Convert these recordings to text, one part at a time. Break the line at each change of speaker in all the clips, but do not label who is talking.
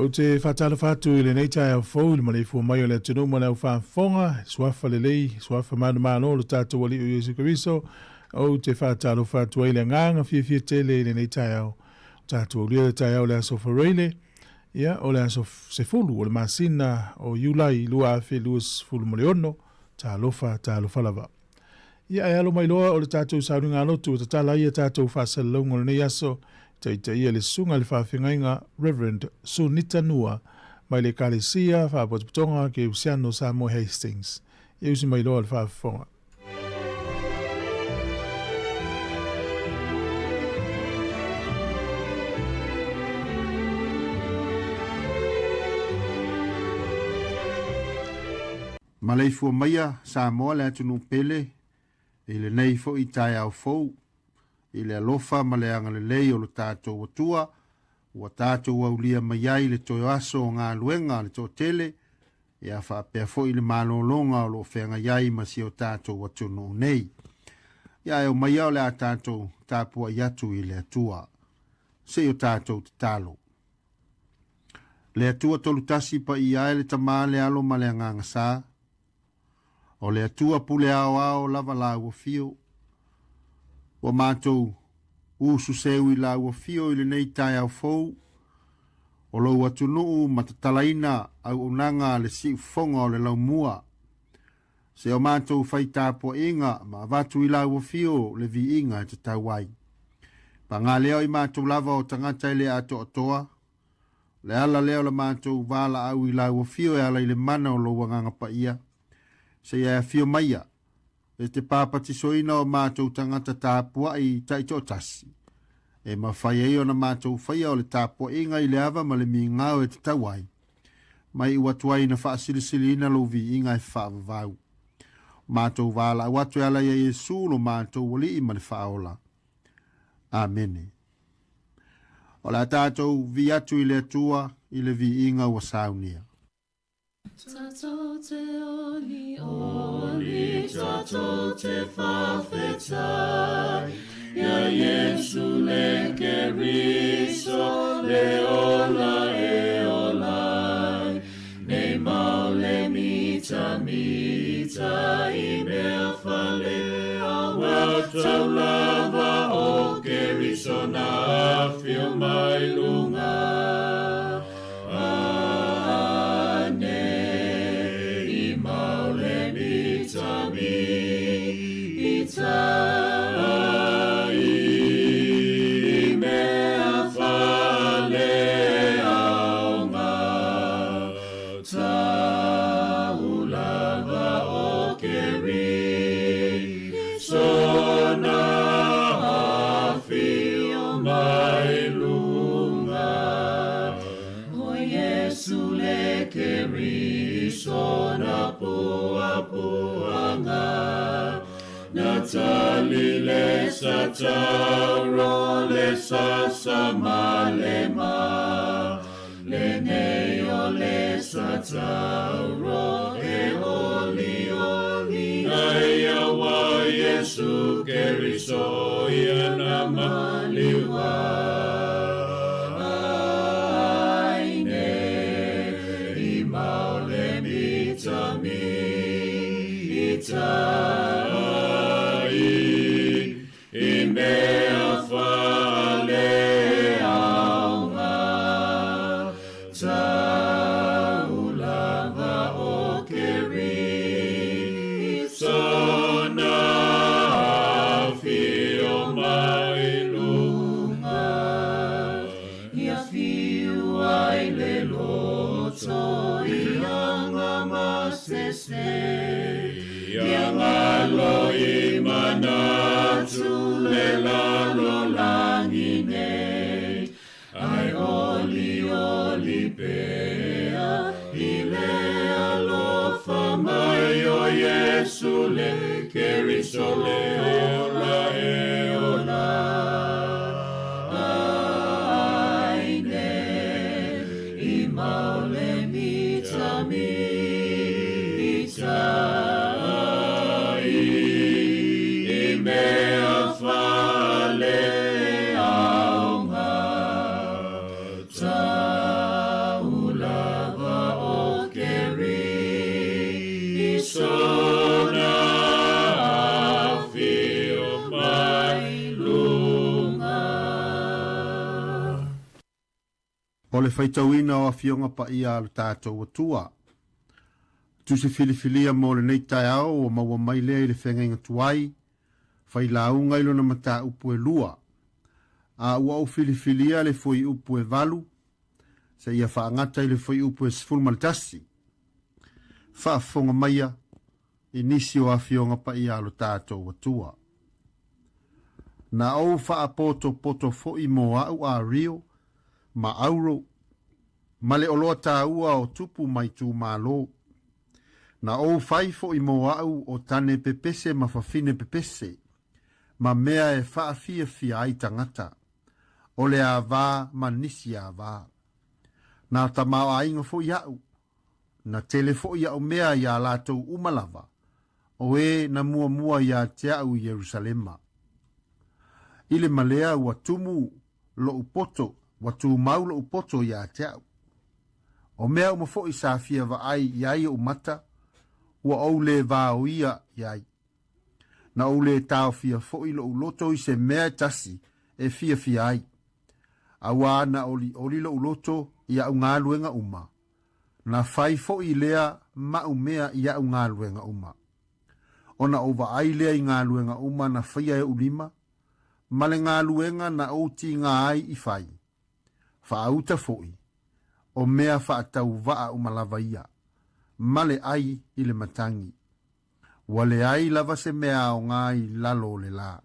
O te whatala whatu i le neitai au fau le malefo mai o le tunu mana au whafonga, swafa le lei, swafa manu mano le tātou wali o Yesu Kariso, o te whatala whatu i le nganga fia tele i le neitai au tātou lia le tai au le aso whareile, Ia, o le aso se fulu, o le masina o Iulai, lua afe, luas fulu mo le ono, ta alofa lava. Ia e alo mai loa o le tātou sauringa alotu, o ta tala ia tātou whasalongo le nei aso, ta ia le sunga le whawhingainga Reverend Sunita Nua, mai le kalesia, whapototonga ke usiano Sāmoa Hastings. Ia usi mai loa le whawhinga.
Maleifu maia Sāmoa le atunu pele i le nei fo i tai au fou i le alofa ma le anga le lei o le tātou watua ua tātou aulia mai ai le toyo aso o ngā luenga le tō tele ia whaapea fo i le malolonga o lo whenga iai ma si o tātou watunu nei ia e o mai au le a tātou tāpua i atu i le atua se o tātou te talo le atua tolu tasi pa i ai le tamā le alo ma le anganga sā o le atua pule ao lava la ua fio. O mātou usu seu i la ua fio i le nei tai au fou. O lo atunuu matatalaina au unanga le si fonga o le laumua. Se o mātou fai tāpua inga ma vatu i la ua fio le vi inga te tauai. Pa ngā leo i mātou lava o tangata i le ato atoa. Le ala leo la mātou vala au i la ua fio e ala i le mana o lo wanganga pa ia. Se ia fio maia, e te pāpati soina o mātou tangata tāpua i taito tasi. E mawhai e o na mātou whaia o le tāpua inga i le ava ma le mi ngāo e te tawai. Mai i watuai na whaasilisili ina lo vi inga e whaavavau. Mātou wala watu e ala ia Yesu lo mātou wali i ma le whaola. Amene. O la tātou vi atu i le atua i le vi inga wa saunia.
Tato te oli, tato te whawhetai, ia Yesu le keriso, le ola e olai, nei mau le mita i mea whale, awa tau lava o keriso na fio mai lunga. Natali le sataro le sasama le ma le neo le sataro e oli ayawa Yesu keriso yana maliwa aine imau le mitami mea whale aunga taulava o keri sona fio mai lunga ia fiu ai le loto i anga masese ia ngalo i manatu le lalo langine ai oli pea i le alofa mai o Yesu le keriso le ola e ola aine i maule mitami mea whale aunga taulava o keri sona fio mai lunga.
O O le whaitauina o a fionga pa ia alu tātou atua. Tusi filifilia mo le nei tai au o maua mai lea i le whenga tuai. Whai launga ilo na mata upu e lua. A ua o filifilia le foi upu e valu. Se ia whaangata i le foi upu e sfulmaltasi. Whaafonga maia. Inisi o a fionga pa ia alu tātou atua. Na au whaapoto poto foi mo au a rio. Ma auro. Ma le oloa tā ua o tupu mai tū malo. Na o faifo i mo au o tane pepese ma fafine pepese. Ma mea e faafia fia ai tangata. O le a vā ma nisi a vā. Na tamau a inga fo iau. Na tele fo iau mea ia lātou umalava. O e na mua mua ia te au Yerusalema. Ile malea ua tumu lo upoto. Watu maula upoto ia te au. O mea uma fo i sāfia va ai iai o mata. Ua au le vāo ia iai. Na au le tāo fia fo i lo uloto i se mea tasi e fia fia ai. Awa na oli lo uloto ia au ngā luenga uma. Na fai fo i lea ma umea ia au ngā luenga uma. Ona ova ai lea i ngā luenga uma na fia e ulima. Ma le ngā luenga na o ti ngā ai i fai. Whaauta fo i. O mea whaatau waa umalava ia. Male ai i le matangi. Wale ai lava se mea o ngai lalo le la.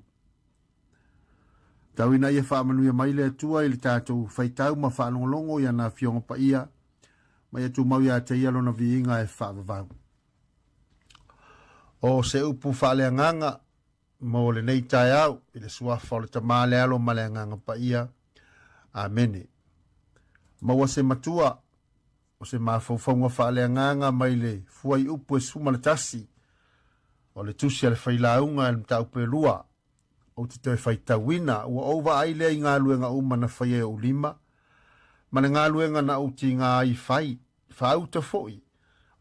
Tauina ia whaamanuia mai le atua i le tātou whaitau ma whaalongolongo ia na fionga pa ia. Mai atu mau ia te ia lona viinga e whaavavau. O se upu whaale anganga mo le nei tai au i le suafa o le tamale alo male anganga pa ia. Amene. Maua se matua o se mafaufaunga whaaleanganga mai le fuai upu e sumalatasi o le tusi ale whailaunga e mta upe lua o te toi whaitawina ua ova aile i ngā luenga uma na whaie o lima ma le ngā luenga na uti ngā ai whai whauta foi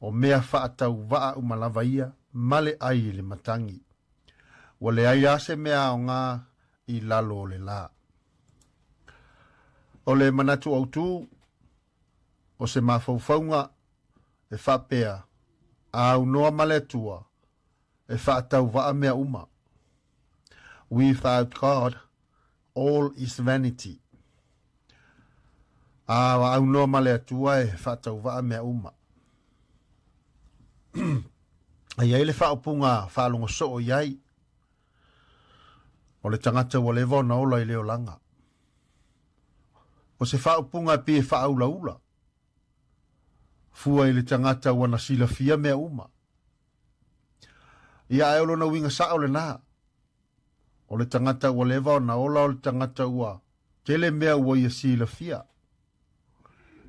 o mea whaatau waa umalava ia male ai le matangi o le ai ase mea o ngā i lalo le la o le manatu autu o se mafaufaunga e whapea au noa maletua e whaatau waa mea uma. Without God, all is vanity. Au noa maletua e whaatau waa mea uma. Ai ele whaupunga whaalunga soo iai. O le tangata wa lewa na ola i leo langa. O se whaupunga pie whaula ula. Fua i le tangata wana sila fia mea uma. Ia eolo na winga sao le naa. O le tangata ua lewa na ola o le tangata ua. Tele mea ua ia sila fia.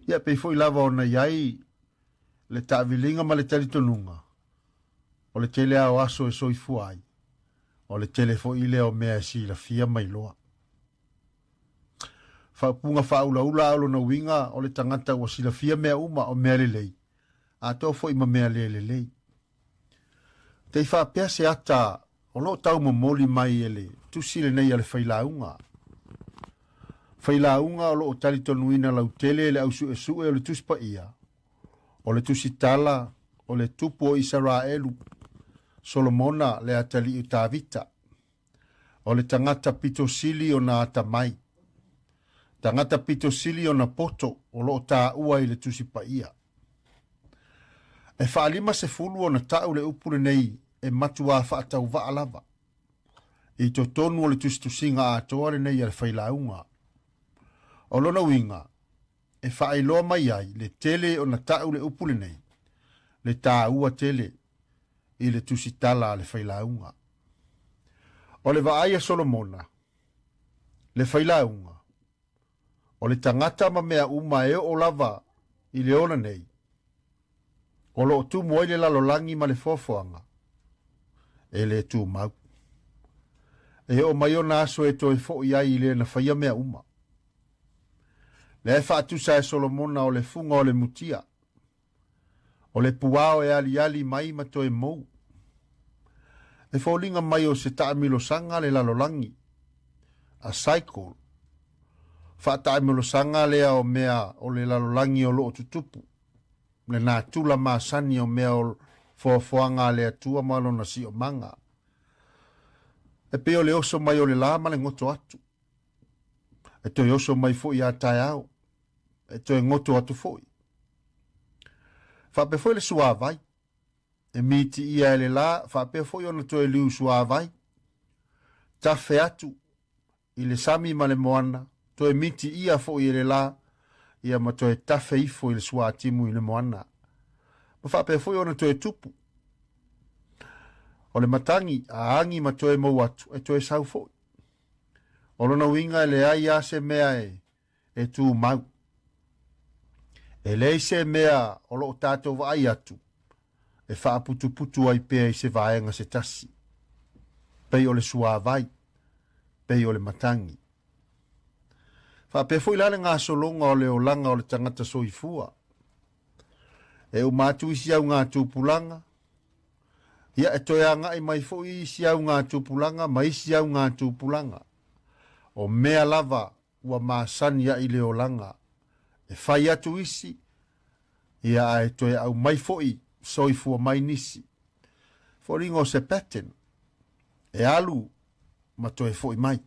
Ia peifo i lava o na iai le taavilinga ma le talitonunga. O le tele ao aso e soifua ai. O le tele fo ile o mea sila fia mai loa. Whaupunga whaula ula alo na winga o le tangata wa sila fia mea uma o mea lelei. A tō fo ima mea lelei. Te whapea se ata o lo tau mamoli mai ele tu sile nei ale whailaunga. Whailaunga o lo o talitonuina lau tele ele au su e o le tuspa ia. O le tusitala o le tupu o Israelu. Solomona le atali utavita. O le tangata pito sili o na ata mai. Tangata pito sili o na poto o lo ta ua i le tusipa ia. E whaalima se fulu o na tau le upule nei e matua whaatau wa alava. I to tonu o le tusitusinga a toare nei al whailaunga. O lona winga, e whaailoa mai ai le tele o na tau le upule nei. Le ta ua tele i le tusitala le whailaunga. O le vaaya Solomona, le whailaunga. O le tangata ma mea uma e o lava i le ona nei. O lo tu moi le lalolangi ma le fofoanga. E le tu mau. E o mai o naso e toi fo iai i le na whaia mea uma. Le e whaatusa e Solomona o le funga o le mutia. O le puao e ali mai ma toi mou. E fōlinga mai o se taamilo sanga le lalolangi. A cycle. Whaatai me lo sanga lea o mea o le lalolangi o loo tutupu. Le nā tula māsani o mea o foafoanga lea tua malo na si o manga. E peo le oso mai o le lama le ngoto atu. E toi oso mai fo i a tai au. E toi ngoto atu fo i. Whape fo i le sua vai. E miti ia e le la, whape fo i ona toi liu sua vai. Tafe atu. I le sami ma le moana. Toi miti ia fo i le la. Ia ma toi tafe ifo i le sua atimu i le moana. Ma whape fo i ona toi tupu. O le matangi, a angi ma toe mau atu, e toe sau foi. O lona winga e le ai a se mea e tū mau. E le se mea o lo tātou wa ai atu, e wha putu putu ai pēa i se vaenga se tasi. Pei o le sua vai, pei o le matangi. Wha pe foi lale ngā solonga o le o langa o le tangata soifua. E o mātu isi au ngā tūpulanga, ia e toi anga i mai fo i isi au ngā tūpulanga, ma isi au ngā tūpulanga. O mea lava ua māsani ia i leo langa. E whai atu isi, ia e toi au mai fo i soifua mai nisi. Fo ringo se pattern, e alu ma toi fo i mai.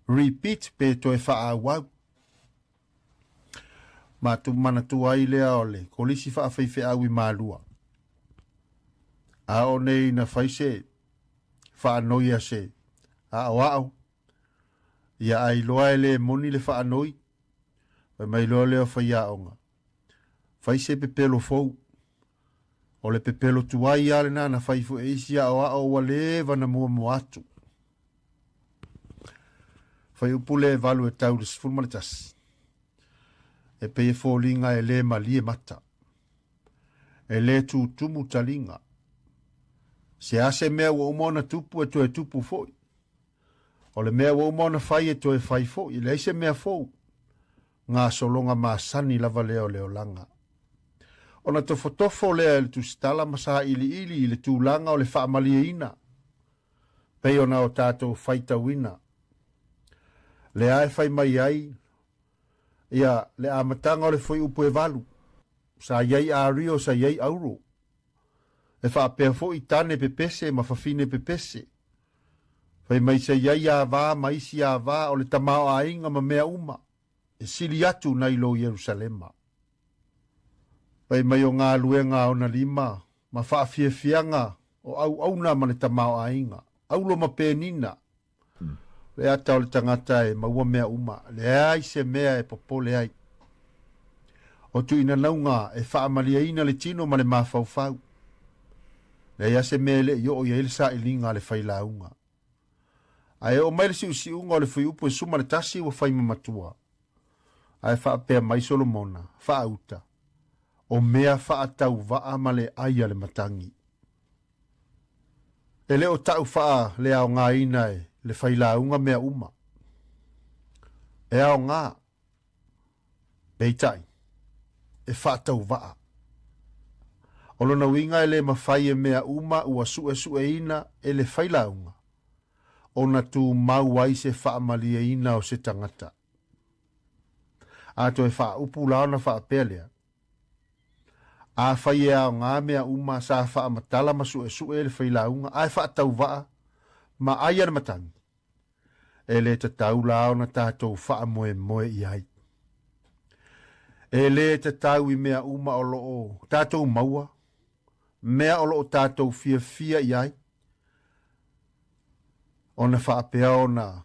Repeat pe toi wha au au. Ma tu mana tu ai lea ole, kolisi wha awhaife au i maalua. A o nei na whaise, whaanoia se, a o ao. Ia ai loa ele moni le whaanoi, vai mai loa leo whaia onga. Whaise pepelo fau, o le pepelo tuai ale na whaifu e isi a o ao wa lewa na mua mua atu. Whai upule e valu e tau le sifulmanitasi. E peye fōlinga e le malie mata. E le tu tumu talinga. Se ase mea wa umona tupu e toe tupu foi. O le mea wa umona fai e toe fai foi. Le ise mea fou. Ngā solonga māsani lava leo leo langa. O na tofotofo lea le tu stala masa ili ili le tu langa o le whaamalia ina. Pei ona o tātou faita wina. Le ae fai mai ai. Ia le amatanga o le foi upu e valu. Sa iai a rio sa iai auro. E wha pēr fo i tane pepese ma whawhine pepese. Whai mai se iai a wā, maisi a wā, o le tamao a inga ma mea uma. E sili atu nai lo Yerusalema. Whai mai o ngā luenga o na lima, ma wha fie fianga o au auna ma le tamao a inga. Aulo ma pēnina. Le ata o le tangata e maua mea uma. Le ai se mea e popole ai. O tu ina naunga e wha amalia ina le tino ma le mawhauwhau. Le ia se mele i o ia ilsa i linga le whailaunga. Ai o mai le si unga o le whi upu e suma le tasi wa whai mamatua. Ai wha pēr mai Solomona, wha auta. O mea wha atau waa ma le aia le matangi. E le o tau wha le ao ngā ina e le whailaunga mea uma. E ao ngā. Peitai. E wha atau waa. O lona winga ele mawhai e mea uma ua sue ina ele whailaunga. O na tu mau ai se whaamalia ina o se tangata. A to e wha upu lao na wha pelea. A whai e ao ngā mea uma sa wha matala ma sue ele whailaunga. Ai wha tau waa ma ai ana matangi. Ele te tau lao na tātou wha moe moe i ai. Ele te tau i mea uma o loo tātou maua. Mea o loo tātou fia fia i ai. O na wha apea o na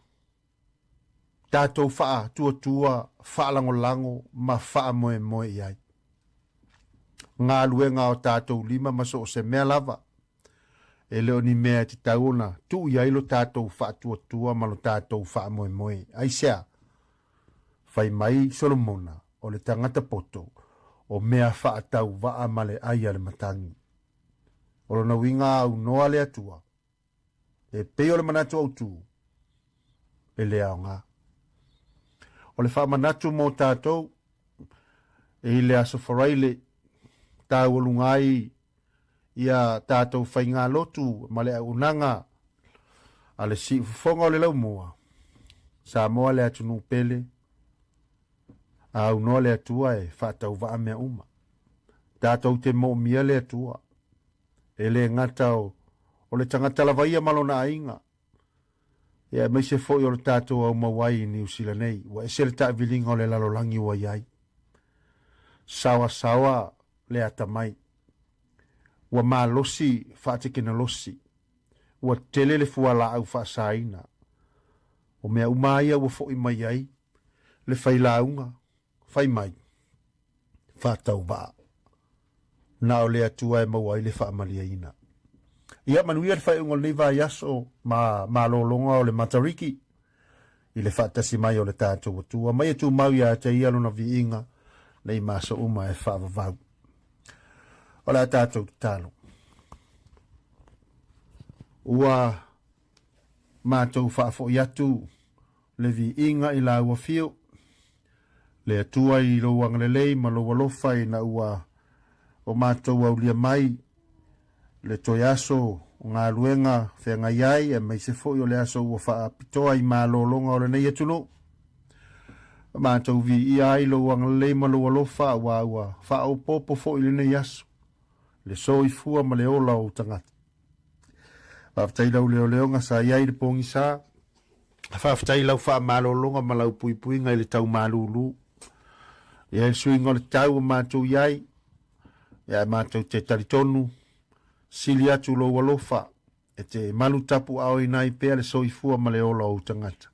tātou wha tua wha lango lango ma wha moe moe i ai. Ngā luenga o tātou lima maso o se mea lava. E leo ni mea te tauna tu i ailo tātou wha tua ma lo tātou wha moe moe. Ai sea, whai mai Solomona o le tangata poto o mea wha atau waa male aia le matangi. O lona winga au noa le atua. E peo le manatu au tu. E le au ngā. O le wha manatu mo tātou. E le aso wharaile. Tāu alungai. Ia tātou whai ngā lotu. Ma le unanga. A le si fonga o le lau mua. Sāmoa le atunu pele au no le atua e whātau wa mea uma. Tātou te mo mia le atua. E le ngata o le tangata la vaia malona ainga. Ia mai se foi o le tātou au mawai ni usila nei. Wa ese le tāwilinga o le lalolangi wa iai. Sawa sawa le atamai. Wa maa losi whātekina losi. Wa tele le fuala au whaasaina. O mea umaia wa foi mai ai. Le whailaunga. Whai mai. Whātau waa. Na o le atua e mawai le whaamalia ina. Ia manuia le whaiunga le vai aso ma lolonga o le matariki. I le whaatasi mai o le tātou atua. Mai atu mau ia te ia lona vi inga. Nei maso uma e whaavavau. O le tātou talo. Ua mātou whaafo i atu. Le vi inga i la ua fio. Le atua i lo wangalelei ma lo walofa i na ua o mātou au lia mai. Le toi aso o ngā luenga whenga iai e mai se fo i o le aso ua whaapitoa i mā lolonga o le nei atuno. Mātou vi i ai lo wangalelei ma lo walofa ua whaau popo fo i le nei aso. Le so i fua ma le ola o tangata. Whaftai lau leo leonga sa iai le pongi sa. Whaftai lau wha malolonga ma lau pui pui ngai le tau malulu. Ia e sui ngore tau o mātou iai. Ia e mātou te taritonu. Sili atu lo walofa. E te malu tapu au i nai pēr le so i fua ma le ola o tangata.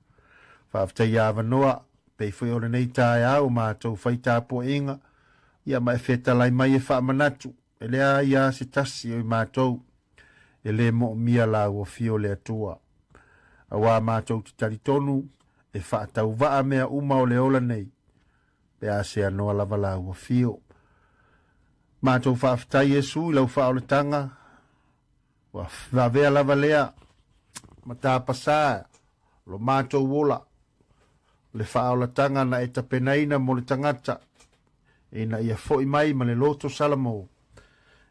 Whaftai ia wanoa. Pei fui ore nei tae au mātou whaitapo inga. Ia mai feta lai mai e wha manatu. E lea ia se tasi o i mātou. E le mo mia la ua fio le atua. A wā mātou te taritonu. E whaatau waa mea uma o le ola nei. Pe a se anoa lava la ua fio. Mātou whaafitai e sui lau wha o le tanga. Wa vea lava lea. Ma tā pasā. Lo mātou wola. Le wha o le tanga na e tapenaina mo le tangata. E na ia foi mai ma le loto salamo.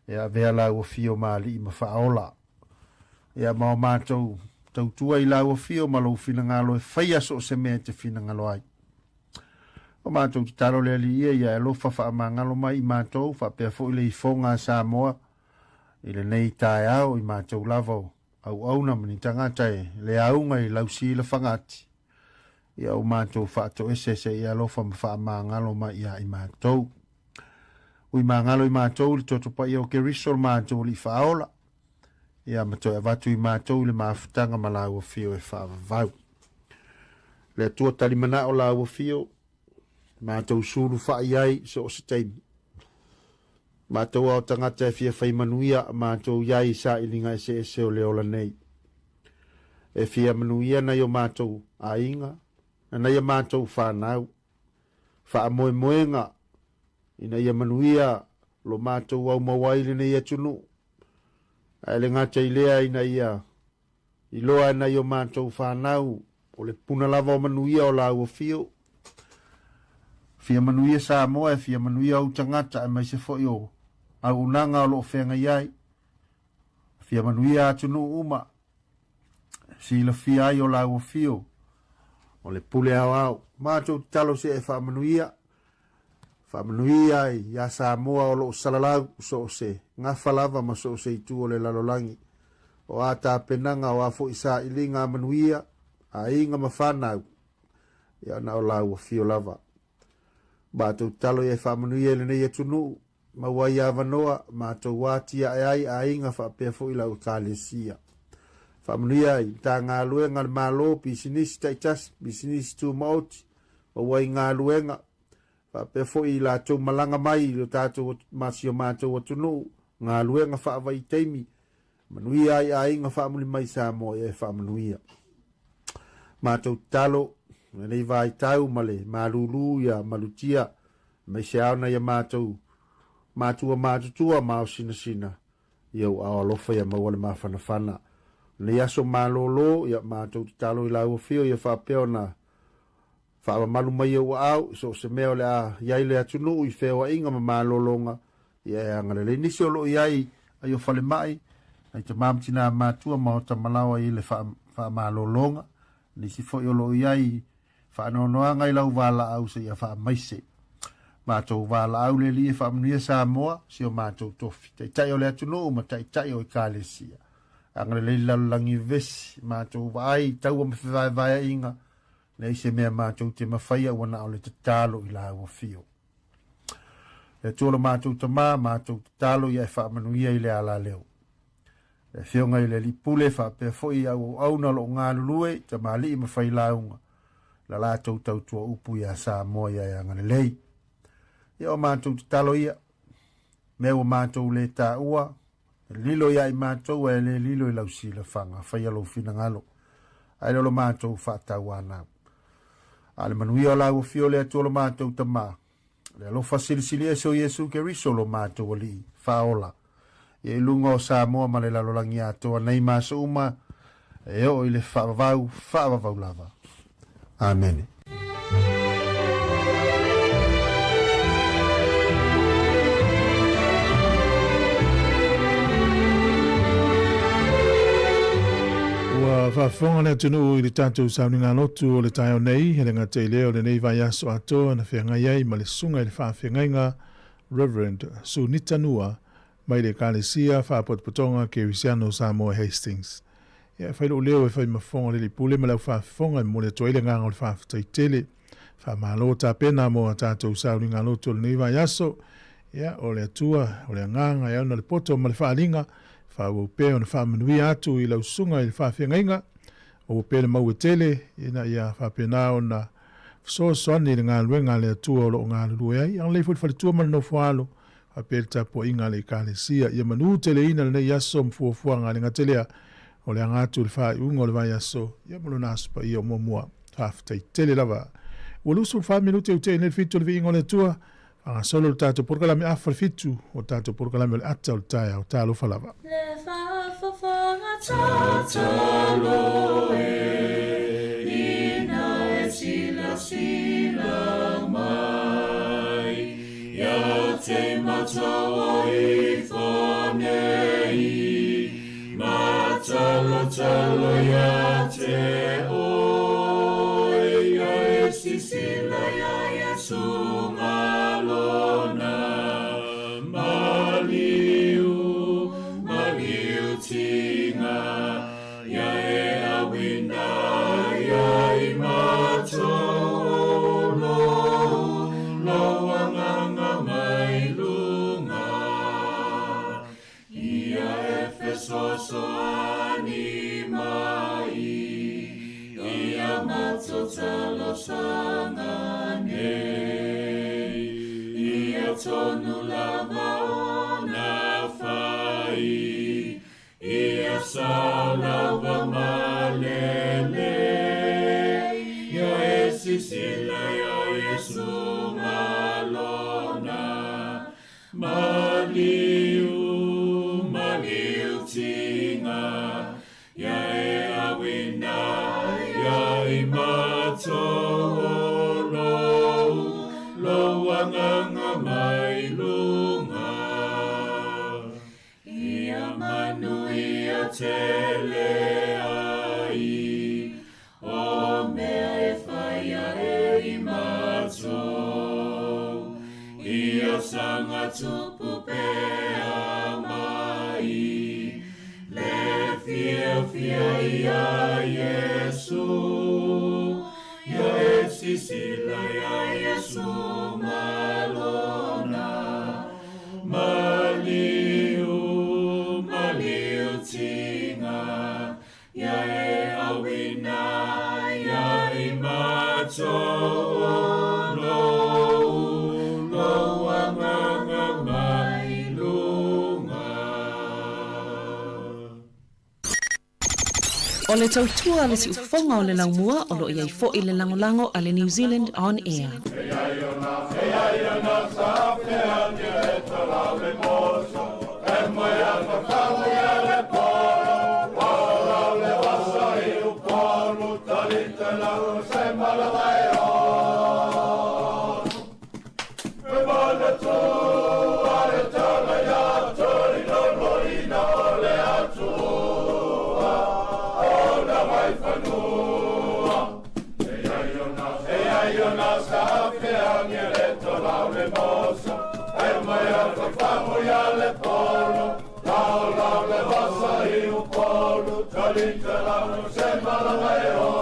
E a vea la ua fio maali i ma wha ola. E a mao mātou tautua i la ua fio ma lo fina ngalo e whaia so se mea te fina ngalo ai. O mātou te taro le ali ia e lofa wha ma ngalo mai i mātou wha pia fo i le i fonga Sāmoa. I le nei tae au i mātou lavo au auna mani tangata e le aunga i lausi i le whangati. Ia o mātou wha to ese se i alofa ma ma ngalo mai ia i mātou. Ui ma ngalo i mātou li toto pa i o ke risol mātou li whaola. Ia mato e watu i mātou le maafutanga ma la ua fio e whaavavau. Le atua talimana o la ua fio. Mātou suru wha iai so o se teimi. Mātou au tangata e fia whaimanuia mātou iai sa ilinga e se o leola nei. E fia manuia na yo mātou a inga. Na ia mātou whanau. Wha moe moenga. Ina ia manuia lo mātou au mawaile nei atunu. Ale ngata i lea ina ia. I loa na yo mātou whanau. O le puna lava o manuia o la ua fio. Fia manuia Sāmoa e fia manuia au tangata e mai se fo yo. Au unanga o lo whenga iai. Fia manuia atunu uma. Si la fia ai o la ua fio. O le pule au au. Mātou talo se e wha manuia. Whamanuia i a Sāmoa o lo salalau so se ngā whalava ma so se itu o le lalolangi. O a tā penanga o a fo isa ili ngā manuia a inga ma whanau. Ia na o lau a fio lava. Mātou talo i e whamanuia le nei atunu. Ma wai a wanoa mātou wātia e ai a inga whapea fo i lau kālesia. Whamanuia i tā ngā luenga le mālo pisinisi taitas pisinisi tu maoti. Ma wai ngā luenga. Pe foi la tau malanga mai lo tātou masio mātou atunu ngā luenga whaawai teimi manuia ai a inga whaamuli mai Sāmoa e whaamanuia mātou talo nei vai tau male malulu ia malutia mai se auna ia mātou mātutua mao sina iau a alofa ia mawale mawhanawhana nei aso malolo ia mātou talo i lau fio ia whapeo na Wha malu mai au au, so se meo le a iai le atunu i whewa inga ma malolonga. Ia e angare le nisi o lo iai ai o whale mai. Ai te mamtina mātua ma o ta malawa i le wha malolonga. Nisi fo i olo iai whaanonoanga i lau wala au se ia wha maise. Mātou wala au le li e wha mnuia Sāmoa si o mātou tofi. Tai o le atu no ma tai o i kālesia. Angare le lalangi vesi mātou vai tau am vai inga. Nei se mea mātou te mawhaia wana o le te talo i la ua fio. Le tōla mātou ta mātou te talo i e wha manuia i le ala leo. Le whionga i le li pule wha pia foi au na lo ngā lulue ta mali i mawhai launga. La lātou tau tua upu i a Sāmoa i a ngane lei. Ia o mātou te talo ia. Mea o mātou le tā ua. Lilo ia i mātou e le lilo i lausi la whanga. Whai alo whina ngalo. Ai lolo mātou whātau anau. Ale manuia o lau fio le atu o lo mātou ta mā. Le alofa silisili e so Yesu ke riso lo mātou ali. Whaola. E lunga o Sāmoa ma le lalolangi atoa nei māsa uma. E o i le whaavavau lava. Amen.
Whaafonga le tunu i le tātou sauninga lotu o le tai o nei, he renga te leo le nei vai aso atoa na whianga iai ma le sunga i le whaawhengainga Reverend Sunitanua mai le kālesia whaapotpotonga ke Wisiano Samoa Hastings. Ia whailo leo e whai mafonga le li pule ma lau whaafonga mo le toile nganga o le whaafatai tele. Whaamalo tā pena mo a tātou sauninga lotu o le nei vai aso. Ia o le atua, o le nganga, ia ona le poto ma le whaalinga. Whau pe ona whaamanui atu i lau sunga i le whaawhengainga. O pe le mau e tele, ina ia whaapena ona soani le ngā luenga le atua o lo ngā lue ai. Ang leifo le whalitua mana no whaalo. Whaapele tapo inga le kālesia. Ia manu tele ina le nei aso mfuafua ngā le ngatelea. O le angatu le whaai unga o le vai aso. Ia manu nasupa i o mua whaafatai tele lava. Ua lusu 5 minute u te ine fitu le vi inga o le atua. Anga solo le tātou porkalame afa le fitu. O tātou porkalame o le ata o le taia o tālo falava.
Le whaafafonga tātalo ina e sila mai. Ia te matawa i whanei, matalo ia te oi. Ia e sila ia Yesu malona, maliu tinga, ia e awina, ia i matolo, loanganga mai lunga. Ia e fesoso animai, ia matotalo sangane. Ia tonu lava ona fai, ia sa lava malele. Ia e sisila ia Yesu malona, maliu tinga. Ia e awina, ia i matolo, loanganga mai lunga. Ia manu ia tele ai, o mea e whaia e i mato. Ia sanga tupu pea mai, le fia ia Yesu. Ia e sisila ia Yesu malona, maliu tinga. Ia e awina, ia i matolo, loanganga mai lunga.
O le tautua le si ufonga o le laumua o lo iai fo i le langolango a le New Zealand On Air.
Samoa ia le polo, lau le wasa I o polo, talita lau se malanga e olo.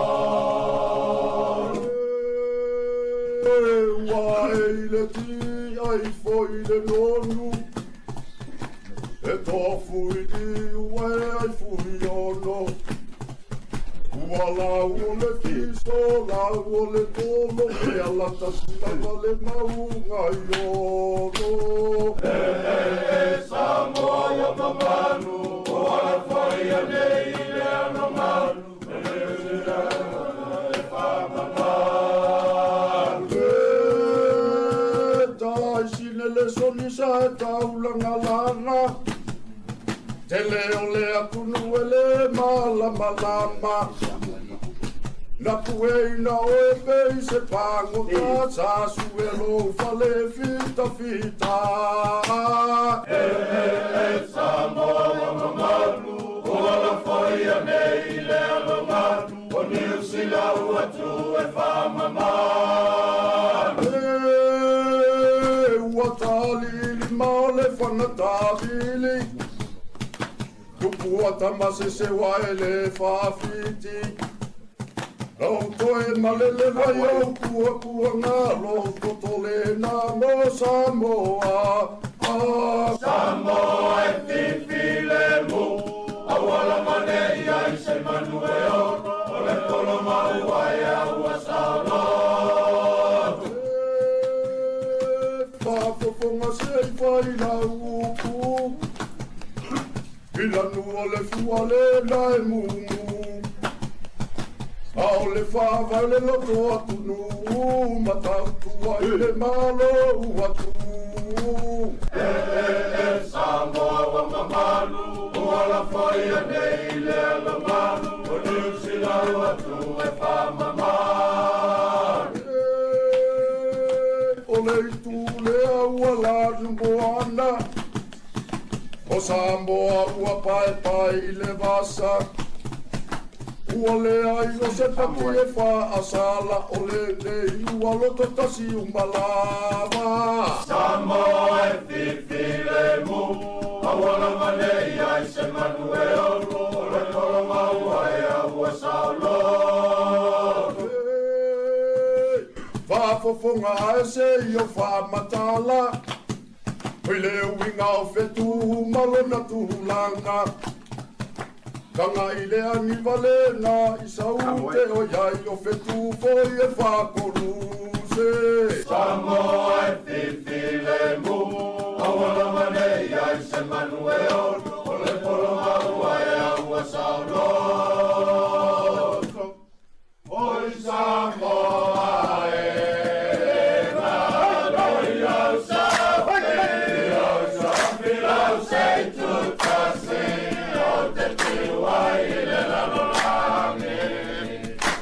Wai le ti ai foi le nonu, e tofu I di wai ai fui ono. Ua lau le fiso, lau le tolo, e alata sila le maunga I ono.
Samoa ia mamanu, o ala foi a nei le ano manu, e whamamanu.
Tai sine le sonisa e taulanga lana, te leo le akunu e le malama lama. Na pueina o e pei se pango ta sasu e lo fale fita fita.
Samoa mamanu, o ala foi a nei le ano manu, o niu sila ua tu e whamamanu.
Ua tali li male whana tāwili, tupua tamase se waele whawhiti. Nau toe malele vai au kua ngā loto tole nā no Samoa.
Samoa e whiwhile mu, awala mane ia I se manu e ono, o le tolo maua e aua saolo.
Whafofonga se whai na uku, Ila nua le fua le nai mumu. Ao le whawa le loto atu nu, matautua I le malo atu.
Samoa wa mamanu, o ala foi a nei le ala manu, o niu sila ua tu e whamamanu.
O le itu le aua la jumboana, o Samoa ua pai le vasa. Ua le ai o se pati e wha asala, o le ua loto tasi umalawa.
Samoa e whiwhile mu, awala mane ia I se manu e ono, o le tolo maua e aua saolo.
Whafofonga e se I o whamatala, Hoi le uinga o whetu malona tuhulanga. Kanga I le ani valena I saute o iai o whetu foi e whakoruse.
Samoa e whiwhile mu, awala mane ia I se manu e ono, o le tolo maua e aua saolo. Oi Samoa e Oi au safi lau sei tu tasi, o te tiwa I le lalolangi.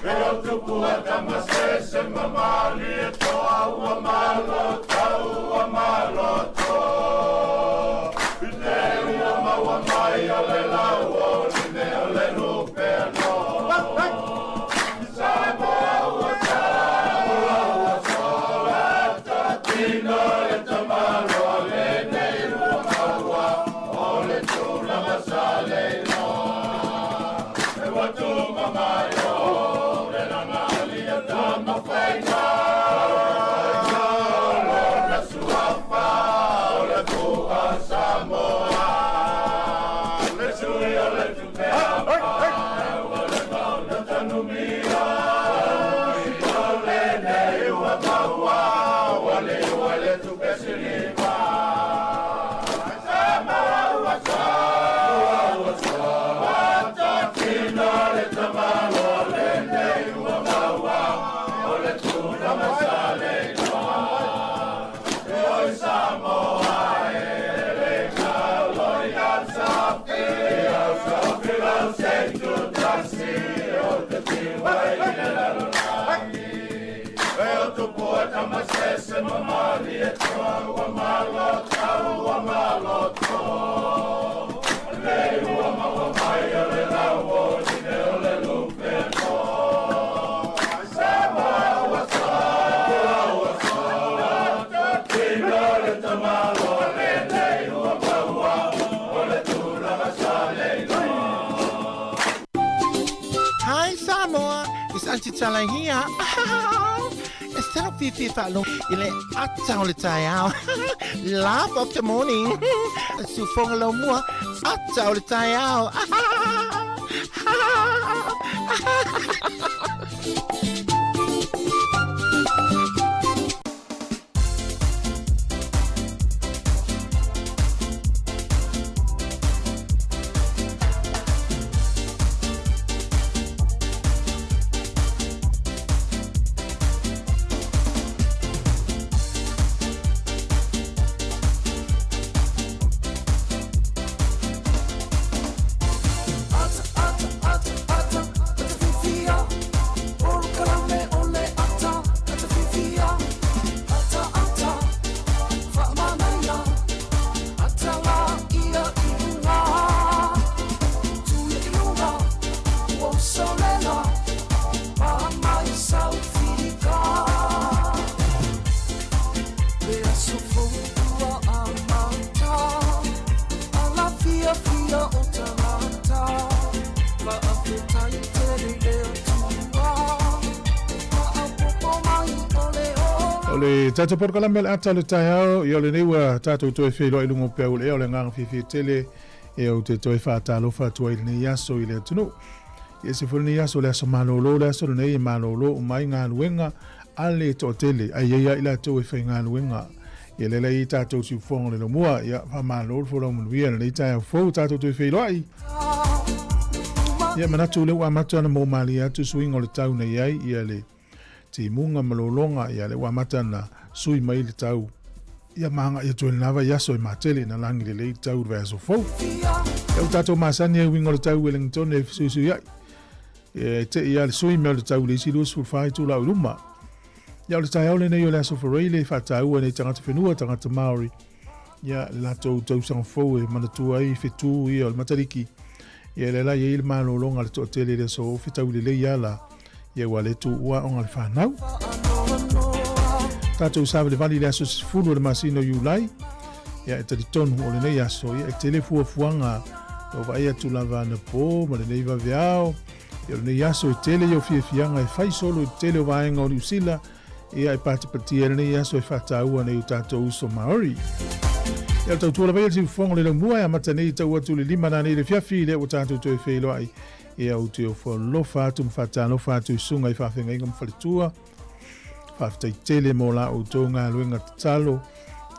Reo tupu a tamase se mamali e toa ua maloto, ua maloto. Ine ua maua mai o le lau, ine o le lupe ano. Samoa ua sola, tatino le tamalo le nei ua maua, o le tula masale no. E watu mamayo, le langali a tama whainga. Lona suafa, o le pua Samoa. Le sui o le tupea pa, o le mauna tanumia. O le nei ua maua, o le ua le tupe siliva. Samoa ua soa, tatino le tamalo le nei ua maua, o le tuna masale noa. Oi Samoa e le kaulo I au safi lau sei tu tasi, o te tiwa I le lalolangi. E o tupu e tamasese mamali e toa ua maloto. Le ua maua mai o le lau, ine o le lupe no. Samoa ua sola, tatino le tamalo le nei
Tanti tala hia. Estero fifi falo ile atau le tayao. Laugh of the morning. Sufonga lo mua atau le tayao.
Tata por kala mel ata le tayao yo le newa tata to fe lo ilungo pe o le ngang fi tele e o te to fa ta lo fa to ile ni yaso ile tuno ye se fo ni yaso le so manolo le so ne manolo mai nga luenga ale to tele ai ya ila to fe nga luenga ye le le tata to fo le mo ya fa manolo fo lo mo wi le tayao fo tata to fe lo ai ye mana tu le wa mata na mo malia tu swing o le tau nei ai ia le ti munga malolonga ia le wa mata na sui mai le tau ia manga ia tu lava ia so matele na langi le tau verso fo e tato masani e wingo le tau Wellington e su ia e te ia le sui mai le tau le silu su fai tu la luma ia le tau le nei o le so for le fa tau e tanga te fenua tanga te maori ia la tau sang fo e mana tu ai fitu ia le matariki ia le la ia le malolonga le to tele le so fitau le ia la ia wale tu ua onga le whanau. Tātou sawe le vali le aso sifuru le masino Iulai. Ia e tari tonu o le nei aso. Ia e tele fuafuanga o vai atu lava na pō, ma le nei vaveao. Ia le nei aso e tele i o fiafianga e whai solo e tele o vaenga o Niusila. Ia e pati e le nei aso e whataua nei o tātou uso Maori. Ia tau tuala vai atu fonga le mua e amata nei tau atu le lima na nei le fiafi le o tātou to e whelo ai. Ia o te o lofa atu mwhatano atu sunga i whawhenga inga mwhalitua. Whawhetai tele mo la o tō ngā luenga tatalo.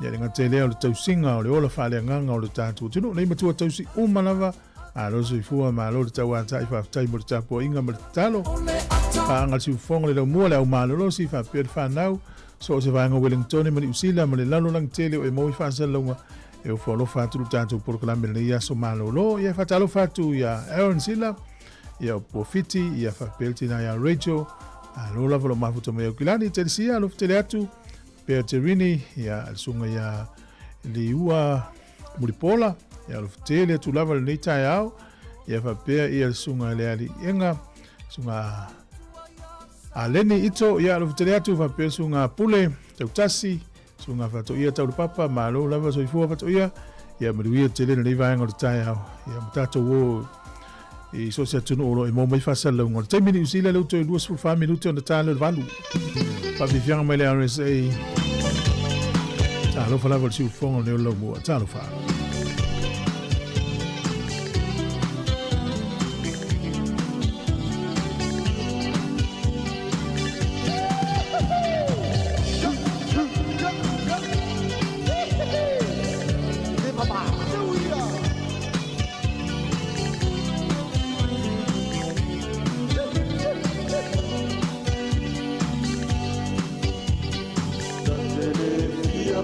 Ia ringa tele o le tausinga o le ola whale nganga o le tātua. Tino, nei matua tausi umanawa. A roso i fua ma lo le tau ata i whawhetai mo le tāpua inga mo le tatalo. Whaanga si ufonga le lau mua le au malolo si whawhea le whanau. So o se whaanga Wellington ma ni usila ma le lalo lang tele o e mo i whaasalonga. E o whalofa atu le tātua porokalame le ia so malolo. Ia whatalo whatu ia Aaron Sila. Ia o Pofiti, ia whapelti na ia Rachel, a lola valo mafuta mai au kilani, te risia, alofu tele atu, Pea Terini, ia alsunga ia Liua Muripola, ia alofu tele atu lava le neitai au, ia whapea ia alsunga le ali inga, sunga Aleni ito, ia alofu tele atu, whapea sunga Pule, Tautasi, sunga whato ia taurupapa, ma alo lava soifua whato ia maruia tele na leivaenga le tai au, ia mutato wo, e so se tunu oro e mo mai fa sala ngor te mini usila le to 2 minuti on tale valu pa vivianga mai le RSA ta lo fa la vol si fongo le lo mo ta lo fa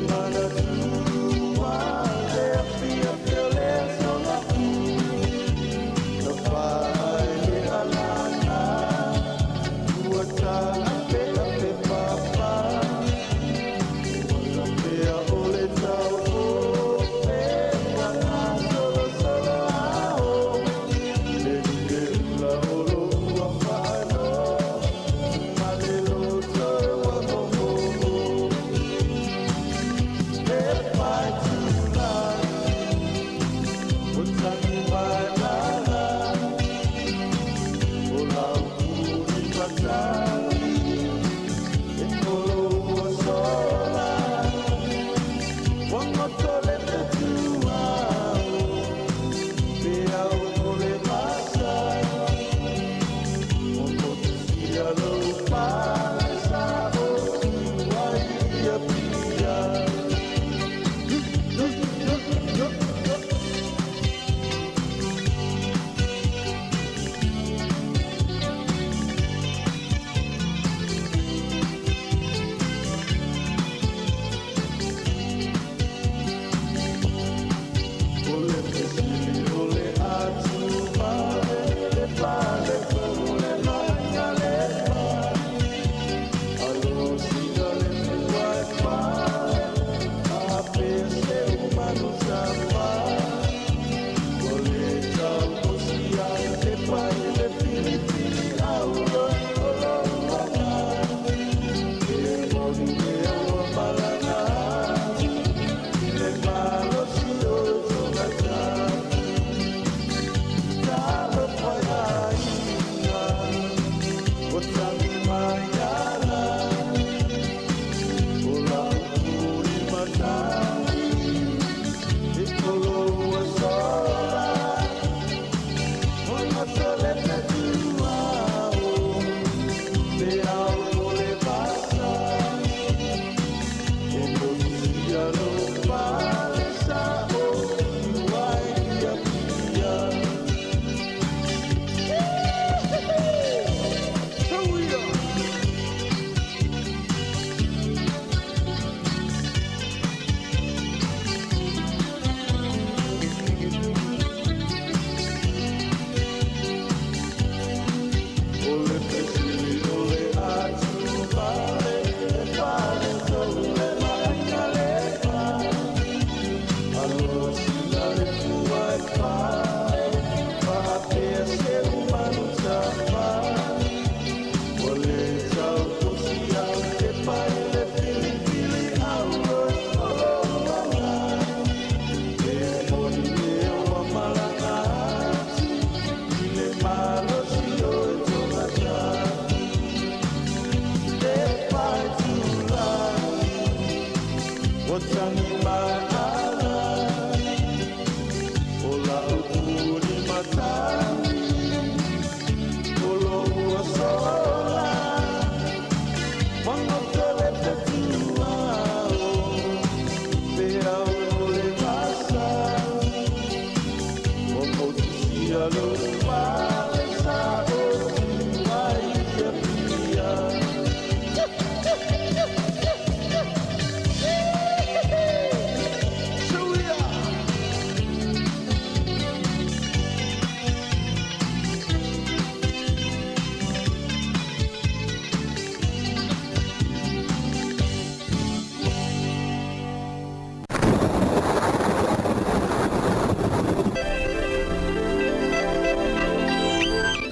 Mana tua,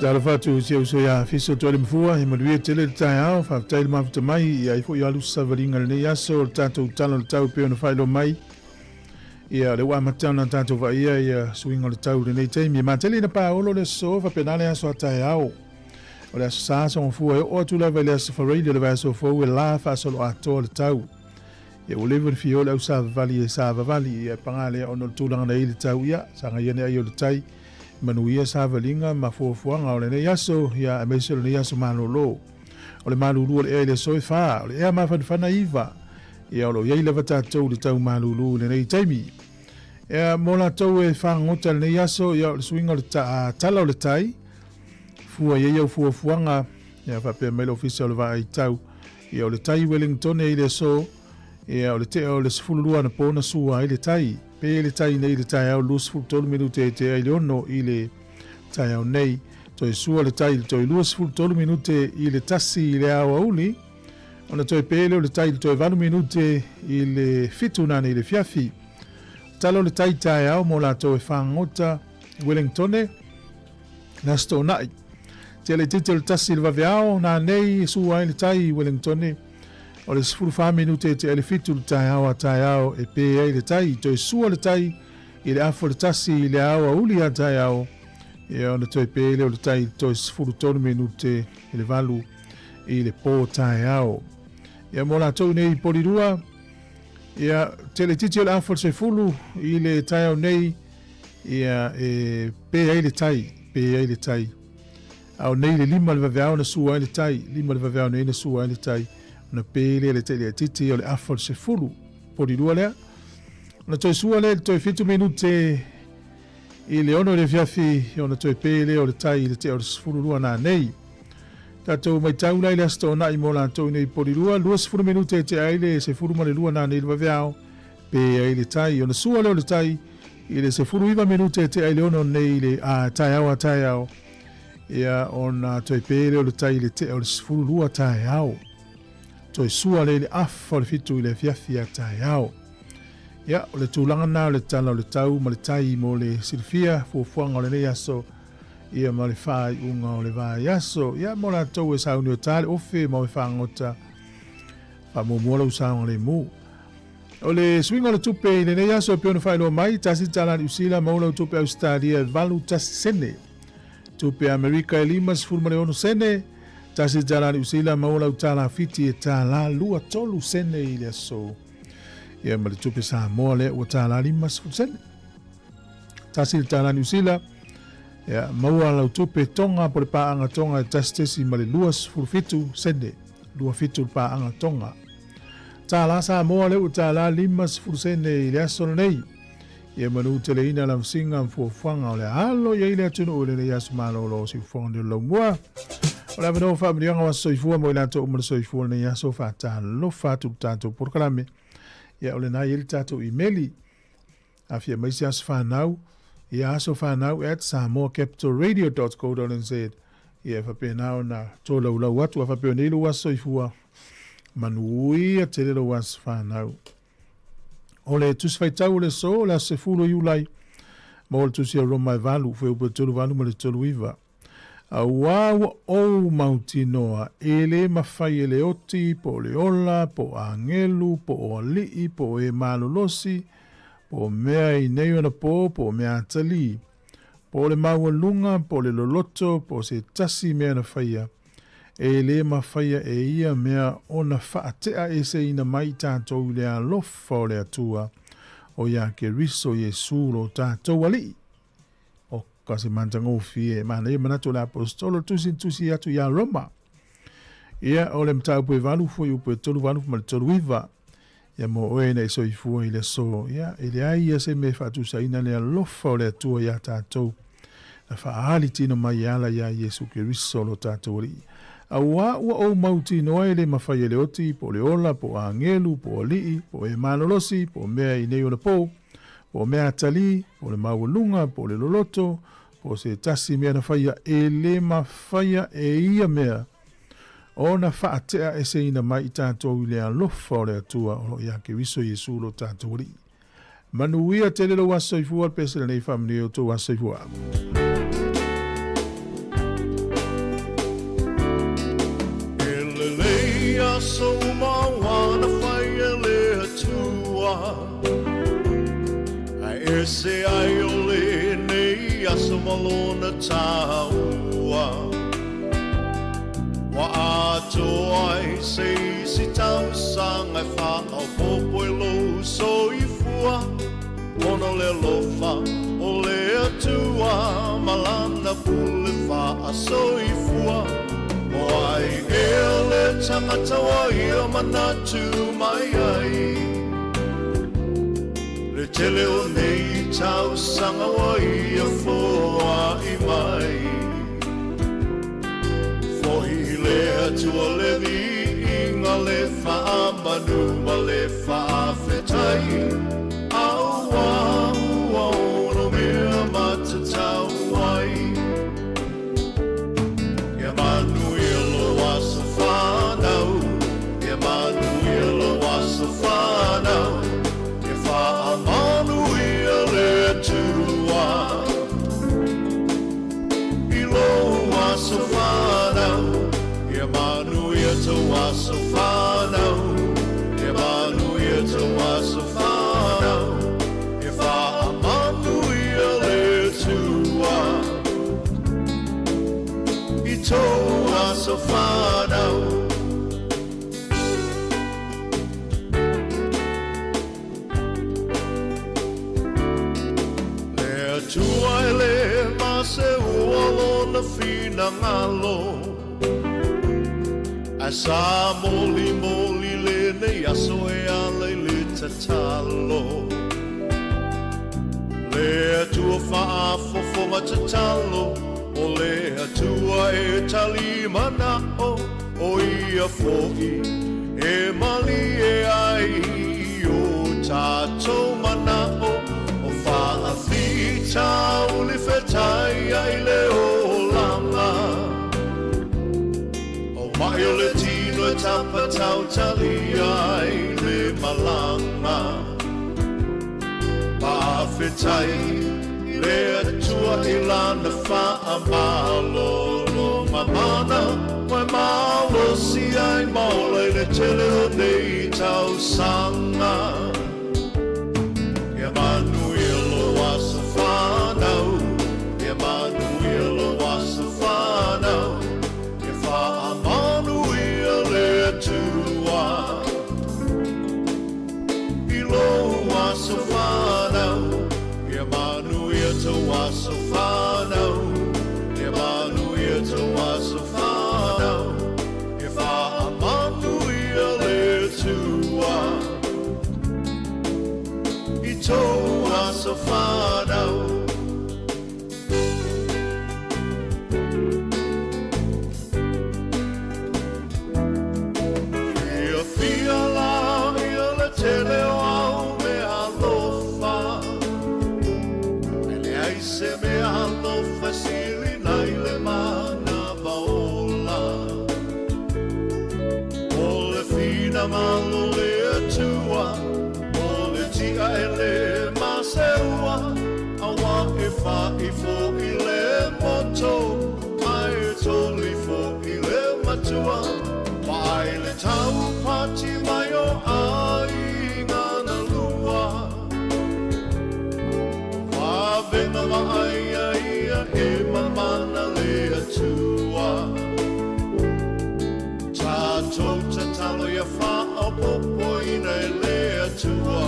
Tala fatu sia uso ya fiso tole mfua imaduia tele tai ao fa tail mafuta mai ya ifo ya lu savaringa le yaso tato tala tau pe ona failo mai ia le wa matana tato va ia swinga le tau le nei tai mi mateli na pa olo le so fa penale aso tai ao o le sa so mfua o tu la vele so for radio le va so fo we la fa so ato le tau ia o level fiola usa vali e sa vali ia pangale ono tulanga nei le tau ia sanga ia nei le tai manuia sa valinga ma fofuanga o le nei aso ia amese le nei aso manolo o le malulu le ele so fa o le e ma fa iva ia o lo ia le vata tau le tau malulu le nei taimi ia mola tau e fa ngota le nei aso ia le swinga le tala o le tai fua ia fofuanga ia fa pe mail official va i tau ia o le tai Wellington e le so ia o le te o le sfulua na pona sua i le tai pe le tai nei le tai au lus fu tolu minute te ai leono i le tai au nei to e sua le tai to e lus fu tolu minute i le tasi i le au auli ona to e pe le tai to e valu minute i le fituna nei le fiafi talo le tai au mo la to e fangota Wellington na sto nai te le titel tasi le vaveao na nei sua i le tai Wellington o le sifuru fa minute te ele fitu le tai au e pe ai le tai to e sua le tai i le afo le tasi i le au uli a tai au e ona to e pe le o le tai to e sifuru tonu minute i le valu i le po tai au ia mo la tau nei polirua ia te le titi o le afo le sefulu i le tai au nei ia e pe ai le tai au nei le lima le vaveao na sua ai le tai lima le vaveao nei na sua ai le tai na pele le tele titi o le afol se fulu podi lua lea na toi sua le toi fitu minute i le ono le fiafi o na toi pele o le tai le te o le fulu lua na nei tatou mai tau lai le asto na i mola toi nei podi lua se fulu minute te aile se fulu ma le lua na nei le vaveao pe aile tai o na sua le o le tai i le se fulu iwa minute te aile ono nei le a tai au ia o na toi pele o le tai le te o le fulu lua tai au to e sua le afa le fitu i le fiafi a tai au. Ia, o le tūlanga nā o le tala o le tau, ma le tai mo le silfia, fuafuanga o le nei aso, ia ma le whai unga o le vai aso, ia mo la tau e sauni o tale, ofe ma o whangota, wha mo mola usaunga le mu. O le swinga o le tupe i le nei aso, pio na whaelo mai, tasi tala ni usila, maula o tupe Australia, valu tasi sene. Tupe Amerika e limas, fulma le ono sene, tasi tala ni usila maula utala fiti e tala lua tolu sene i le aso. Ia ma le tupe Sāmoa le ua tala limas fu sene. Tasi tala ni usila, ia maua lau tupe tonga po le paanga tonga e tasi tesi ma le luas fu fitu sene. Lua fitu le paanga tonga. Tala Sāmoa le ua tala limas fu sene i le aso nei. Ia manu te le ina lam singa mfuafanga o le alo ia ile atunu o le le aso malo lo si ufonga de lo mua. Ola vano fa mrianga wa soifua mo ila to umar soifua na ya so fa ta lo fa tu tato por kalame. Ya ole na yel tato emaili. Afia maisi aso fa nau. Ya aso fa nau at samoacapitalradio.co.nz. Ya fa pe nau na to la ula watu fa pe nilo wa soifua. Manui a tele lo was fa nau. Ole tus fai tau le so la se fulo yulai. Ma ole tusi a roma e valu fe upe tolu valu ma le tolu iva. A wawa o mautinoa ele mawhai ele oti po le ola, po a ngelu, po o alii, po e malolosi, po mea i neio na po mea atali, po le maua lunga, po le loloto, po se tasi mea na whaia. Ele mawhaia e ia mea o na whaatea e se ina mai tātou le a lofa o le atua, o ia ke riso Jesu lo tātou alii. kasi mantango fie mana ia manatu la apostolo tusi atu ia Roma. Ia o le mtau pue valu fo iu pue tolu valu ma le tolu iva. Ia mo oe na iso ifua i le so. Ia ele ai ia se me fatu saina le alofa o le atua ia tātou. Na whaahali tino mai ala ia Yesu Keriso lo tātou ri. A ua o mauti noa ele mawhai le oti, po le ola, po a ngelu, po a lii, po e malolosi, po mea i nei o le po, po mea tali, po le maulunga, po le loloto, po se tasi mea na whaia e le mawhaia e ia mea. O na whaatea e se ina mai i tātou i le alofa o le atua o ia Keriso Yesu lo tātou ri. Manuia te lelo waso i fua pese le nei whamini o tō waso i fua.
So mawana whaia le atua Ai ese ai o le nei aso malona taua Wa ato ai se isi tau sanga wha au popo e lo so i fua Ono le lofa o le atua Malana pule wha so i fua Ai ele tangata wa ia manatu mai ai Le tele o nei tau sanga wa ia foa i mai Fohi le atua le vi inga le wha manu ma le wha whetai Aua ua ono mea matatau ai Ia manu Fina ngalo Asa moli moli le ne aso e ale le tatalo Le atua whaafo fonga tatalo O le atua e tali manao O ia fo'i e mali e ai O tato manao O whaafita o le whetai ai le o Mai o le tino e tapa tau tali ai le malanga Pawhetai le atua i lana wha malolo mamana Wai malo si ai maula i le tele o nei tau sanga Ia manu i lo waso whanau Ia manu i lo waso whanau Ia wha tua Ilo waso whanau Ia manu ia te waso whanau Ia manu ia te waso whanau Ia wha manu ia le tua I tō waso whanau Tele o au me alofa Ele ai se me alofa Sili nai le mana vaola O le fina malo le atua O le tia e le maseua Awa e wha i fo i le moto Ai e toli fo i le matua Pai le tau pati mai o ai Venga ai ai e mamana le atua Tato tatalo ia wha o popo ina e le atua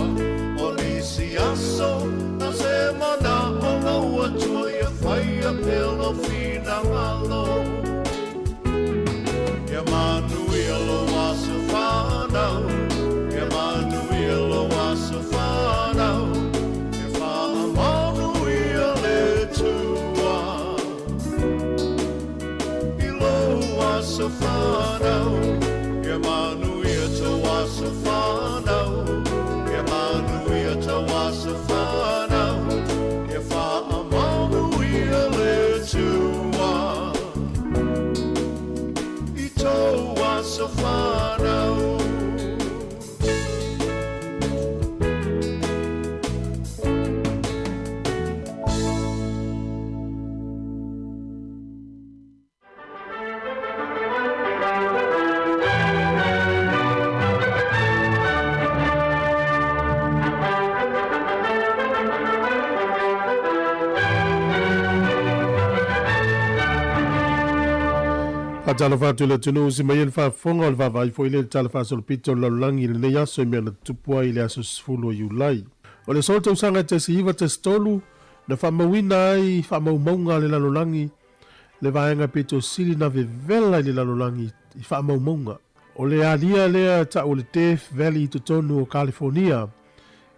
O nisi aso na se mana o ngau atua ia whai
Atalafatu le tunu si mai le whaafonga o le whawai fo ile talafaso le pito laulangi le nei aso mea na tupua ile aso sifulu o Iulai. O le solta usanga te si iwa te stolu na whamawina ai whamaumaunga le laulangi le vaenga pito sili na vevela i le laulangi i whamaumaunga. O le alia lea ta o le Death Valley to tonu o California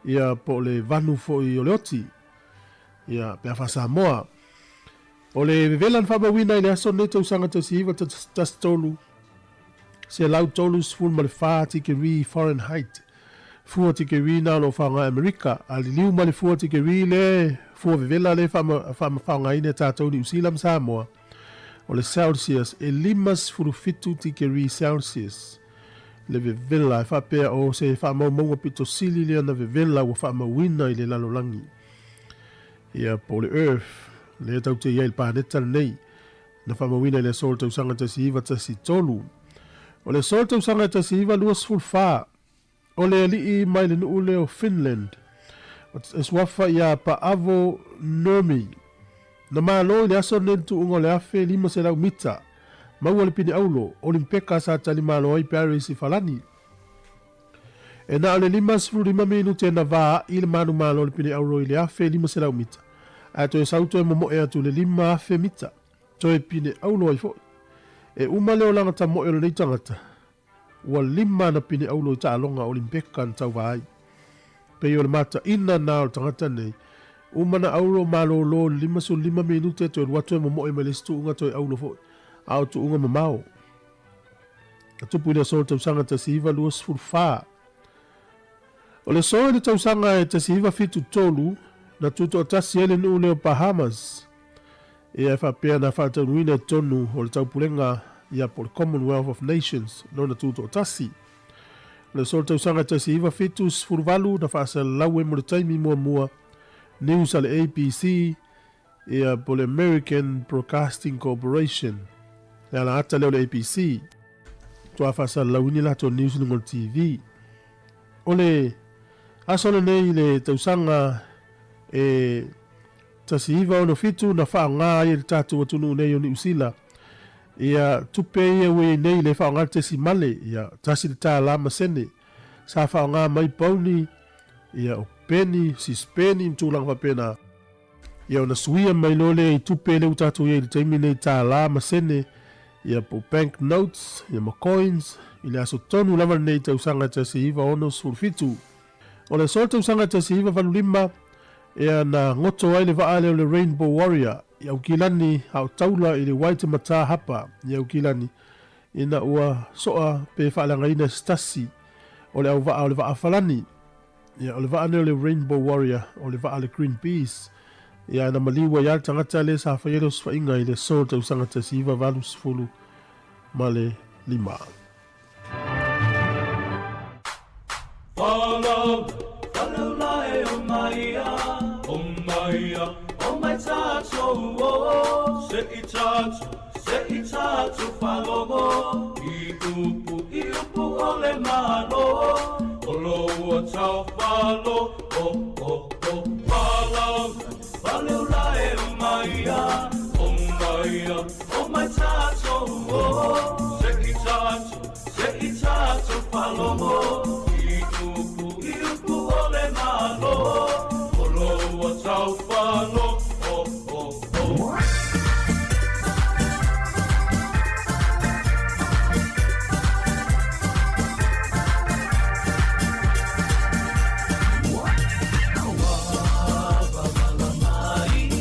ia po le vanu fo i o le oti ia pea wha Sāmoa. O le vevelan whamawina i le aso ne tau sanga te si iwa te stolu se lau tolu sifun ma le wha tike ri Fahrenheit fua tike ri na no whanga Amerika a li liu ma le fua tike ri le fua vevela le whanga ine tātou ni usilam Sāmoa o le Celsius e limas furufitu tike ri Celsius le vevela e whapea o se whamaumaunga pito sili lea na vevela wa whamawina i le lalolangi ia po le Earth le tau te iai pāneta nei na whamawina i le sol tau sanga te si iwa te si tolu o le sol tau sanga te si iwa luas fulfā o le alii mai le nuu leo Finland e swafa ia pa avo Nurmi na malo i le aso nentu ungo le afe 5 mita maua le pini aulo olimpeka sa tali malo ai Paris i falani e na ole 5 minute na vā i le manu malo le pini aulo i le afe 5 mita a to e sauto e momo e atu le 5 afe mita to e pini aulo ai fo e umale o langa ta mo e le tangata ua 5 na pini aulo i ta alonga olimpeka na tau vai pe o le mata ina na o tangata nei umana aulo malo lo 5 minute to e watu e momo e melestu unga to e aulo fo au tu unga mamao a tupu i le sol tau sanga te si iwa luas fulfā o le sol tau sanga e te si iwa fitu tolu na tuto o tasi ele nuu leo Bahamas e ai whapea na whaatanuina tonu o le taupulenga ia po le Commonwealth of Nations no na tuto o tasi o le sol tau sanga te si iwa fitu sfurvalu na whaasa laue mo le taimi mua news ale ABC ia po le American Broadcasting Corporation le ala ata leo le APC toa whaasa launi lato News Ningle TV o le asole nei le tausanga e tasi iwa ono fitu na wha ngā i le tātu atunu nei o ni usila ia tupe ia we nei le wha ngā te si male ia tasi le tā lama sene sa wha ngā mai pauni ia o peni si speni mtūlang wa pena ia o na suia mai lole i tupe le utatu ia i le taimi nei tā lama sene ia po bank notes ia ma coins i le aso tonu lava nei tausanga te si iwa ono sulfitu o le sol tausanga te si iwa valulima ia na ngoto ai le vaa leo le Rainbow Warrior ia ukilani au taula i le Waitemata hapa ia ukilani ina ua soa pe whaalanga ina stasi o le au vaa o le vaa falani ia o le vaa leo le Rainbow Warrior o le vaa le Greenpeace ia na maliwa ia tangata le sa whaeros whainga i le sol tausanga te si iwa valu sifulu ma le 5
Follow lai o mai tātou se i tātou whalogo i upu o le malo o lo tau whalo Follow lai o mai tātou se i tātou whalogo i upu o le malo o lo tau whalo Mai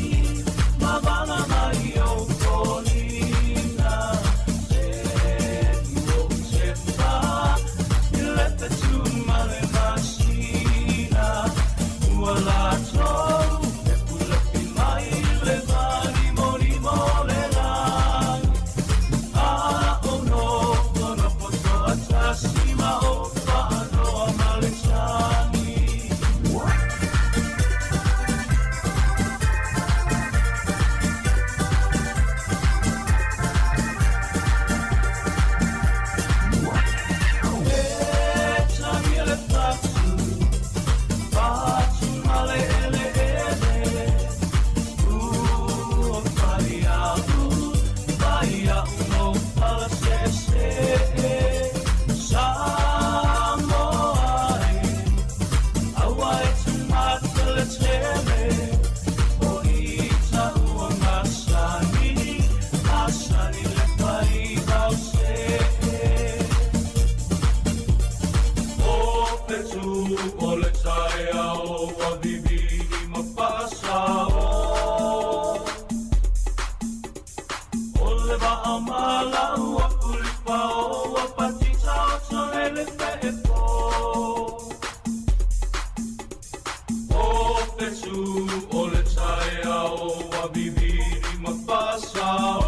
Mabibili mapasao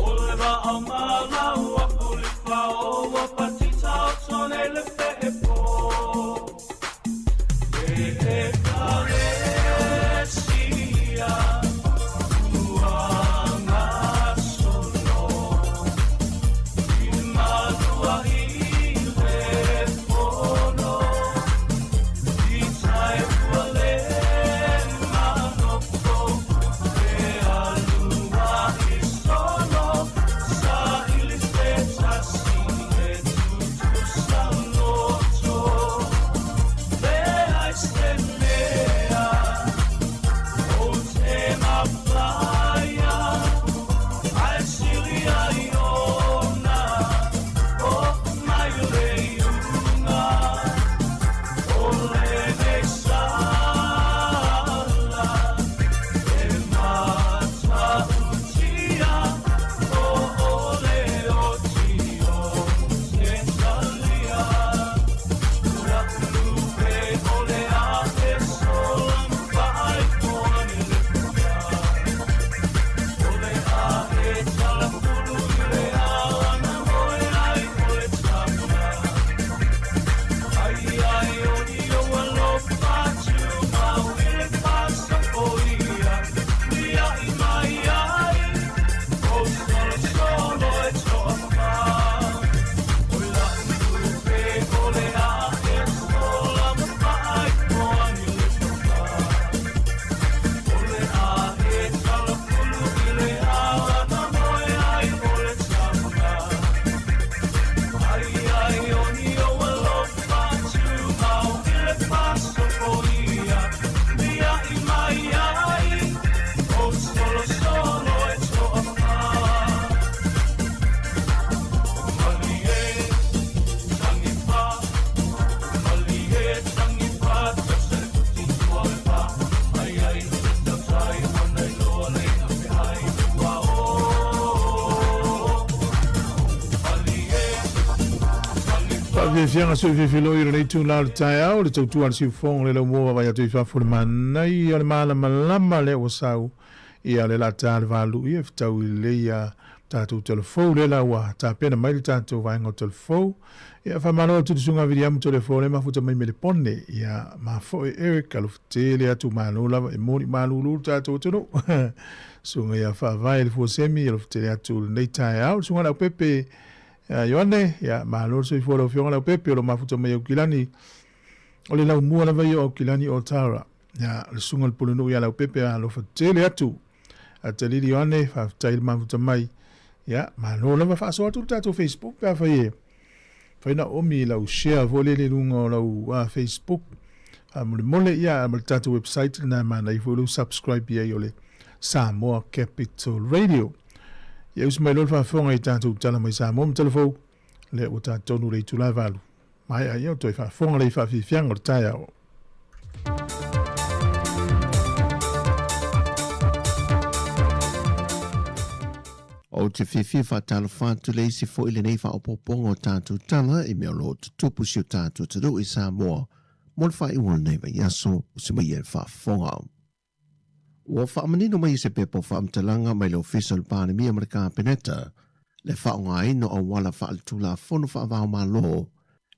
Ole ba amala wa kulifao wa patita otone le fepo E karesia Uanga sono Imadua ile fono Itai wale manoko E alua isono Sa ilisteta si e tutu sanoto Lea istemea O tema playa Ai silia iona O mai leiuna O lene sala E mata utia O ole otio Sentalia Ura lupe ole a e solam vai poni le puya Ole a e tala pulu ile ala na hoe ai ole tama Ai ai oni o alo patu mau ile pasa oia Lia i mai ai O solo solo e toa Ola lupe ole a e solam vai poni le puya Ole a e tala pulu ile ala na hoe ai ole tama Ai ai oni o alo patu mau ile pasa oia Lia i mai ai O solo solo e toa Malie tangi pa Malie tangi pa Tasar kuti tua e pa Ai ai ta tai Mana i loa le na pe hai tua o Malie
Whawhiawhianga sui whiwhilo i rei tū lau tai au, le tautua le siu whonga le lau mua vai atu i whawhore manai, o le malama lama le o sau, i a le la tāle wālu i e whitau i le ia tātou telefou le lau a tā pena mai le tātou vai ngau telefou, i a whamanoa tu sunga vidi amu telefou le mafuta mai me le pone, i a mafo e Eric alu whtele atu mālo lava e mori mālo lulu tātou tunu, sunga i a whawai le fuasemi alu whtele atu le nei tai au, sunga lau pepe, Ioane, ya malo so i fora fionga lau pepe o lo mafuta mai au kilani. O le lau mua lava au kilani o Tara. Ya le sunga le pulunu ya lau pepe a lo fatele atu. A te lili Ioane, whaftai le mafuta mai. Ya, malo lava whaaso atu tato Facebook pia whaie. Whaina omi lau share vole le lunga o lau Facebook. Mole mole ia mole tato website na mana i fulu subscribe ia i ole Sāmoa Capital Radio. Ia usi mai lolo whaafonga i tātou tala mai Sāmoa ma telefou. Le o tātou nu rei tūlai walu. Mai a iau toi whaafonga rei whawhiwhianga o tai au.
O te whiwhi whatala whātu leisi fo ile nei whaopoponga o tātou tala i mea lo tupu si o tātou taro i Sāmoa. Mol wha i wana nei mai aso usi mai e whaafonga. Ua whaamanino mai se pepo whaamtalanga mai le official pānemi Amerika peneta. Le whaonga ino o wala whaaltula fono whaavao malo.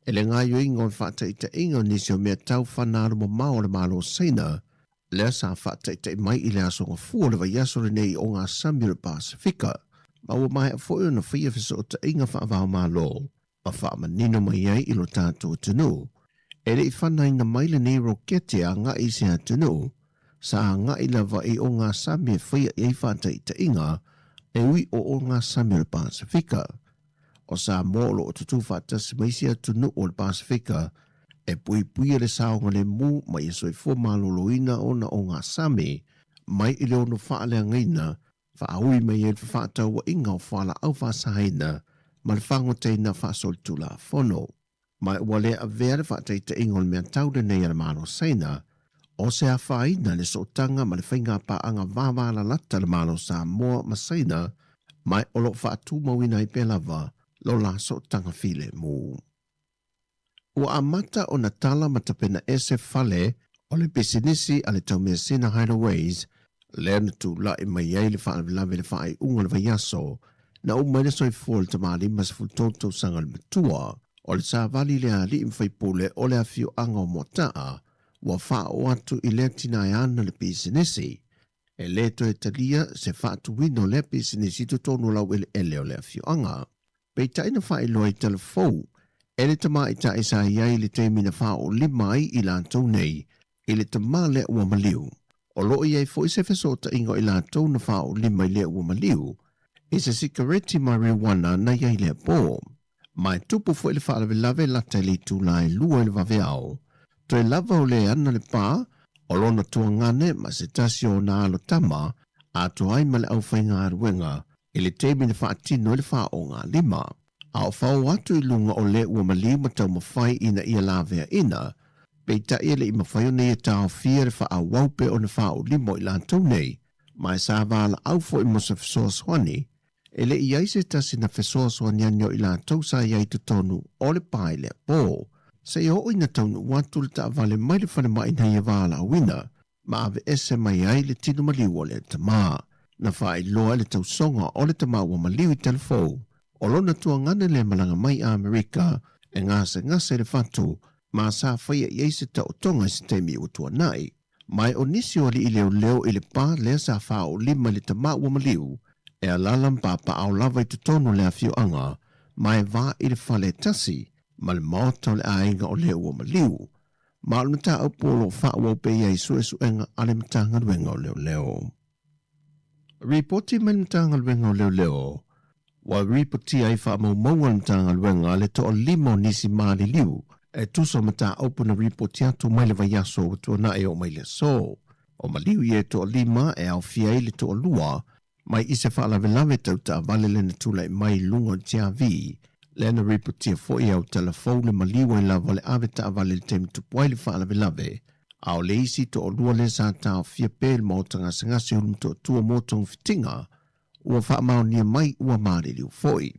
E le ngā yoi ngon whaataita ingo nisi o mea tau whanāru mo mao le malo seina. Le sa whaataita mai i le aso ngā fua le vai aso nei o ngā Samira Pasifika. Ma ua mai a fwoi na whia fisa o ta inga whaavao malo. Ma whaamanino mai ai ilo tātou tunu. E le i whanai na mai le nei roketia ngā isi a tunu. Sa ngā i lava i o ngā Samia whia i ei whaataita inga. E ui o ngā Samira Pasifika. O sa mōlo o tutu whaatasi maisia tunu o le Pasifika. E pui le saonga le mū mai e soi fua maloloina ona o ngā Sami. Mai i leo no whaalea ngaina. Whaahui mai e whaatau wa inga o whala au whaasahaina. Ma le whangoteina whaasoltula fono. Mai wale a vere whaataita inga o le mea taude nei ala mano saina. O se a whaina le sotanga ma le whainga paanga vāwala lata le mano Sāmoa masaina. Mai o lo whaatu mawina i pelava. Lo la sotanga file mū. Ua amata o na tala matapena ese fale O le pisinisi a le taumesina hideaways, lea na tu lai mai ai le whaalawelawe le whaai unga le vaiaso, na umaile soifua le tamalima se fultoto sanga le matua, o le sāvali lea li imwhaipule o le awhio anga o motaa, wa whao atu i lea tina e ana le pisinisi, e le to e talia se whaatu wino le pisinisi to tonu lau ele o le awhio anga. Pei taina whae loa i telefou, e le tama i ta isa iai le teimi na whao limai i lantou nei, i le tama le ua maliu. O loo iai fo i se fesota ingo i lantou na whao limai le ua maliu, i se sikareti marijuana na iai le po. Mai tupu fo i le whaalawelawe lata li tūlai lua i le waweao. To e lava o le ana le pā, o lona tuangane ma se tasio na alo tama, a to ai ma le au whainga aruenga, i le teimi na whaatino i le whao ngā lima. A o whao atu i lunga o le ua maliu ma tau mawhai ina ia lavea ina, pei ta ia le i mawhai o nei e tau fia le wha waupe o na whao limo i lantou nei, mai sa wala au fo i mosa fesoa swani, e le i aise tasi na fesoa swani anio i lantou sa iai tutonu o le pai le po. Se i ho ina taunu watu le ta vale mai le whane mai na ia wala awina, ma ave ese mai ai le tinu maliu o le tama, na whai loa le tau songa o le tama ua maliu i telefou, o lona tua ngane le malanga mai a Amerika, e ngase le fatu, ma sa whaia i eise ta o tonga i se teimi o tua nai. Mai o nisi o li i leo i le pā lea sa wha o lima le tama ua maliu, e alalam papa au lava i tutono le awhio anga, mai wā i le whale tasi, ma le maota le ainga o leo ua maliu. Ma o mta au polo wha ua pe iai su enga ale mta ngaruenga o leo. Reporti mai mta ngaruenga o leo, wa ripoti ai wha mau mta ngaruenga le to o limo nisi maali liu, e tuso mata open a report atu mai le vaiaso o tuana e o mai le so. O maliu i e to o lima e au fia le to o lua, mai i se whaalawelawe tau ta vale le na tula i mai lunga tia vi, le na report ia fo i au telefone le maliu i lava le ave ta vale le temi tupuai le whaalawelawe, au le isi to o lua le sa ta o fia pe le maotanga sangasi hulum to tua motong fitinga, ua whaamao nia mai ua maari liu foi.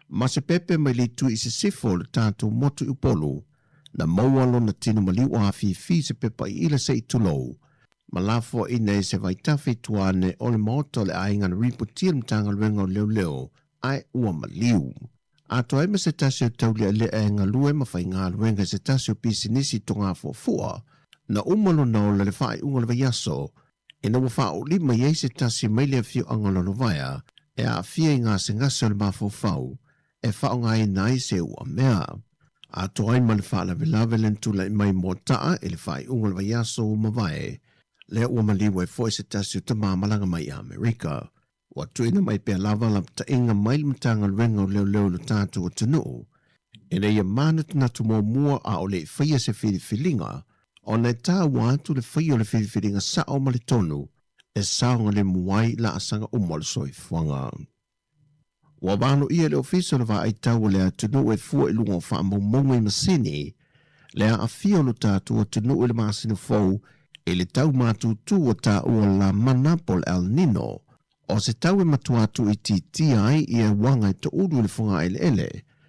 Ma se pepe mai le tu i se sifo le tātou motu i upolu, na maualo na tino maliu o hafi se pepa i ila se i tulou. Ma lafo ina e se vaitafi tuane o le maoto le ainga na ripotia mtanga luenga o leo ai ua maliu. Ato ai ma se tasio taulia le ainga lue ma fai ngā luenga se tasio pisi nisi tonga fua, na umalo na o le fai unga le vaiaso, e na wafa o lima i se tasio mai le fio angolo lo vaya, e a fia i ngā se ngasa le mafofau, e fao ngā i nai se ua mea. A toai ma le whaalawelawe len tula i mai motaa e le whai unga le vaiaso o mawae, lea ua maliwa e fo se tasio ta māmalanga mai a Amerika. Wa tuina mai pia lava la ta inga mai mtanga luenga o leo lo tātu o tanu. E le ia manut na tumo mua a o le whaia se whiriwhilinga, o nei tā wātu le whaia o le whiriwhilinga sa o mali tonu, e saonga le muai la asanga umol soi fuanga. Wa wano ia le ofisa le wa ai tau le atunu e fua i lunga wha maumonga i masini, le a fia lo tātu o tunu i le masini fau, e le tau mātu tu o tā ua la manapol El Nino, o se tau e matuatu i titi ai i e wanga i ta uru le funga ele,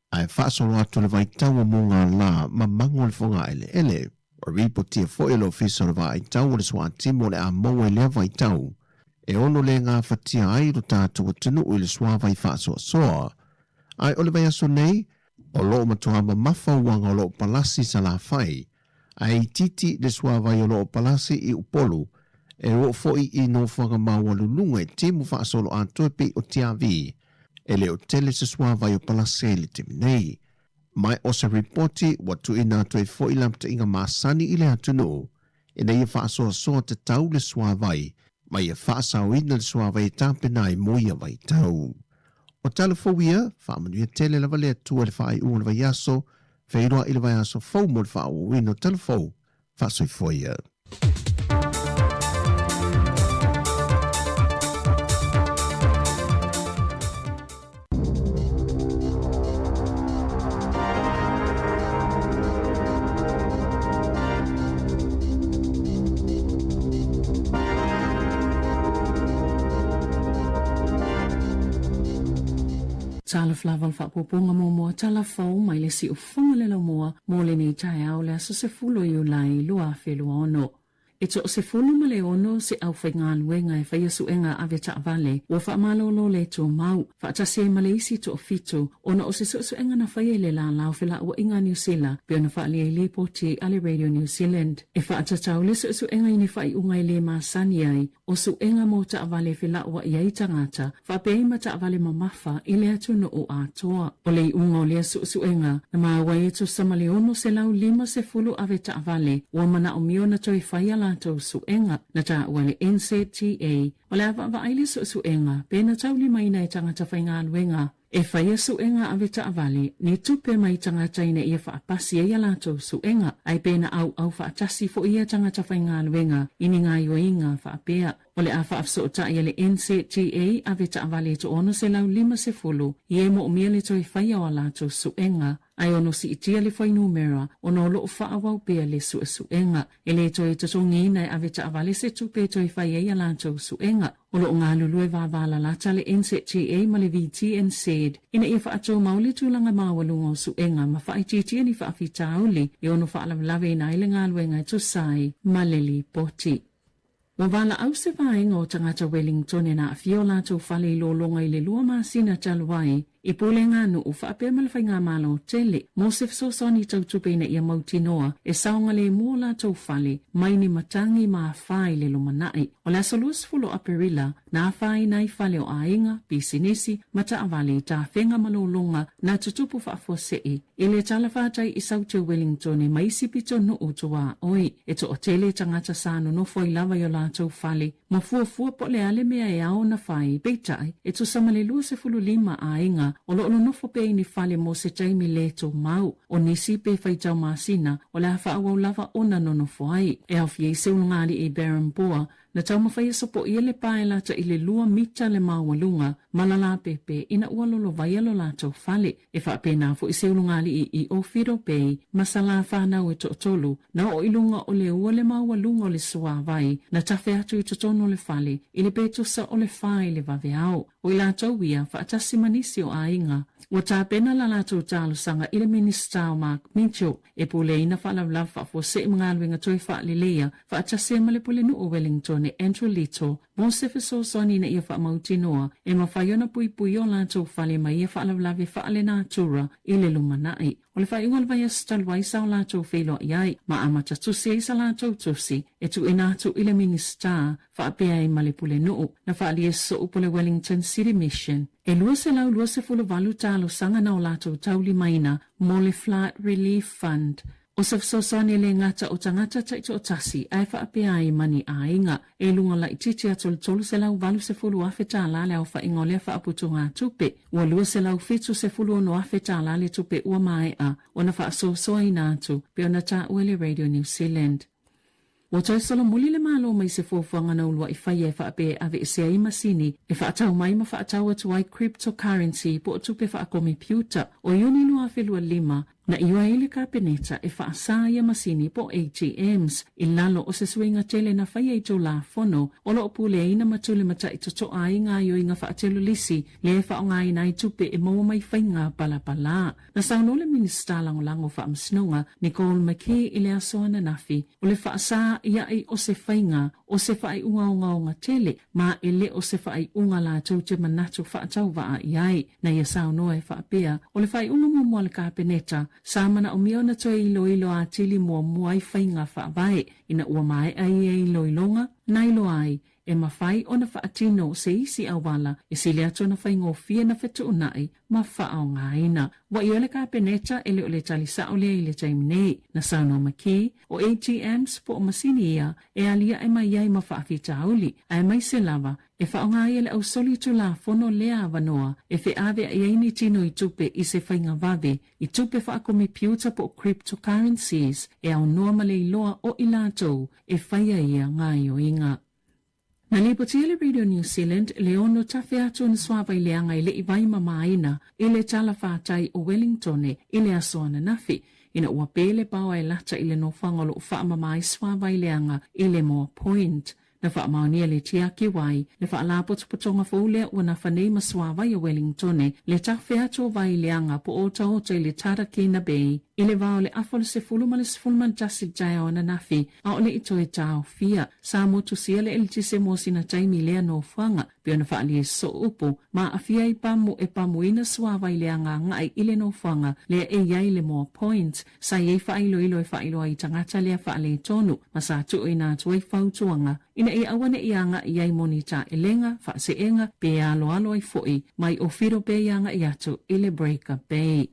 ai whaasolo atu le vai tau o munga la mamango le funga ele, o ripotia fo i le ofisa le wa ai tau o le swa timo le a maua i lea vai tau, e ono le ngā whatia ai ro tātou o tinu i le suawa i whaasoa soa. Ai o le vai aso nei, o loo matuama mawha wanga o loo palasi sa la whai, ai titi le suawa i o loo palasi i upolu, e ro foi i no whanga maua lulunga e timu whaasolo a tuepi o tiavi, e le o tele se suawa i o palasi le timi nei. Mai o se reporti watu ina tue foi lamta inga maasani i le atunu, e nei e whaasoa soa te tau le suawai, mai e whaasau ina le suawa e tāpena i moia vai tau. O talafowia, whaamanuia tele lava le atua le whaai ua le vai aso, whairoa i le vai aso fau mo le whaau wino talafou, whaasoi foia.
Tala flavan whapoponga mo moa tala fau mai le si ufunga le la moa mo le nei tai au le asa se fulo i o lai lua whelua ono. e to se fulu male ono se au whaingan wenga e whaia suenga ave ta vale, o wha malolo le to mau, wha tase male isi to fito, ona o se suenga na whaia le la lau whila ua inga New Zealand, pe ona wha le le poti ale Radio New Zealand. E wha atatau le suenga ini whai ungai le masani ai, o suenga mo ta vale whila ua iai tangata, wha peima ta vale mamafa ile atu no o atoa. O le unga o le suenga, na mawai to samale ono se lau lima se fulu ave ta vale, ua mana o miona toi whaia lato suenga, na ta wale NCTA, o le ava aile suenga, pe na tau lima ina e tangata whainga luenga. E whaia suenga ave ta avale, ni tupe mai tangata ina ia whaapasi ia lato suenga, ai pena au whaatasi fo ia tangata whainga luenga, ini ngā ioinga whaapea. O le a whaafsota ia le NCTA ave ta avale to ono se lau lima se fulu, ie mo umia le toi whaia o lato suenga, ai ono si itia le whai numera, ono lo whaawau pea le suenga, e le toi tatongina e ave ta avale se tupe toi whaia ia lato suenga, o lo ngā lulue vāvala lata le NCTA ma le VTNZ, ina ia whaatou mauli tūlanga mawalungo suenga ma whaititia ni whaafitauli, e ono whaalavlave ina ile ngā luenga to sai, maleli poti. Wa wala au se vaenga o tangata Wellington e na afio latou whale ilo longa i le lua masina taluai, i pole ngā nu u whaapea malawhai ngā malo tele, mo se fsosoni tau tupe na ia mautinoa, e saonga le mua latou whale, mai ni matangi maa whai le lumanai. O la solus fulo aperila, na whai nai whale o ainga, pisinisi, mata avale ta whenga malolonga, na tutupu whaafua sei, i le talawhatai i saute Wellington e maisi pito no utoa oi, e to o tele tangata sāno no foi lava yo latou whale, ma fuafua po le ale mea e ao na whai, beitai, e to samale lua se fulu lima ainga, o lo nofo pe ni fale mo se taimi leto mau, o nisi pe whaitau masina, o le hafa awau lava ona nonofo ai, e au fiei se unangari e Baron Boa, na tau mawhai sopo ia le paela ta i le lua mita le mawalunga, malala pepe ina ualolo vaialo latou fale, e whaapena fo i se unangari i Ofiro Bay, masala whanau e totolu, na o ilunga o le ua le mawalunga o le sua vai, na tafe atu i totono le fale, i le betusa o le whai le vaveao, o i latou ia whaatasi manisi o ainga, Wa tāpena la lātou tālu sanga i le Minister Mark Mitchell e pule ina whaalawlaw whaafo se mngalwenga toi whaalilea whaatase ma le pule nu o Wellington e Andrew Little mo se fesosoni na ia whaamautinoa e mawhaiona pui o lātou whale ma ia whaalawlawe whaale nātura i le lumanai. O le whaiunga le vai stalwai sa o lātou whelo iai ma amata tusi e sa lātou tusi e tu enātou i le Minister whaapea e ma le pule nu na whaali e so upo le Wellington City Mission. E lua se lau lua se fulu walu tālo sanga na o lātou tauli maina mo le Flood Relief Fund. O se fsosani le ngata o tangata taito o tasi ai whaapea i mani a inga. E lunga la ititi atolu tolu se lau walu se fulu afe tālale au whaingolea whaaputunga tupe. Ua lua se lau fitu se fulu ono afe tālale tupe ua mai a o na whaasosoa i nātu pe o na tā uele Radio New Zealand. O toi solo muli le malo mai se fofuanga na ulua i whaia e whaape ave se ai masini e whaatau mai ma whaatau atu ai cryptocurrency po o tupe whaakomipiuta o iuni nua whelua lima na iwa ele ka peneta e whaasaya masini po ATMs i lalo o se suinga tele na whaia i tō la fono o lo opule ina matule mata i toto ai ngā yo inga whaatelu lisi le e whaonga ina i tupe e maua mai whainga pala. Na sauno le Minister lango whaamsinonga Nicole McKee i le asoana nafi o le whaasa ia i o se whainga o se whai unga tele ma ele o se whai unga la tau te manatu whaatau waa iai na ia sauno e whaapea o le whai unga mua le ka peneta Samana o miona toi ilo a tili mua i whainga whaavae ina ua mai ai e iloilonga na ilo ai e mawhai o na whaatino se isi awala e sile ato na whaingo fia na whetu unai ma whaao ngā ina. Wa i ole ka peneta ele o le talisa o lea i le taimine na sauno maki o ATMs po o masini ia e alia e mai ai ma whaafita auli ai mai se lava e whao ngā ele au soli tu la fono lea avanoa e whe ave a iaini tino i tupe i se whainga vave i tupe whaakomi piuta po cryptocurrencies e au noa male iloa o ilatou e whaia ia ngā io inga. Na lipotia le Radio New Zealand le ono tafe atu na swawa i leanga i le iwai mamaina i le tala whātai o Wellington i le asoana nafi ina ua pele pawa e lata i le no whangolo u wha mamai swawa i leanga i le Moa Point. na whaamaunia le tia ki wai, le whaala potopotonga fōlea ua na whanei maswa vai o Wellington le tawhi ato vai le anga po o tau te le tara ki na bei. I le vao le afo le se fuluma le se fulman jasi jaya o na nafi, a o le ito e tau fia, Sāmoa tusia le eliti se mosina taimi lea no whanga, pio na whaali e so upo, ma a fia I pamu e pamu ina swa vai le anga ngai ile no whanga, lea e iai le more points, sa iei whailo ilo e whailo ai tangata lea whaale tonu, ma sa tu e nā tuai whautuanga, ina e awane I anga iai monita e lenga, whaase enga, pe alo alo ai foi, mai o whiro pe anga I atu ile breaker bay.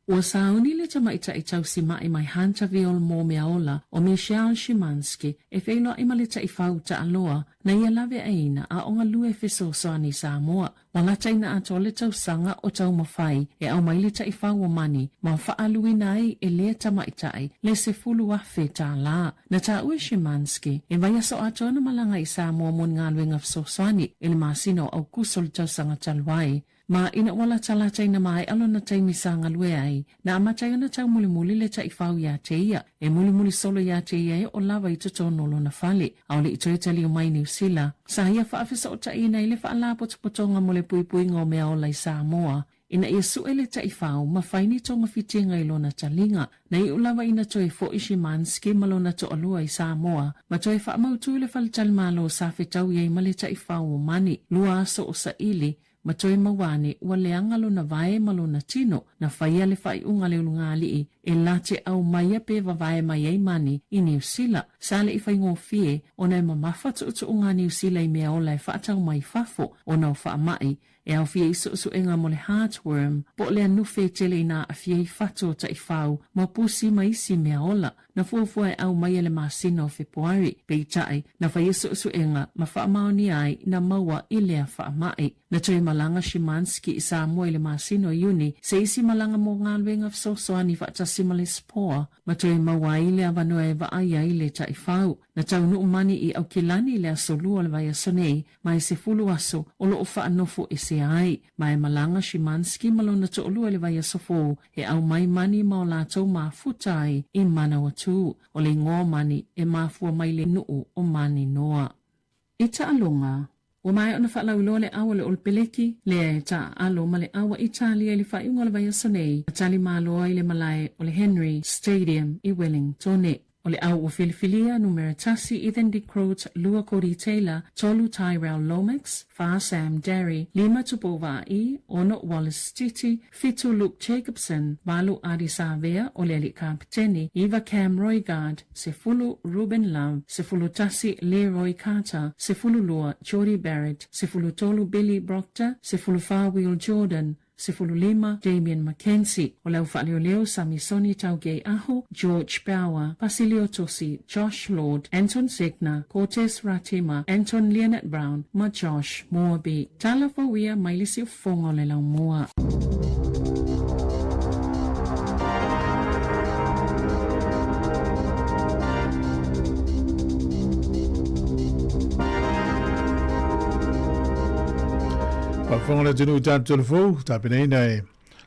Ua sauni le tamaita I tau si mai mai hanta viol mō mea ola o Michelle Szymanski e whailo I maleta I whauta aloa na ia lawe aina a onga lue fiso soani Sāmoa. Walata ina ato le tau sanga o tau mawhai e au mai leta I whau o mani ma whaalui nai e lea tamaita ai le se fulu afe tā la. Na tā ue Szymanski e vai aso ato na malanga I Sāmoa mon ngā luenga fiso soani e le masino au kuso le tau sanga talwai. Ma ina wala talata ina mai alo na taimi sanga lue ai, na amatai ona tau muli le tai whau ia te ia, e muli solo ia te ia e o lawa I tutonolo na whale, au le ito e tali o mai New Zealand. Sa ia whaafisa o ta ina ile whaala potopotonga mo le pui ngō mea o lai Sāmoa. Ina ia sue le tai whau, ma whaini tonga fitinga I lona talinga, na I ulawa ina toi fo Szymanski malona to alua I Sāmoa, ma toi whaamautu le whalital malo sa whetau iei ma le tai whau o mani, lua aso o sa ili, ma toi mawane ua leanga lo na vae malo na tino na whaia le whai unga le ulungali e late au maia pe vae mai ei mani I New Zealand. Sale I whai ngō fie o na mamafa tu unga New Zealand I mea ola e whaatau mai fafo o na o wha mai e au fie I su enga mo le heartworm po le anufe tele ina a fie I whato ta I whau ma pusi mai isi mea ola na fuafua e au maia le masina o Februari pe I tai na whai su enga ma wha maoni ai na maua I lea wha mai. Na toi malanga Szymanski I Sāmoa I le masino Iuni se isi malanga mo ngā luenga fsosoani whaatasi le spoa ma toi maua I le avanoa e vaaya I le tai whau. Na tau nuu mani I au kilani le asolua le vai asonei mai se fulu aso o loo whaanofo e se ai. Mai malanga Szymanski malona to olua le vai asofo e au mai mani ma o lātou mafutai I mana watu o le ngō mani e mafua mai le nuu o mani noa. I ta alonga, o mai ona whaalauloa le awa le olpeleki, lea e ta alo ma le awa Italia le whaiunga le vai asonei, a tali maloa I le malae o le Henry Stadium I Wellington. O le au o Filifilia numero tasi Ethan DeCroat, Lua Cody Taylor, Tolu Tyrell Lomax, Fa Sam Derry, Lima Tupova Ono Wallace Titi, Fitu Luke Jacobson, Balu Adi Savea, o le kapiteni, Eva Cam Roygard, Sefulu Ruben Love, Sefulu tasi Leroy Carter, Sefulu Lua Jordy Barrett, Sefulu Tolu Billy Proctor, Sefulu Far Wheel Jordan, Sefulu lima, Damien Mackenzie, o lau whaleoleo Samisoni Taugei Aho, George Bauer, Basilio Tosi, Josh Lord, Anton Segna, Cortez Ratima, Anton Leonard Brown, ma Josh Moabi. Tala whawia mailisi o fongo le lau mua.
Whonga tunu tātu telefou, tāpinei nei,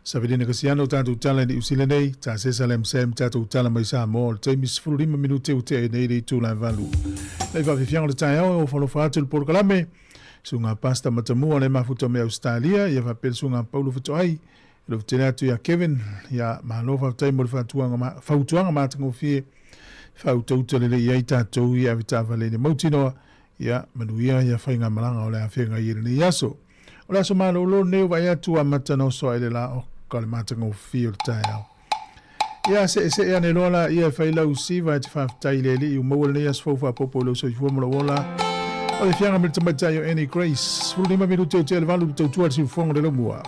Sabidina Kasiano tātu tala ni usilenei, tā sesalem sem tātu tala mai Sāmoa, le teimi 15 minute u te nei rei tūlai valu. Nei whawhiwhianga le tai au, o whalofa atu le porokalame, sunga pasta matamua le mafuta me Australia, ia whapel sunga Paulo Fitoai, le vtene atu ia Kevin, ia mahalofa taimo le whautuanga mātango fie, whautauta le iai tātou ia vitawale ni mautinoa, ia manuia ia whainga malanga o le awhenga i ni yaso. O la so malo lo neu vai atu a matano so ele la o ka le matango fio tai au. Ia se ane lola ia fai lau si vai te whaftai le li i umawala ni as faufa popo lo so i fuamula wola. O le fianga me tamatai o Any Grace. Fulu lima minuto te ele valu tau tua si ufongo le lo mua.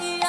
La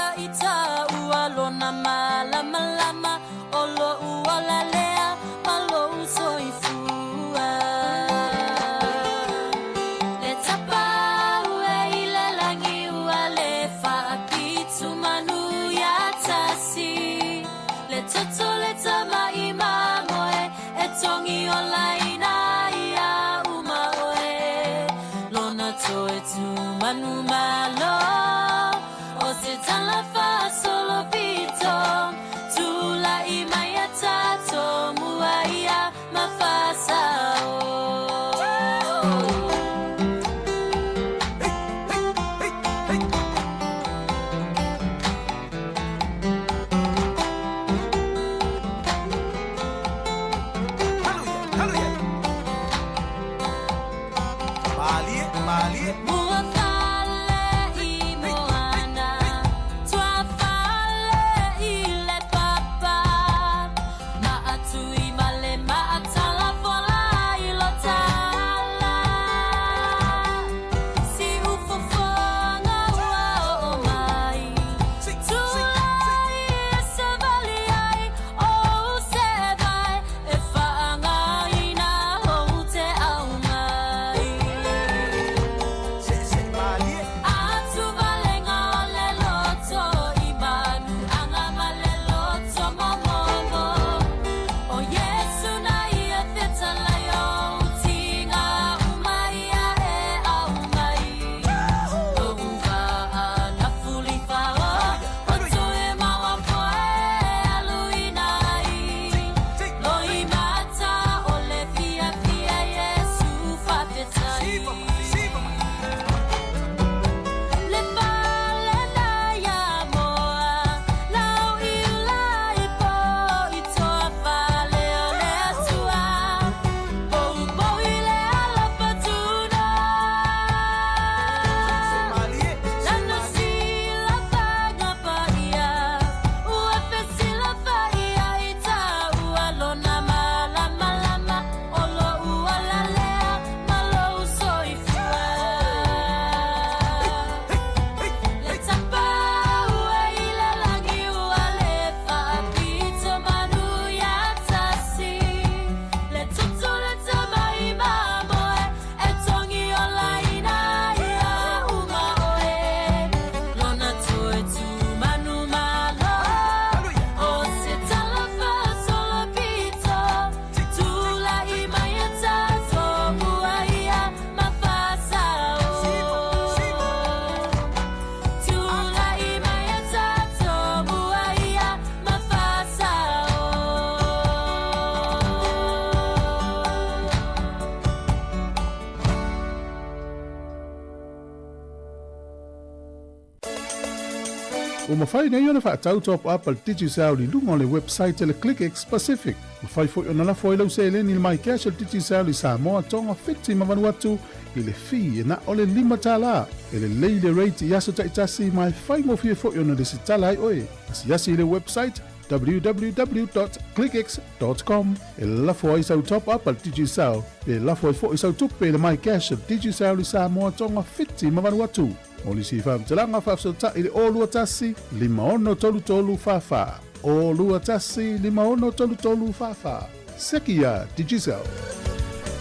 O mawhai nei ona whaatau top up al DigiSound i lunga o le website le ClickX Pacific. Mawhai fo ona la fo i lau se eleni le mai cash al DigiSound i Sāmoa tonga whiti mawanu atu i le fi e na o le lima tala. E le leile rate i aso taitasi mai whai mo fie fo i ona le si tala ai oe. Asi asi le website www.clickx.com. E la fo i sau top up al DigiSound. E la fo i fo i sau tupe le mai cash al DigiSound i Sāmoa tonga whiti mawanu atu. O li si whaamtalanga whaafsota i le o lua tasi, lima ono tolu whawha. O lua tasi, lima ono tolu whawha. Seki a DigiSound.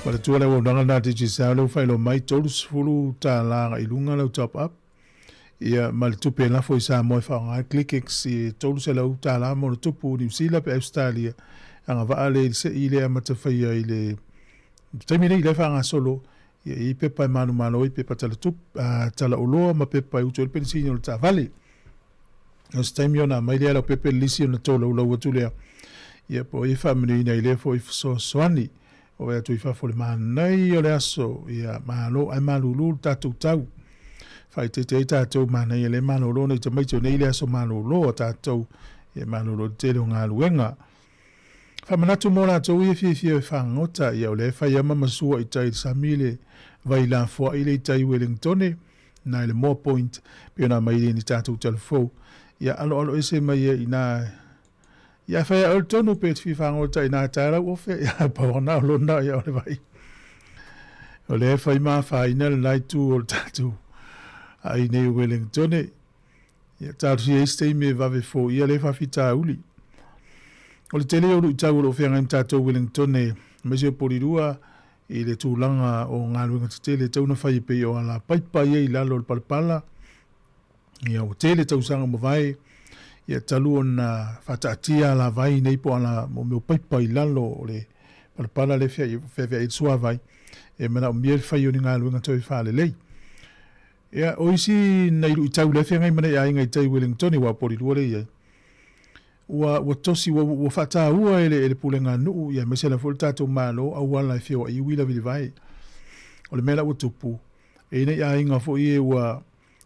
Wale tua leo nanga na DigiSound leo whailo mai tolu sifuru ta langa i lunga leo top up. Ia mali tupe na fo i Sāmoa whaonga ClickX i tolu se leo ta langa mo tupu New Zealand pe Australia. Anga vaale se i le amatawhaia i le... Taimine i le whaanga solo. I pepa manu malo i pepa tala tup tala uloa ma pepa i utu el pensini o le tavale. O staimi ona mai lea la pepe lisi ona tola ula ua tulea. Ia po i whamini ina i lea fo i so soani. O wea tu i whafo le manai o le aso. Ia malo ai malulu tatou tau. Whai te te tatou manai le malolo nei te maitio nei le aso malolo tatou. Ia malolo te leo ngā luenga. Whamanatu mō rātou i fie whangota i au le whaiama masua i tai samile vai la fua i le tai Wellingtone na le Moore Point pe ona mai ni tātou telefou. Ia alo ese mai i nā ia whaia o tonu pe fi whangota i nā tāra ofe ia pawana o lona i au le vai. O le whaima whaina le nai tū o tātou ai nei Wellingtone. Ia tātou si este me vave fo ia le whawhita uli. O le tele o lu tau o whenga im tātou Wellingtone, mesio porirua i le tūlanga o ngā luenga te tele tau na whai pe o ala paipai e i lalo o palapala. Ia o tele tau sanga mo vai, ia talu o na whataatia la vai nei po ala mo meo paipai lalo o le palapala le whea i sua vai. E mana o miel whai o ni ngā luenga tau i whaale lei. Ia o isi nei lu i tau le whenga i mana i ainga i tai Wellingtone wa porirua le iai. Wa tosi wa fata ua ele pulenga nuu ya mesela fol tatou malo au wala fio i wila vili vai o le mela ua tupu. E nei a inga fo i e ua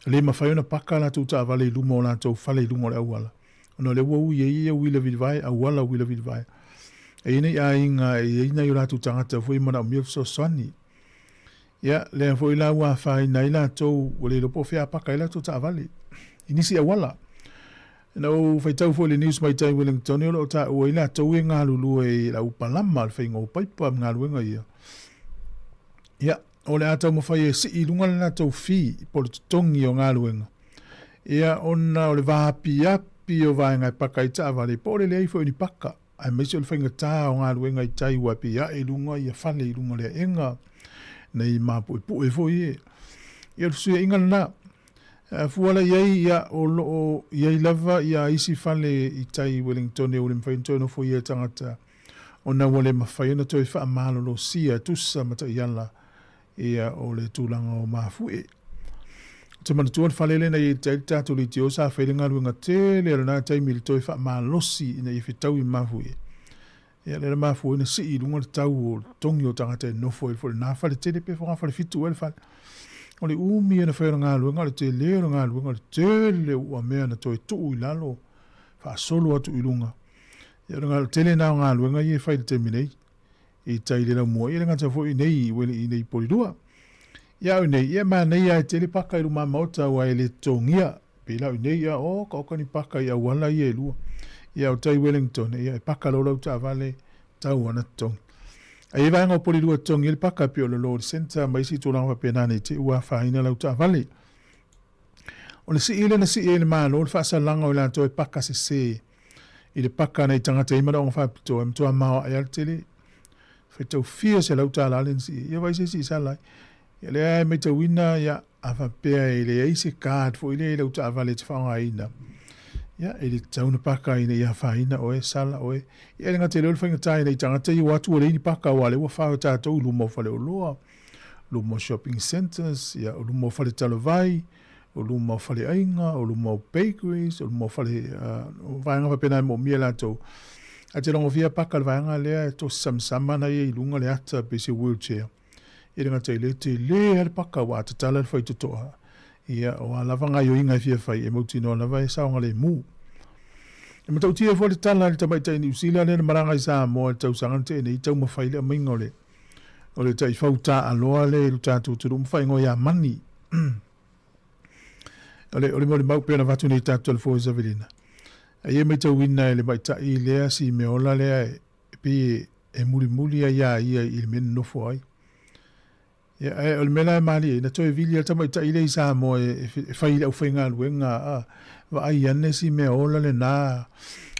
le mawhai ona paka la tu ta vale lumo la tau fale lumo le awala. Ono le ua ui e ia wila vidvai, awala wila vidvai. E nei a inga e ina i la tu tangata fo i mana o mil so swani. Ia, le fo i la ua whai na ila tau o le lopo fea paka ila tu ta vale. Inisi awala. Na o fai tau fo le news mai tai Wellington o lo ta o ila tau e ngā lulu e la upalama le fai ngō paipa ngā luenga ia. Ia, o le atau mawhai e si i lunga le tau fi po le tutongi o ngā luenga. Ia, ona o le vahapi api o vaenga e paka i ta vale, po le leifo i ni paka. Ai meisi o le whainga tā o ngā luenga i tai wapi ia e lunga i a fale i lunga le enga. Nei mapu e pu e fo i e. Ia lusu e inga na. Fuala iai ia o loo iai lava ia isi fale i tai Wellington e ule mwhaintono fo ia tangata o na wale mawhai na toi wha mahalo lo sia tusa mata iala ia o le tūlanga o mafu e. Te mana tuan fale le na i tai tātou li te o sa whailinga luenga te le na tai mili toi wha mahalo si ina i whitau i mafu e. Ia le mafu e na si i lunga le tau o tongi o tangata e nofo e fole na fale tele pe whanga fale fitu e le fale. O le umi e na whaera ngā luenga, le te leo ngā luenga, le te leo ua mea na toi tuu i lalo, wha solo atu i lunga. Ia ngā tele nao ngā luenga i e whai le temi nei, i tai le lau mua, i le ngata fo i nei, i nei porirua. Ia o nei, ia maa nei ai tele paka i luma mauta wa e le tongia, pe lau i nei ia, o ka okani paka i awala i e lua. Ia o tai Wellington, ia e paka lau lau ta vale, tau ana tongi. Ai vai ngā pori lua tongi ele paka pio le Lord Center mai si tōranga wa penane te ua whaina lau ta vale. O le si ile na si ele maa lo le whaasa langa o le anto e paka se se. I le paka nei tangata imana o ngā whapito e mtua mawa ai al tele. Whai tau fia se lau ta lalen si. Ia vai se si salai. Ia le ai mei tau ina ia awha pea i le eise kaad fo ile lau ta vale te whaonga ina. Ia, e le tauna paka ina ia whaina oe, sala oe. Ia le ngate leo le whainga tai nei tangata i watu o leini paka wale ua whao tātou lumo whale o loa, lumo shopping centers, ia o lumo whale talavai, o lumo whale ainga, o lumo bakeries, o lumo whale vaenga whapena mo mia lātou. A te rongo fia paka le vaenga lea e to samsama na ia i lunga le ata pese wheelchair. Ia le ngate le te le hale paka wa te tala le whai tutoha. Ia o alavanga yo inga fia fai e mauti no lava e saonga le mu. E matau tia fo le tala le tamai tai New Zealand le maranga i Sāmoa le tau sangante e nei tau mawhai le mainga le. O le tai whauta aloa le lu tātou turu mwhai ngoi a mani. O le mau pēna vatu nei tātou le fōi zavelina. A ie mai tau wina e le mai tai lea si me ola lea e pi e muli a ia i le mena nofo ai. Ia o le mela e mali na toi vili al tamai tai le i Sāmoa e whai au whainga luenga wa ai ane si me ola le nā.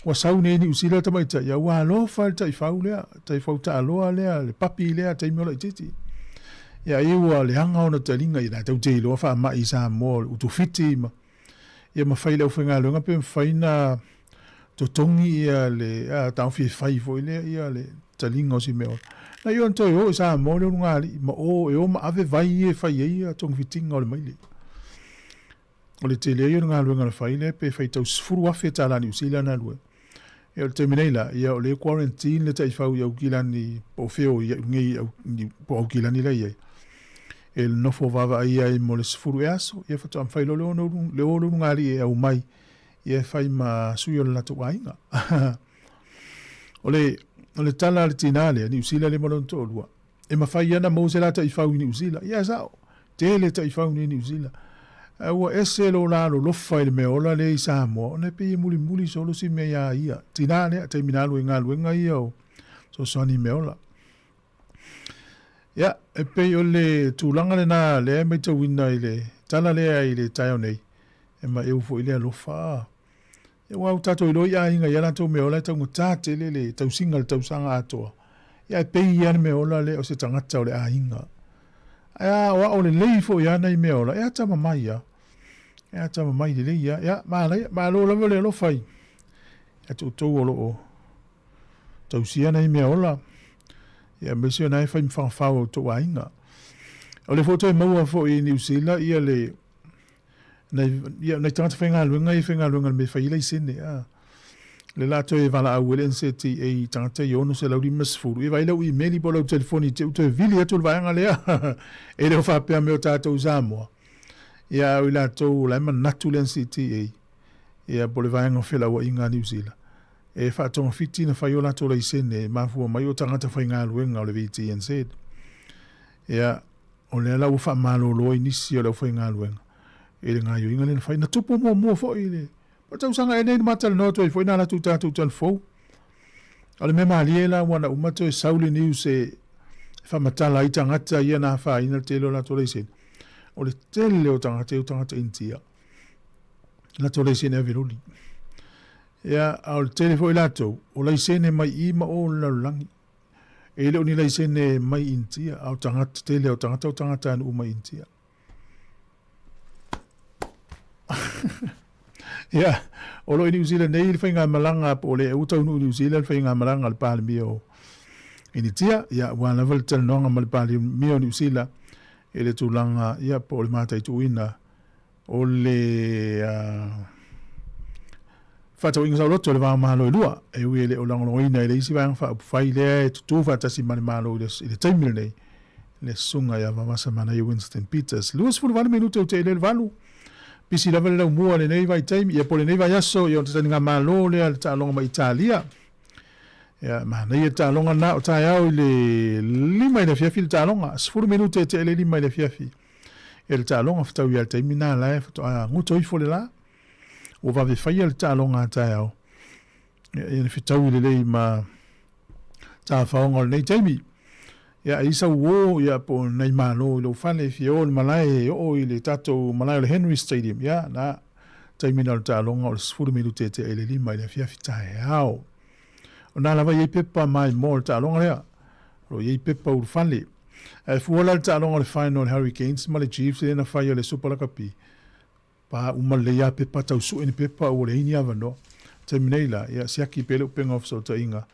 Wa sau ne ni usila tamai tai ia wa alofa le tai whau lea, tai whau ta aloa lea, le papi lea, tai meola i titi. Ia iwa le hanga ona talinga i nā tau te iloa wha mai i Sāmoa utu fiti ma. Ia ma whai le au whainga luenga pe whaina to tongi ia le tau fi whai fo lea ia le talinga o si me ola. Na yo ntoi o sa mo le nga li ma o e o ma ave vai e fai e tong fitinga o le maile. O le tele yo nga luenga le fai le pe fai tau sfuru afe tala ni usila na lue. E o le terminela ia o le quarantine le tai fau ia ukilani po feo ia ngi po ukilani la ia. E le nofo vava ia i mo le sfuru e aso ia fatu am fai lo le o nga li e au mai ia fai ma suyo la to wainga. O le tala le tinale ni usila le malon tolua. E mawhai ana mo se la tai fau ni usila. Ia sao, te le tai fau ni usila. Ua ese lo la lo lofa i le meola le i Sāmoa. O ne pe muli solo si me ia. Tinale a terminalu i ngā luenga ia o. So soani meola. Ia, e pe o le tūlanga le nā le me te wina i le tala lea i le tai o nei. E ma eufo i le alofa. E wau tato i loi a inga i ana tau meola tau ngutate le tau singa le tau sanga atoa. Ia e pei i ana meola le o se tangata o le a inga. Ia wa o le leifo i ana i meola. Ia tama mai ia. Ia tama mai le leia. Ia maa lo lawe le lo fai. Ia tau tau o lo o. Tau si ana i meola. Ia mesi o nai fai mwhangwhau o tau a inga. O le foto e maua fo i New Zealand ia le nei tangata whainga luenga i whainga luenga me whaila i sene. Le lato e vala au ele nse ti e tangata i ono se lauri masfuru. E vai lau i meli po lau telefoni te uto e vili atu lwaanga lea. E leo whapea meo tātou Sāmoa. Ia au i lato la ema natu le nse ti e. Ia po le vaenga whela wa inga New Zealand. E whaatonga fiti na whai o lato la isene. Mafua mai o tangata whai ngā luenga o le VTNZ. Ia o le lau wha malo loi nisi o lau whai ngā luenga. E le ngā yo inga le na whai na tupu mua fo i le. Tau sanga e nei matala no toi foi na la tuta tuta fo. Ale me maliela wana umato e sauli news e fa matala i tangata ia na fa ina telo la tole sen. O le tele o tangata intia. La tole sen e viruli. Ya al tele foi lato o la sen mai i ma o la langi. E le oni la sen mai intia au tangata tele o tangata u mai intia. Ya, olo New Zealand nei le whainga malanga po le utau New Zealand whainga malanga le pāle mio initia, ya wana val tala nonga ma le pāle mio New Zealand e le tūlanga, ya po le mātai tuina o le whatau inga sau loto le wāma malo e lua, e ui le o langoloina e le isi wāng wha upwhai le tutu whatasi mani malo i le taimile nei, le sunga ya wamasa mana i Winston Peters. Luas fulu wani minuto o te le valu, pisi lava le lau mua le nei vai taimi, ia po le nei vai aso, ia o tatani ngā malo le al tālonga ma Italia. Ia mana ia tālonga na o tāi au i le lima i le fiafi le tālonga, sifuru minute e te ele lima i le fiafi. E le tālonga whatau i al taimi nā lai, nguto i fole la, o wawe whai al tālonga tāi au. Ia le whetau i le lei ma tā whaonga le nei taimi. Ia isa uo ia po nei malo lo fale fio le malai o i le tato malai le Henry Stadium ia na taimina le talonga o le 10 minute te ele lima i le fiafi tae au. O nā lava iei pepa mai mo le talonga lea. Ro iei pepa u le fale. E fuola le talonga le final Hurricanes ma le Chiefs e na whai o le Superlakapi. Pa uma le ia pepa tau su e ni pepa o le ini avano. Taiminaila ia siaki pele upenga ofso ta inga.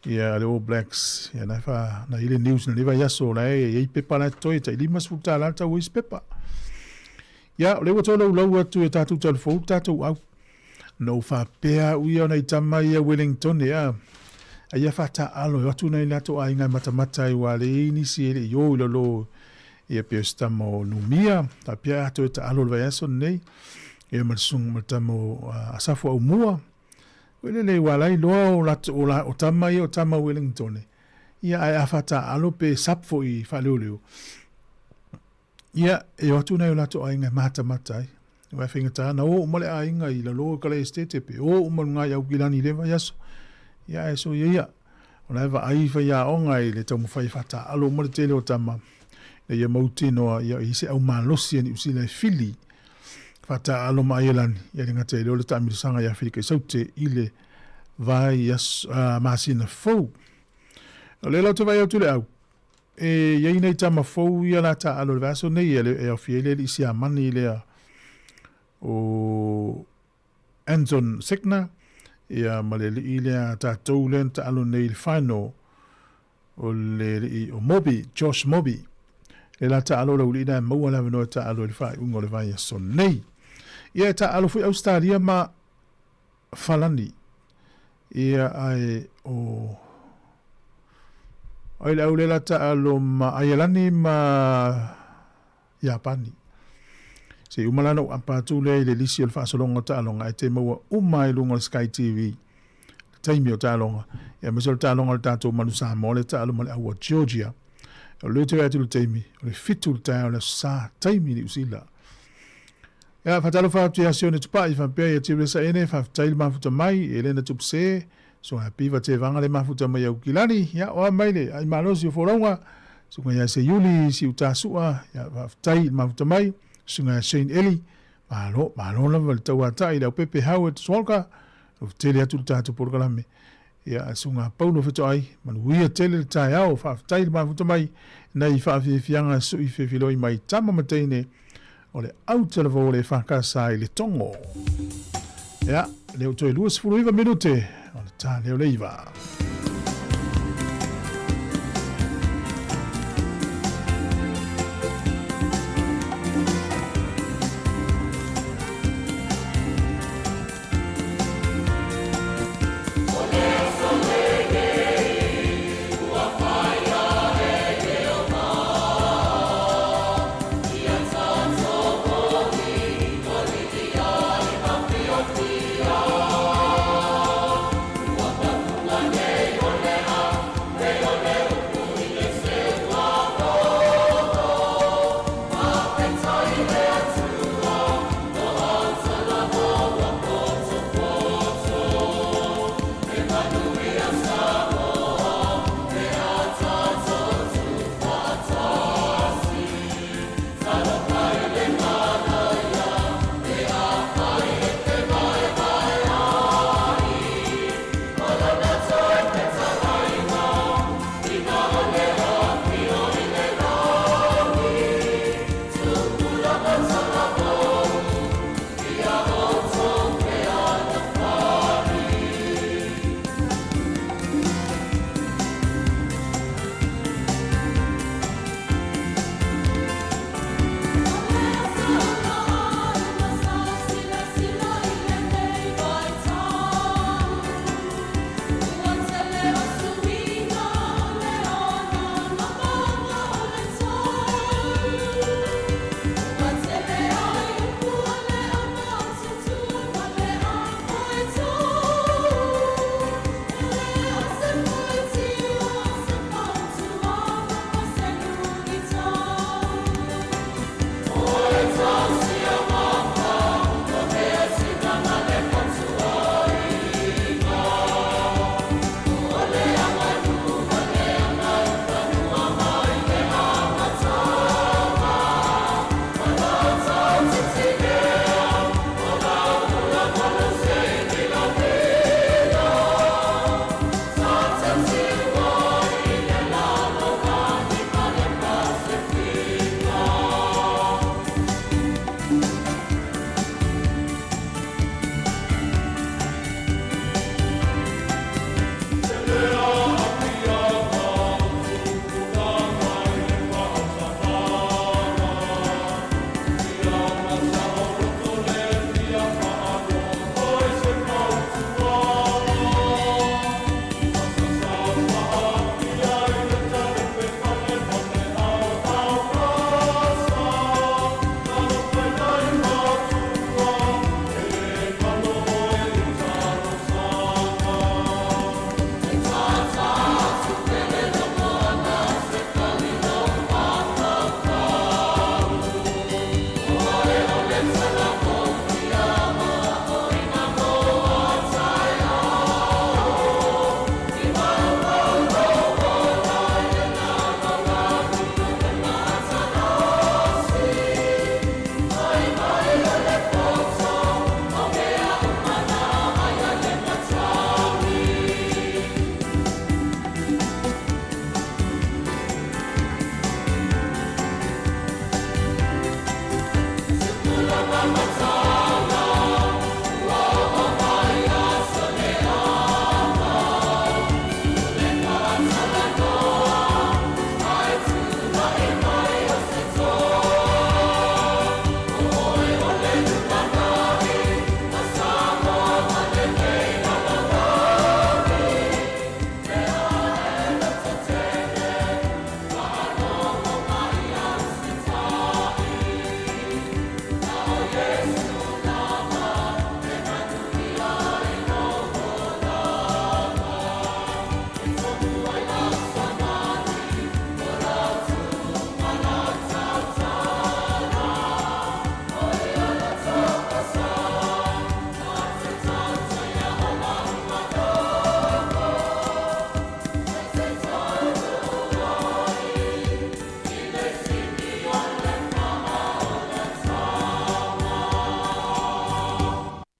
Ia le All Blacks, ia na ile news na lewa yaso la e pepa na toi ta ili mas futa la ta wis pepa. Ia le wato lau atu e tatu tal fo tatu au. No fa pea uia na itama ia Wellington ia. Ia fa ta alo atu na ila to ainga mata i wale ini si ele yo lo ia pe stamo numia ta pea atu ta alo le yaso nei. Ia marsung matamo asafu au mua. Wele le walai loa o tama i o tama Wellington. Ia ai awhata alo pe sapfo i whaleoleo. Ia e watu nei o lato ainga mata ai. Wai whingata na o umale ainga i la loa kala estete pe o umalunga i au gilani lewa yaso. Ia e so ia. O na ewa aifa ia onga i le tamu whai whata alo umale tele o tama. Le ia mauti noa ia i se au malosi ani usi le fili. Fata alo mai elani ia ringa te leo le tamirisanga ia whirika i saute i le vai masina fau. O le lau te vai au tule au. E iei nei tama fau ia la ta alo le vaso nei e au fiele isi a mani lea o Anton Sekna ia malele i lea ta taulen ta alo nei le whano o le o Mobi, Josh Mobi. E la ta alo la ulina maua la vanoa ta alo le whai ungo le vai a son nei. Ia ta alo fui Australia ma falani. Ia ai o ai la ulela ta alo ma aialani ma Japani. Se umalana o ampatu le lisi o le whaasolonga ta alonga e te maua umai lunga Sky TV. Taimi o ta alonga. Ia mesol ta alonga le tato manu Sāmoa le ta alo male aua Georgia. O le te atu le taimi. O le fitu le tae o le sa taimi ni usila. Ia whatalo whaatu asione tupa i whampea ia tiure sa ene whaftaili mafuta mai e lena tupse so hapiva te vanga le mafuta mai au kilani ia oa maile ai malosi o foronga sunga ia se yuli si utasua ia whaftaili mafuta mai sunga ia Shane Eli malo lava le tau atai lau Pepe Howard Swalka o tele atu le tatu porkalame ia sunga pauno whito ai manuia tele le tai au whaftaili mafuta mai nei whawhifianga sui whiwhiloi mai tama mateine o le auta le vole whakasa i le tongo. Ia, leo toi 2 minute, o le tā leo leiva.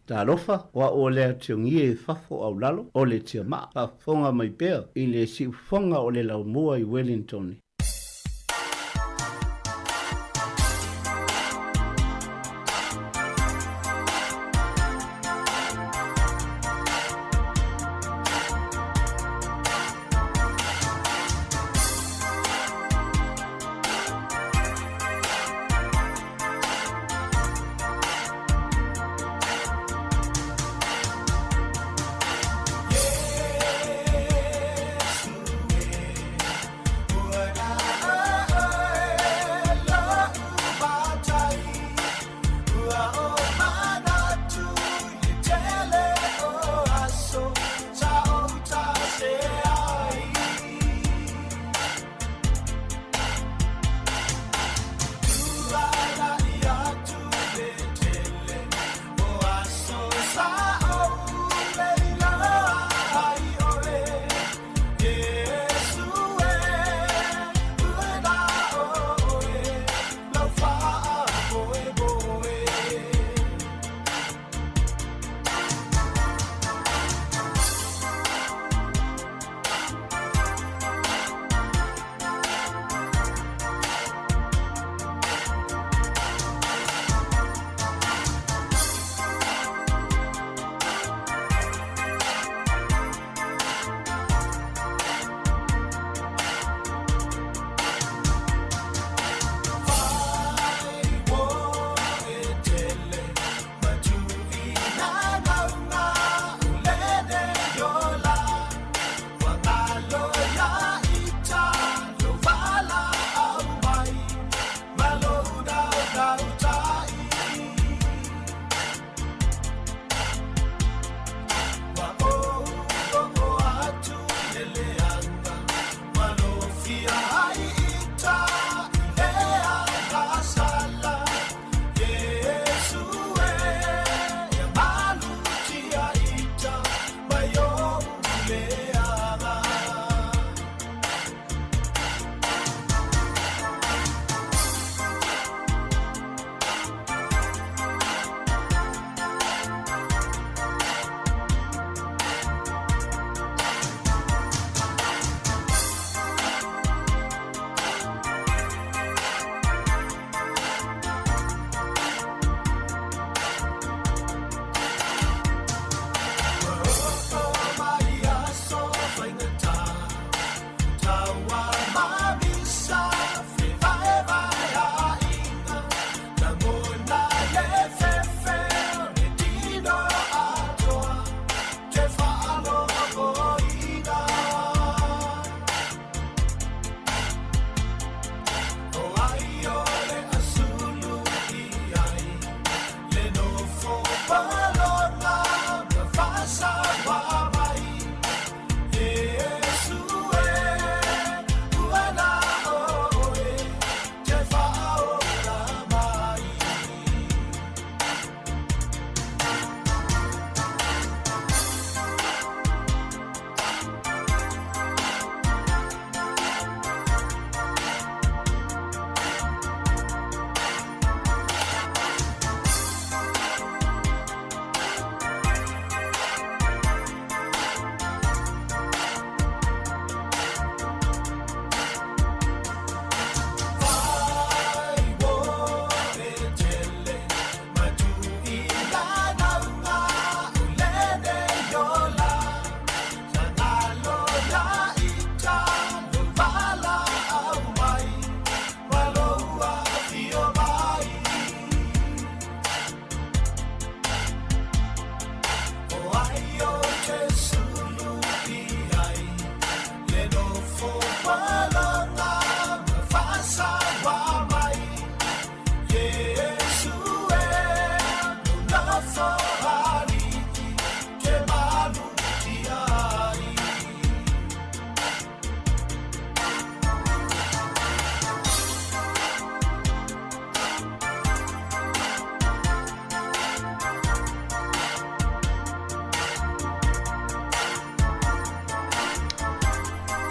Talofa wa o le tiongie fafo au lalo o le tia maa fafonga mai pea i le si fonga o le laumua i Wellington.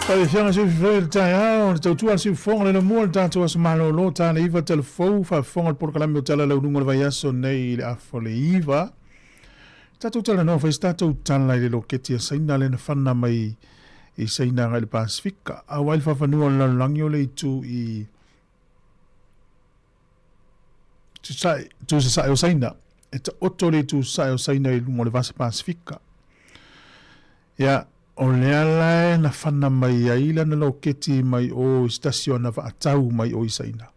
Pare fianga se fere tai a o tau tua se fonga le mo tanto as malo lo tana iva telefo fa fonga por kala mi tala la ununga vai aso nei le afole iva Tātou tala no, whais tātou tala i le loketi a saina le na whana mai i saina ngai le Pasifika. A wail whawhanua la langi o le i tu i tu se sae o saina. E ta oto le tu sae o saina i lungo le vasa Pasifika. Ia, o lea lae na whana mai a ila na loketi mai o stasio na whaatau mai o i saina.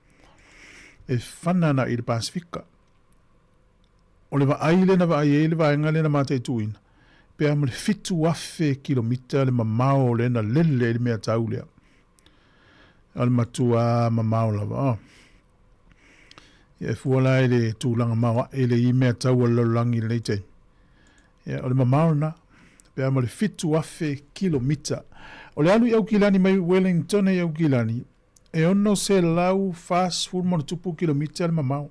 E whana na i le Pasifika. O le waaile na waaie le vaenga le na mātai tuina. Pea ma le fitu afe kilomita le mamao le na lele le mea tau lea. Al matua mamao lava. Ia fuala e le tūlanga mawa e le i mea tau ala langi le neitei. Ia o le mamao na. Pea ma le fitu afe kilomita. O le alu i au kilani mai Wellington e au kilani. E ono se lau fast full mona tupu kilomita le mamao.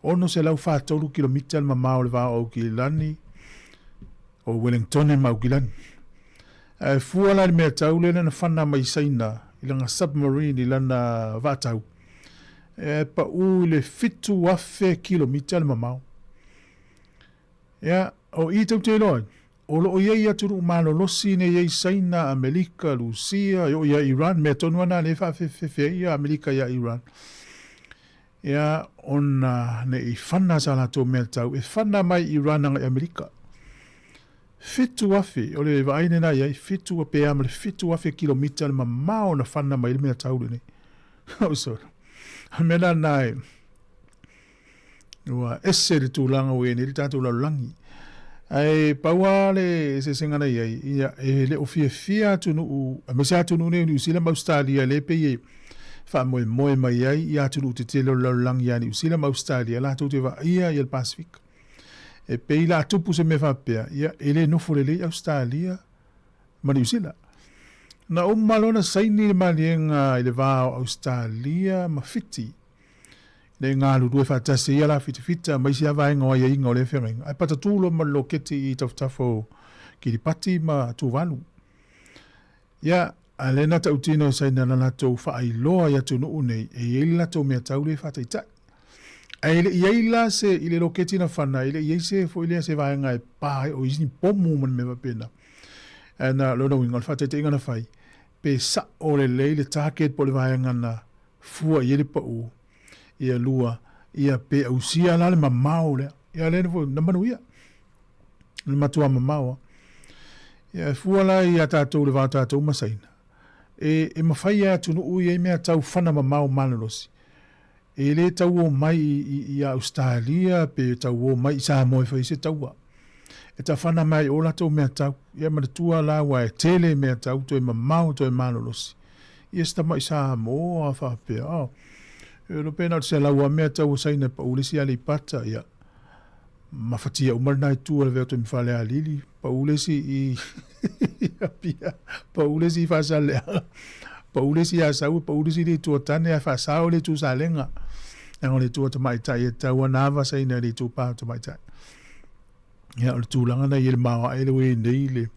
Ono se lau whātauru kilomita le mamao le wā au kilani o Wellington e mau kilani. Fuala le mea tau le na whana mai saina i langa submarine i lana wātau. Pa u le fitu afe kilomita le mamao. Ia, o i tau te loi. O lo o iei aturu umano losi ne iei saina Amerika, Lucia, o ia Iran, mea tonu ana le whawhewhewhe ia Amerika ia Iran. Ia ona ne i whana sa la tō mea tau, e whana mai Iran anga Amerika. Fitu afe, o le vaine na iai, fitu a pea ma le fitu afe kilomita le mamao na whana mai le mea tau le ne. O so, mena nai, ua ese le tūlanga ue ne, le tātou lau langi. Ai paua le se sengana iai, ia e le ofia fia tunu u, a mese atunu ne New Zealand Australia le pe ye, fa moe moe mai ai, ia tunu te telo lau langi ia New Zealand Australia, la tau te wa ia i el Pacific. E pe i la tupu se me fa pea, ia ele nofo le Australia, ma New Zealand. Na malona saini le malienga i le vao Australia, ma fiti. Le ngā lulu e whātase ia la fita mai si awai ngā ia inga o le whenga. Ai pata tūlo ma loketi i taftafo ki li pati ma tūwalu. Ia, a le nata utino sa ina na tau whaailoa ia tunu unei e ila tau mea tau le whātaitai. Ai le ila se i le loketi na whana, i le ia se fo i lea se vaenga e pāi o isini pomu man me wapena. Ana lona winga le whātaitai inga na whai. Pe sa o le le target po le vaenga na fua i le pa u. Ia lua, ia pe ausia la le mamao lea. Ia le na manuia. Le matua mamao. Ia fuala ia tātou le vāo tātou masaina. E mawhai a tunu ui e mea tau whana mamao manalosi. E le tau o mai i Australia, pe tau o mai i Sāmoa whai se taua. E ta whana mai o la tau mea tau. Ia maratua la wa e tele mea tau to e mamao to e manalosi. Ia sta mai Sāmoa a whapea. Oh. Lo pena se la wa mea tau saina pa ulesi ali pata ia mafatia umar nai tu le veto mi fale alili pa ulesi i pia pa ulesi fa sale pa ulesi a sau pa ulesi le tu tane fa sau le tu salenga e le tu mai tai ta wa nava saina le tu pa tu mai tai ia le tu langa na ile ma ele we nei le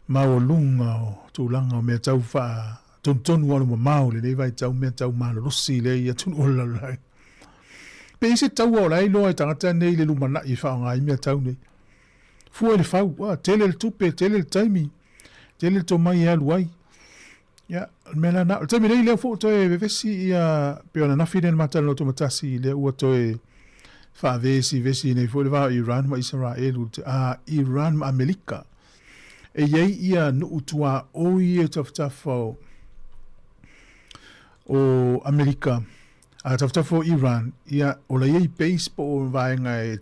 ma o lunga tu langa me tau fa ton wala mau le vai tau me tau malo rosi le ia tun ola lai pe se tau ola i lo ta ta nei le lumana i fa ngai me tau nei fu ele fa wa tele le tupe tele le taimi tele to mai al wai ya mena na tami nei le fu to e vesi ia pe ona na fiden mata no to matasi le u to e fa vesi nei fu le va Iran ma Israel Iran ma Amerika e ia no utua o ie tafo o Amerika a tafo Iran ia o la iei base po o vaenga e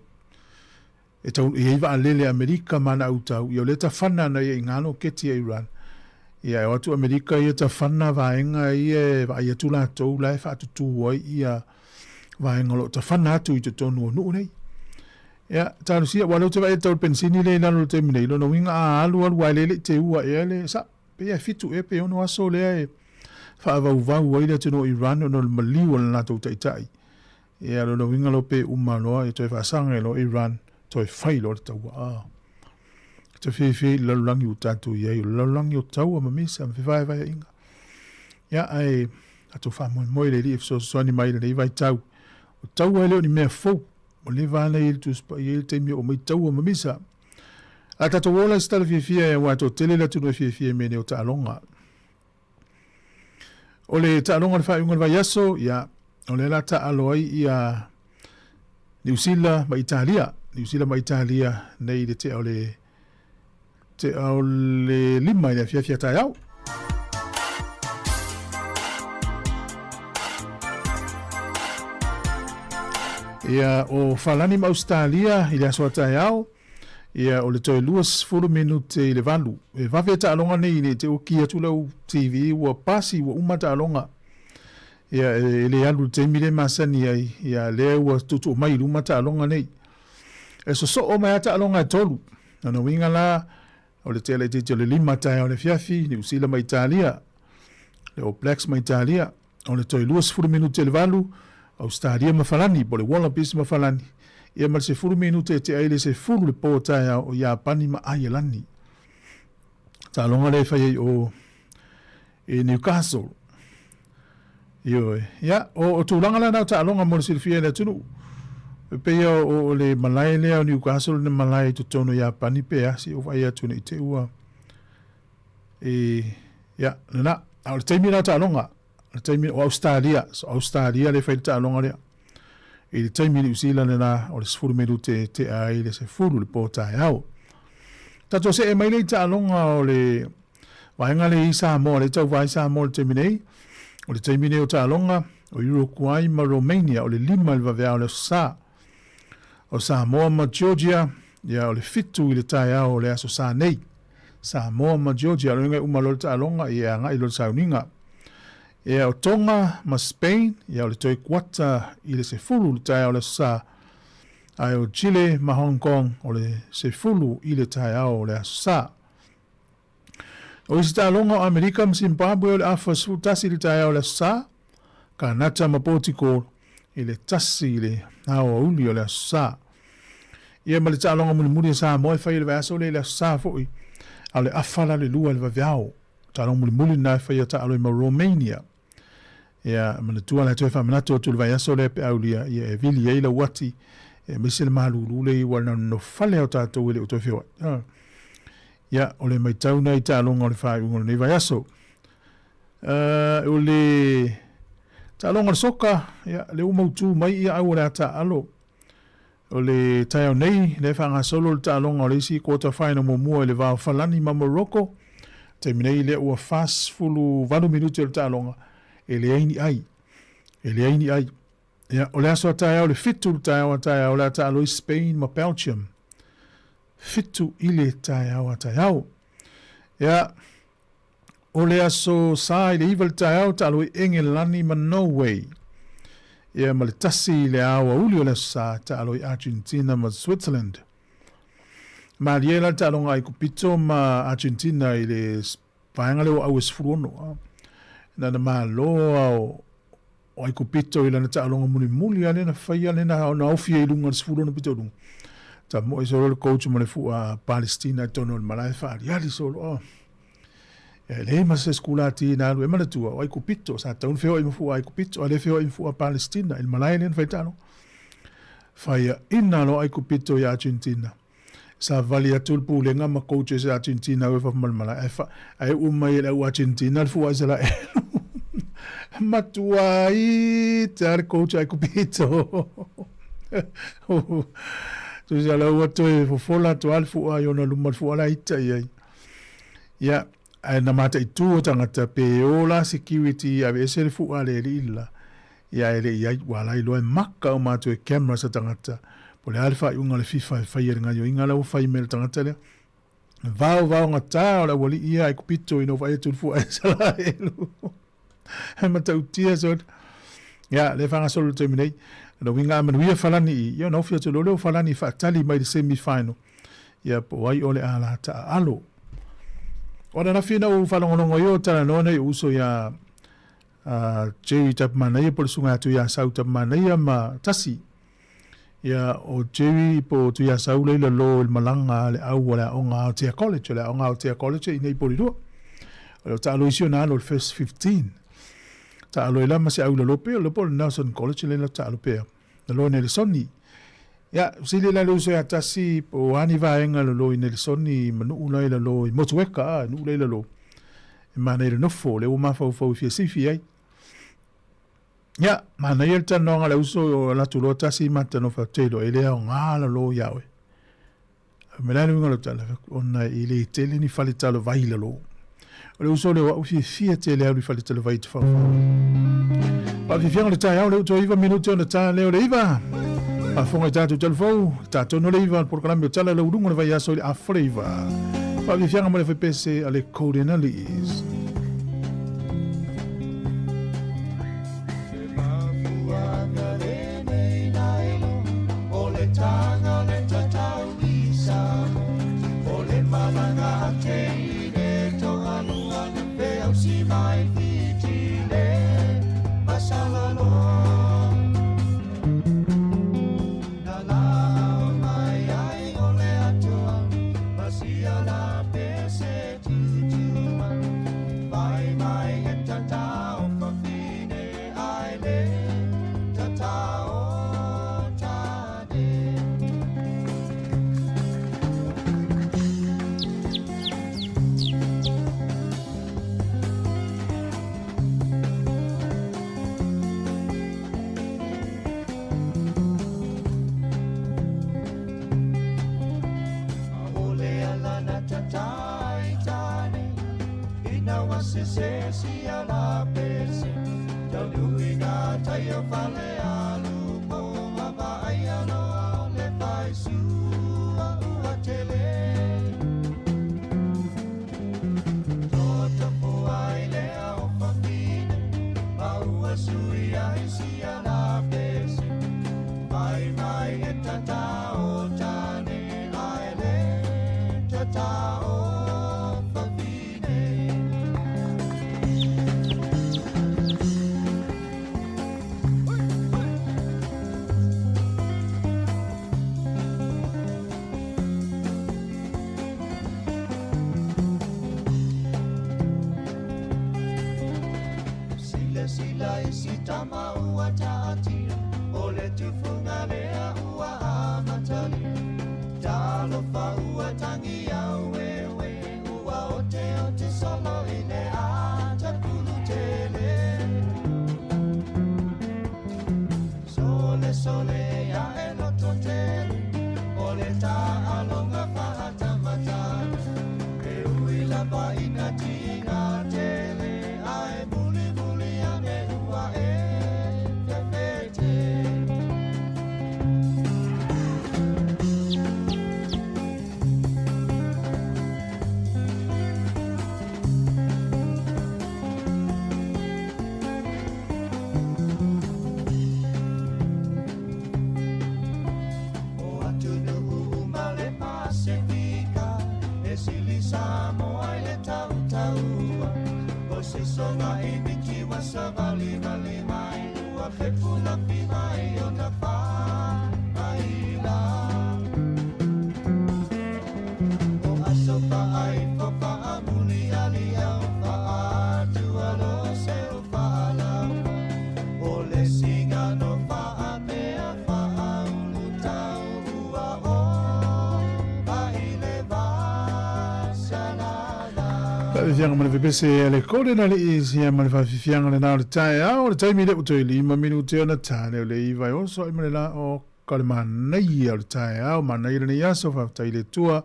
tau iei va lele Amerika mana utau ia le ta whana na ia ngano keti Iran ia e watu Amerika ia ta whana vaenga ia va ia tula tau lai wha atu tuwai ia vaenga lo ta whana atu i te tonu o nuu nei ia tanu sia walau te va e tau pensini le nano te minei lo no winga a alu wailele te ua ia le sa pe ia fitu e pe ono aso lea e whaavau waira tino Iran o no maliwa na tau taitai. Ia lo winga lo pe umanoa e toi whaasanga lo Iran toi whai lo tau. Te whi lalulangi o tātou iei, lalulangi o tau a mamisa, mwhiwhai vai inga. Ia ai, atu wha moe le ri, so soani mai le vai tau. O tau ai leo ni mea fau, o le vana i tu spa i te mi o mai tau ma misa a tato wola stala fia e wa to tele la tu no fia me ne o talonga o le talonga le fa unga va yaso ya o le la ta aloi ia New Zealand ma Italia nei de te o le lima ia fia tai au ia o falani ma Australia i le aso tai au ia o le toi luas fulu minute i le valu e vave ta alonga nei ne te o kia tulau TV ua pasi ua umata alonga ia le alu te mire masani ai ia le ua tutu mai luma ta alonga nei e so o mai ta alonga tolu ana winga la o le tele te le lima tai o le fiafi ni usila mai Italia le o Blacks mai Italia o le toi luas fulu minute le valu Australia ma falani bo le Wallabies ma falani ia ma se fulu minute te ai le se fulu le po tai o Japani ma Ireland ta alonga le fai o e Newcastle Yo, ya, o tulanga la na ta alonga mo silfia le tunu. Pe o le malai le o Newcastle le malai to tono ya pani pe si o vai atu ni te ua. Ya, na, al taimi na ta alonga. Al taimi o Australia le fai ta alonga le. E taimi ni usila na o le sfuru medu te ai le se furu le pota au. Tato se e mai le ta alonga o le wainga le Sāmoa le tau vai Sāmoa le taimi nei. O le taimine o Tālonga, o Uruguay ma Romania, o le lima le vavea o le Sā. O Sāmoa ma Georgia, ia o le fitu i le tai au o le aso Sā nei. Sāmoa ma Georgia, o ingai umalo le Tālonga, ia ngai lo le sauninga. Ia o Tonga ma Spain, ia o le toi kuata i le sefulu le tai au le Sā. Ai o Chile ma Hong Kong, o le sefulu i le tai au o le aso Sā. O isi Tālonga o Amerika ma Zimbabwe o le afa tasi le tai au le Sā, ka nata ma Portugal i le tasi i le hao uli o le Sā. Ia ma le Tālonga muli Sāmoa e whai le vaso le Sā foi, au le afala le lua le vaveao. Tālonga muli na whai a Tāloi ma Romania. Ia ma le tua le toi whamanatu o tu le vaso le pe au lia, ia e vili e la wati, e misi le mahalulu le i wana no fale o tātou ele o toi whiwa. Ia, o le mai tauna i Tālonga o le whai ungo nei vai aso. O le Tālonga le soka, ia, le umautu mai ia au le ata alo. O le tai au nei, le whanga solo le Tālonga o le isi quarter final mo le vau falani ma Morocco. Te minei le ua fast fulu 20 minuti o le Tālonga. E le aini ai. Ia, o le aso a tai au le fitu le tai au le ata alo i Spain ma Belgium. Fitu ile tai au. Ia, o le aso sa i le iwa le tai au talo i Engelani ma Norway. Ia ma le tasi i le awa uli o le sa talo i Argentina ma Switzerland. Ma liela talo ngai kupito ma Argentina i le vaenga leo au esfurono. Na ma loa o ai kupito i lana talo muli ane na whaia ane na aufia i lunga esfurono pito lunga. Ta mo iso le coach mo le fu a Palestina tono le malai fa ali solo le ma se skula ti na lu e mana tu ai kupito sa ta un feo i fu ai kupito ale feo i fu a Palestina il malai len faitano faia inna lo ai kupito ya Argentina sa vali atul pulenga ma coach sa Argentina we fa mal malai fa ai mai le Argentina fu a sala matuai tar coach ai kupito tu sa la wato e fola to alfu a yona luma fu ala ita ia ia na mata itu o tangata pe ola security a vesel fu ale lila ia ele ia wala i loe maka o mato e camera sa tangata po le alfa unga le FIFA fa ia nga yo inga la fa email tangata le vao ngata ola wali ia e kupito ino va tu fu a sala elu mata utia so ia le fanga solo terminate no winga man wia falani yo no fia to lo falani fa tali mai semi final ya po ai ole ala ta alo ona na fina u falongo yo ta no nei uso ya Jerry tap manai po sunga tu ya sau tap manai ma tasi ya o Jerry po tu ya sau le lo il malanga le au wala onga te college le onga te college i nei po ro ta lo isi na lo first 15 ta alo ila ma se au lo pe lo po Nelson College le la ta lo pe lo ne le soni Ya, sili la luso ya tasi po ani vaenga lo in el soni manu ulai la lo i motueka nu le lo. Mana ile no fo le o ma fo fi sifi ai. Ya, mana ile tan no ngala uso la tu lo tasi mata no fa telo ile o ngala lo yawe. Melani ngalo tala ona ile tele ni fali talo vai le lo. Le uso le o fi tele au fali talo vai fa. Pa fi fianga le tai au le to iva minuto na tai le iva. A fonga tatu telefou, tatu no leiva por cambio tala le urungo vai aso a flavor. Pa vi fianga mo le fpc ale code analysis. Fianga mo le fpc le code analysis ya mo le fianga le na le tai au le tai mi le to 5 minuti ona tane le iva o so mo le la o kalma nei ya le tai au ma nei le ya so fa tai le tua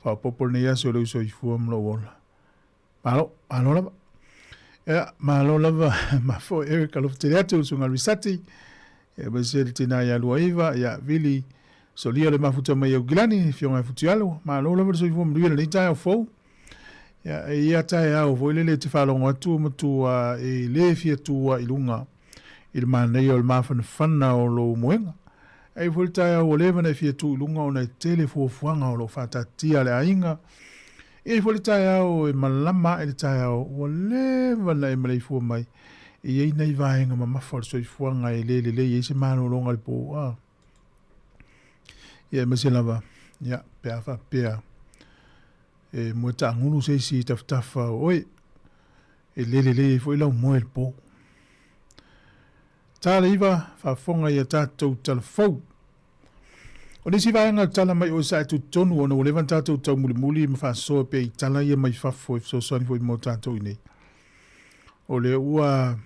fa popol nei ya so le so I fu mo wola malo la ya malo la ma fo e ka lo teatro so ngal risati e ba se le tina ya lo iva ya vili so lia le mafuta mai o gilani fianga futialo malo la so fu mo le tai o fo ya ia tai au voile le te whalonga atu matua e le fia tua I lunga I manei o le mawhana whana o lo moenga. E voile tai au o lewa nei fia tu I lunga o nei tele fuafuanga o lo whatatia le ainga. E voile tai au e malama e le tai au o lewa nei malei fua mai. E ei nei vaenga ma mawhal so I fuanga e le e se mano longa le po. Ia masi lava. Ia pea wha pea. E mo ta ngulu se si taftafa oi e le foi la mo el po ta iva fa fonga ia tatou telefou O nisi vaenga tala mai o sa tu tonu o no levan tātou tau muli ma whasoa pe i tala ia mai whafo i fsosani fo i mo tātou i nei. O le ua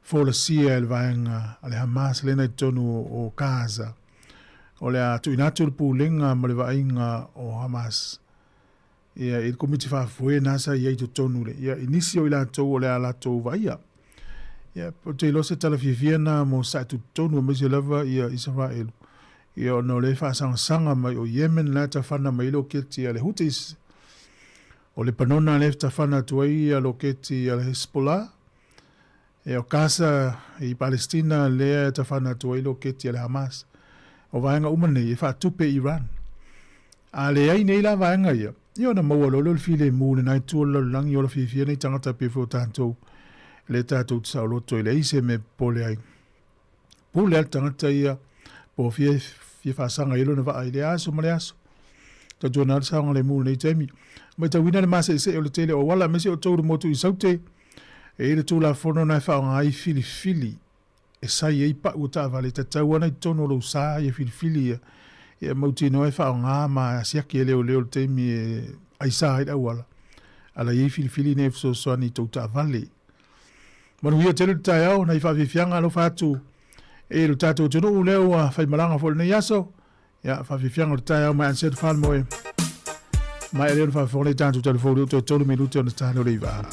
folasia e le vaenga a le Hamas lena i tonu o Gaza. O le atu inatu le pūlenga ma le vaenga o Hamas. Ia i komiti whafo e nasa i eitu tonu le. Ia inisi o i lātou o le a lātou vaia. Ia po te ilosa tala fifiana mo sa tu tonu o mesi lava ia Israelu. Ia o no le whaasanga mai o Yemen la ta whana mai lo keti a le Houthis. O le panona le ta whana tuai a lo keti a le Hezbollah. E o Gaza i Palestina le ta whana tuai lo keti a le Hamas. O vaenga umane e whaatupe Iran. A le ai nei la vaenga ia. Ia na maua lolo le file mūne nai tua langi o la fifia nei tangata pefo tātou. Le tātou tsao loto i le ise me pole ai. Pole al tangata ia po fie whaasanga ilo na waa i le aso ma le aso. Ta tuana al saonga le mūne nei taimi. Mai ta wina le masa i se o le tele o wala mese o tauru motu i saute. E le tūla whono nai whaonga ai fili. E sai ei pa uta vale ta tauana i tono lo sa i fili ia. Ia mauti no e whaonga ma siaki e leo taimi e aisa haida wala. Ala i fili ne fso soani tauta vale. Manu ia tele tai au na i whawhiwhianga lo whatu. E lo tātou tunu u leo a whaimalanga fol nei aso. Ia whawhiwhianga lo tai au mai ansetu whanmoe. Mai leo whawhiwhone tātou telefoni o tolu me lute o na tāno reiwa.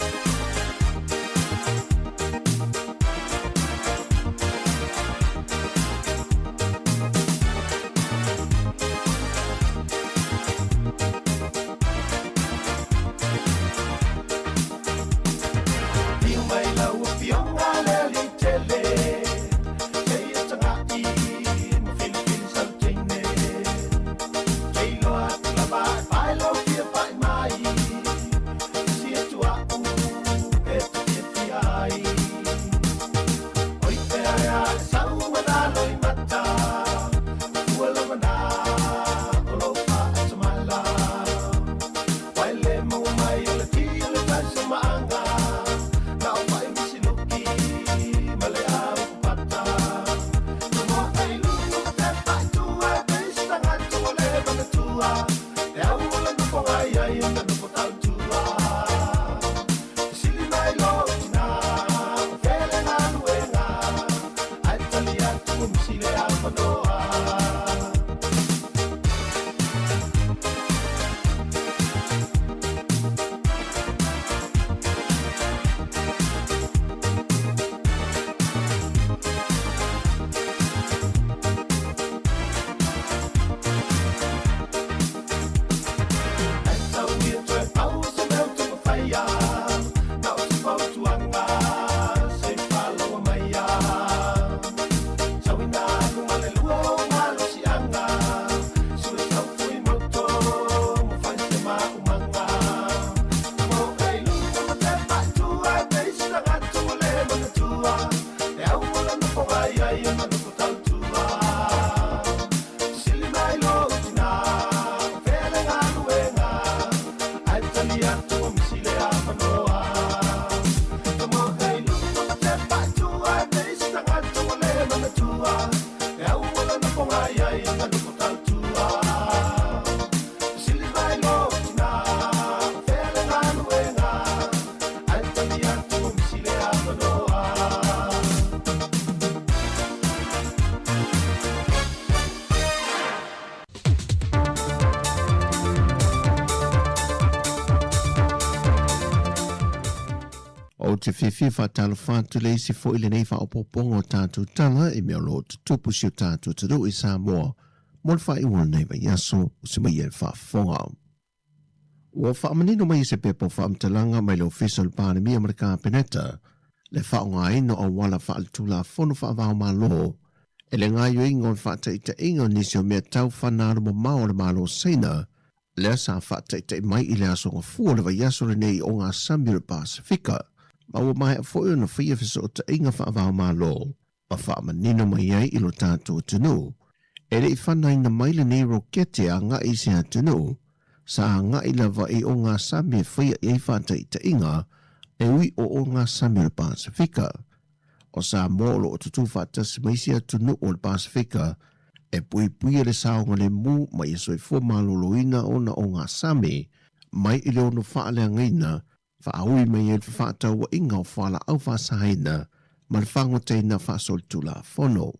Te whiwhi whatalo whātu le isi fo ile nei wha opopongo tātou tala e mea lo tupu si o tātou taro i Sāmoa. Mon wha i wana nei wa yaso o se mai e whafonga. Ua whaamanino mai se pepo whaamtalanga mai le official pānemi Amerika peneta. Le whaonga ino o wala whaaltula fono whaavao mā lo. E le ngā yoi ngon whaataita ingo nisi o mea tau whanaro mo mao le malo seina. Le sa whaataita mai i le aso ngā fua le wa yaso le nei o ngā Samira Pasifika. Ma ua mai a fwoi ona whia fiso o ta inga whaavao mā lo. Ma whaamanino mai ai ilo tātou tunu. E le i whanai na maile nei rokete a ngā isi a tunu. Sa ngā ila wa i o ngā Samia whia i ei whaataita inga. E ui o ngā Samira Pasifika. O sa mōlo o tutu whaatasi maisi a tunu o le Pasifika. e pui le saonga le mu mai e soifua maloloina ona o ngā Sami, mai i leo no whaale ngaina, whaaui mai e whaatau wa inga o whala au whaasahaina, ma le whangoteina whaasol tula whono.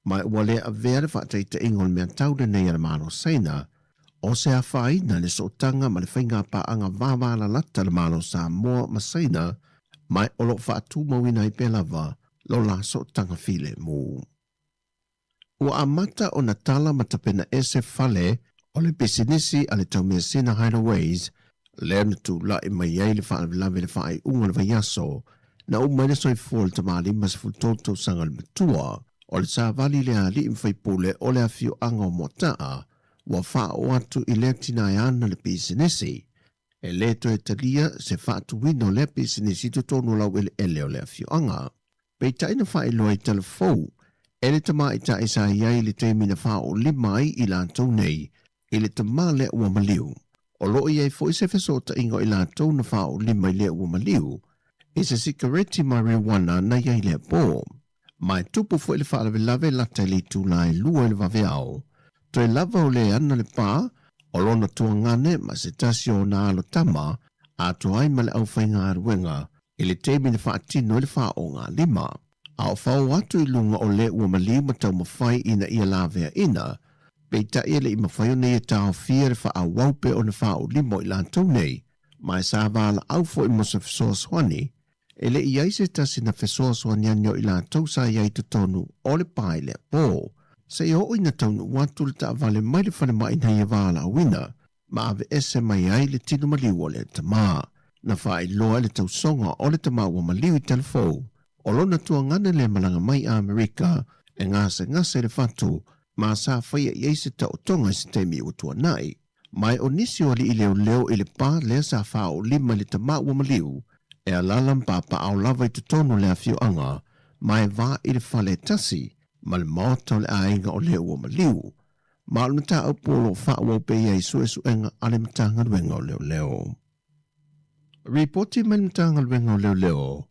Mai wale a vere whaataita ingol mea taude nei ala mano saina, o se a whaina le sotanga ma le whainga pa anga vāwala lata le mano Sāmoa ma saina, mai olo whaatu mawina i pelava, lo la sotanga file mu. Ua amata o Natala matapena ese fale o le pisinisi a le taumea sina hideaways, lea na tu la i mai ei le whaalawelawe le whaai unga le vaiaso, na umai le soifua le tamali mas fultoto sanga le matua, o le sāwali le ali i mwhaipule o le awhio anga o motaa, wa wha o atu i le tina e ana le pisinisi, e le to e talia se whaatu wino le pisinisi to tonu lau ele o le awhio anga. Pei taina wha i loa i telefou, e le tama i ta isa iai le teimi na wha o lima ai i lātou nei, i le tama le ua maliu. O loo iai fo i se fesota ingo i lātou na wha o lima i le ua maliu, i se sikareti marijuana na iai le pō. Mai tupu fo i le whaalawelawe lata li tūlai lua i le waweao, to e lava o le ana le pā, o lona tua ngane ma se tasio na alo tama, a to ai ma le au whainga aruenga, i le teimi na wha atino i le wha o ngā lima. A o whao atu i lunga o le ua maliu ma tau mawhai ina ia lawea ina, pei ta ia le i mawhai o nei e tau fia re wha a waupe o na wha o limo i lātou nei, mai sa wala au fo i mosa fesoa swani, e le i aise tasi na fesoa swani anio i lātou sa iai tutonu o le pai le pō. Se i o ina taunu watu le ta vale mai le whane mai na ia wala wina, ma ave ese mai ai le tino maliu o le tamā, na wha i loa le tau songa o le tamā ua maliu i telefou. O lona tua ngane le malanga mai a Amerika e ngase le fatu ma sa whaia i eise ta o tonga i se teimi o tua nai. Mai o nisi o li i leo i le pā lea sa wha o lima le tama ua maliu e a lalam papa au lava i tutono le a whio anga mai wā i le whale tasi ma le maota le ainga o leo ua maliu. Ma aluna ta au polo wha ua pe iei su enga ale matanga luenga o leo. Reporti mai matanga luenga o leo.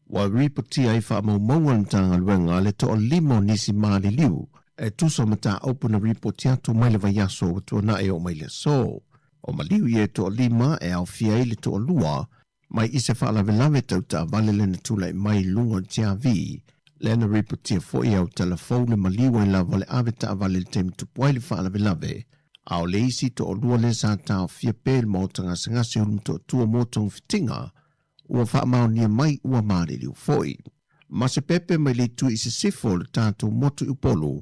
Wa ripoti ai wha maumau tanga luenga le to o limo nisi maali liu, e tuso mata opu na ripoti atu mai le vaiaso o tua na e o mai le so. O maliu i e to o lima e au fia le to o lua, mai ise wha lawe tau ta vale le na tula i mai lunga tia vi, le na ripoti a fo i au telefou le maliu i lava le ave ta vale le temi tupuai le wha lawe, au le isi to o lua le sa ta o fia pēl mautanga sangasi ulum to tua motong fitinga, ua whaamau nia mai ua maari liu foi. Ma se pepe mai li tu i se sifo le tātou motu upolu,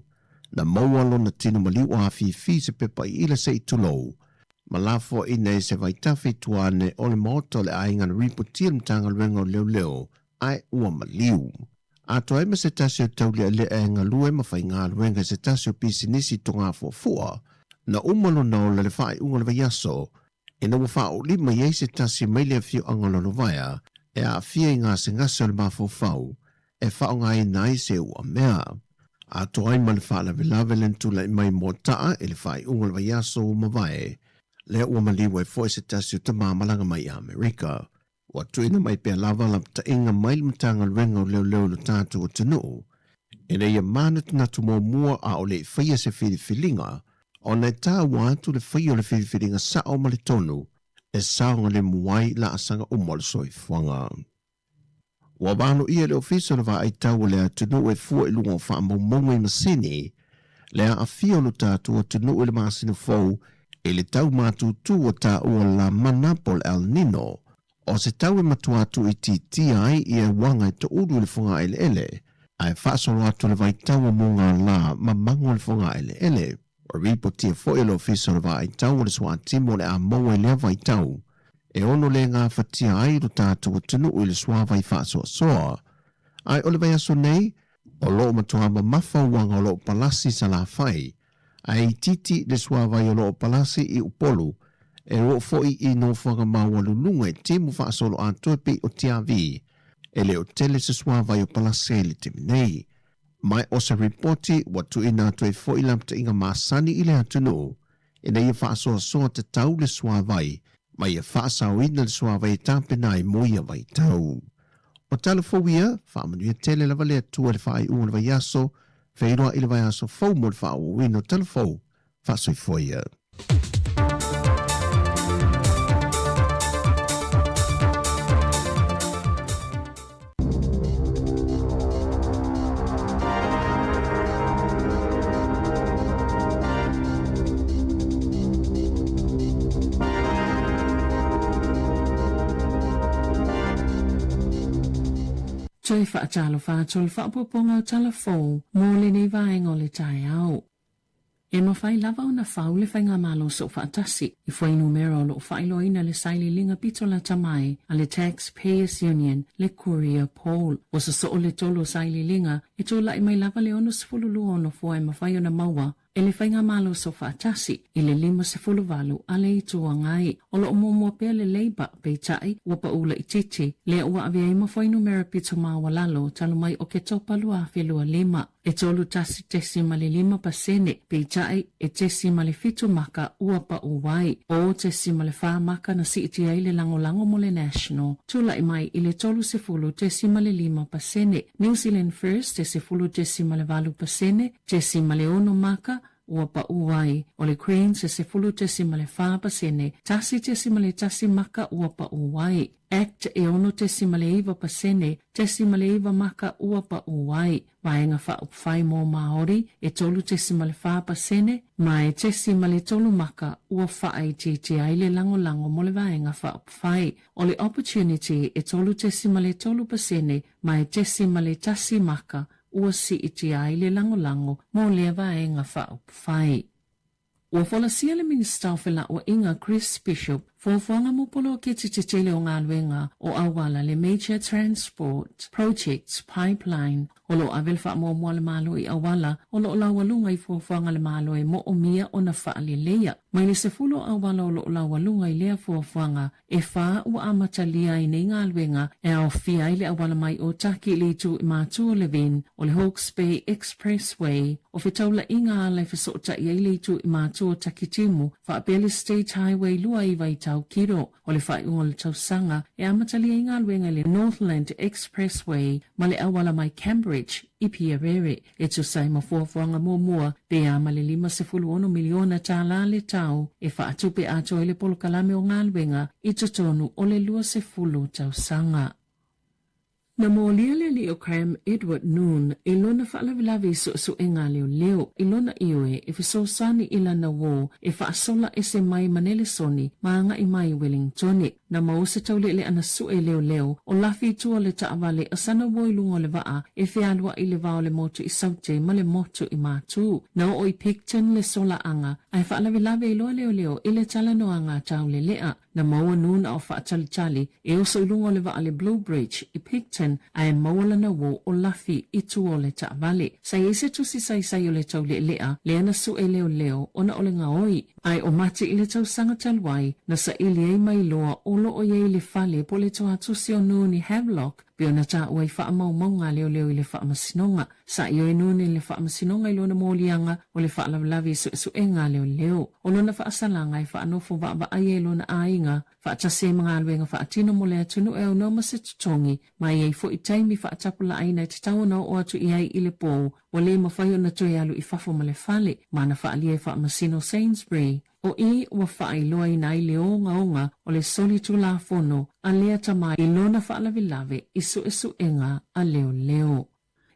na maualo na tino maliu a fi se pepa i ila se i tulou, ma lafo ina e se vaitafi tuane o le moto le ainga na ripotia mtanga luenga o leo ai ua maliu. Ato ai ma se tasio taulia le ainga lue ma fai ngā luenga se tasio pisi nisi tonga fua, na umalo na o le whai unga le vaiaso, e na wafa o lima iei se tasi mai le fio angololo vaya, e a fia i ngā se ngase o le mafofau, e whao ngā i nai se ua mea. A to ai ma le wha lawe lentula i mai mo taa e le whai unga le vaiaso o mawae, le ua maliwa e fo se tasi o tamā malanga mai a Amerika. Wa tuina mai pia lava la ta inga mai le mtanga luenga o leo lo tātu o tanu, e le ia manat na tumo mua a o le whaia se whiliwhilinga, o nei tā wātu le whaio le whiwhiringa sa o male tonu, e saonga le muai la asanga o mole soi whanga. Wa wāno ia le ofisa le wā ai tau le a tunu e fua i lunga wha maumonga i masini, le a fio lo tātu o tunu e le masina fau, e le tau mātu tu o tā ua la manapol El Nino, o se tau e matuatu i ti ai i e wanga i ta uru le whanga ele, ai whaasolo atu le vai tau o munga la mamango le whanga ele, o ripotia fo ilo ofisa le vai tau o le swa timo le a maua le vai tau, e ono le ngā whatia ai ro tātou o tunu i le swa vai whaasoa soa. Ai o le vai aso nei, o loo matua ma mafa wanga o loo palasi sa la whai, ai titi le swa vai o loo palasi i upolu, e ro foi i no whanga maua lulunga e timu whaasolo a tuepi o tiavi, e le o tele se swa vai o palasi le timi nei. Mai o se reporti watu ina tu e fo ilamta inga masani ile atunu, ina ia whaasoa soa te tau le swa vai, mai ia whaasau ina le swa vai tāpena i moia vai tau. O talafowia, whaamanuia tele lava le atua le whaai unga vai aso, Whairoa ili vai aso fau mo le whao wino telefou. Whasoi foia.
Toi whaatalo whātol whaapoponga o talafou, mō le nei vaenga o le tai au. E mawhai lava o na whau le whainga malo so whaatasi, I whai numero lo whailoina le saili linga pitola tamai, a le Taxpayers Union, le Courier Poll. O sa so o le tolo saili linga, e tola I mai lava le ono sifululu ono fua e mawhai o na maua, e le whainga malo so whaatasi, I le 5 a le itua ngai, o lo omomua pea le Labour pe tai, wapa ula I titi, le ua avia I mawhai numero pito mawa lalo, talo mai o ke topalua whelua 5. E tolu tasi 5% pe tai, e 5 maka ua pa uwai, o 5 maka na si iti ai le lango mo le national, tula I mai I le tolu 5%, New Zealand First 5% 10 maka, ua pa uwai, o le Queens 10% tasi maka ua pa uwai. Act e ono 10% maka ua pa uwai. Vaenga whaupwhai mō Māori e tolu 10% mai 10 maka ua whaai titi ai le lango mo le vaenga whaupwhai. O le opportunity e tolu 10% mai 10 maka ua si iti ai le lango mo le vaenga whaupwhai. Ua whalasia le Minister Whela o Inga Chris Bishop, whawhanga mo polo ke titele o ngā luenga o awala le Major Transport Projects Pipeline, o lo avel wha mo le malo I awala, o lo lawalunga I whawhanga le malo e mo o mia o na whaale lea. Mai le sefulo awala o lo lawalunga I lea whawhanga, e wha ua amatalia I nei ngā luenga, e au fia I le awala mai o taki le tu I mātua le vin, o le Hawke's Bay Expressway, o whetaula I ngā alai whasota I le tu I mātua takitimu, wha apele State Highway lua I vai tau kiro, o le whai unga le tausanga, e amatalia I ngā luenga le Northland Expressway, ma le awala mai Cambridge, I Pierere, e tu sai mafuafuanga mua, pe ama le 5 miliona tāla le tau, e whaatupe ato I le polokalame o ngā luenga, I tutonu o le 20 tausanga. Na mōlia le leo Cram Edward Noon, I lona whaalawilawi so e ngā leo, I lona iwe, e whisosani ila na wō, e whaasola e se mai manele soni, maanga I mai Wellingtoni. Na mausa taule le ana sue leo, o lafi tua le taawale asana woilungo le waa, e whialua I le vao le motu I saute ma le motu I mātū. Na o I Picton le sola anga, ai whaalawilawi I loa leo, I le talanoanga taule lea. Na maua nuna o whaatalitali, e oso ilungo le waa le Blue Bridge I Picton, ai mawala na wo o lafi I tua le taawale. Sai ese tusi sai o le taule lea, le ana sue leo, ona ole ngā oi. Ai o mati I le tau sanga talwai, na sa ili ei mai loa o o ye le fale po le toa tusi o nuni Havelock, pe ona ta ua I whaamaumanga leo I le whaamasinonga. Sa I o nuni le whaamasinonga I lona mōlianga o le whaalawilawi suenga leo. O lona whaasalanga I whaanofo wa ai lona ainga, whaatase mga aluenga whaatino mo le atunu e o noma se tutongi, mai ei fo I taimi whaatapula aina te tauna o atu I ai I le pō, o le mawhai o na toi alu I whafo ma le fale, mana whaalia I whaamasino Sainsbury. O I ua whaailoa I nai le onga o le soli tu la fono a lea tamai I lona whaalawilawe I suenga a leo.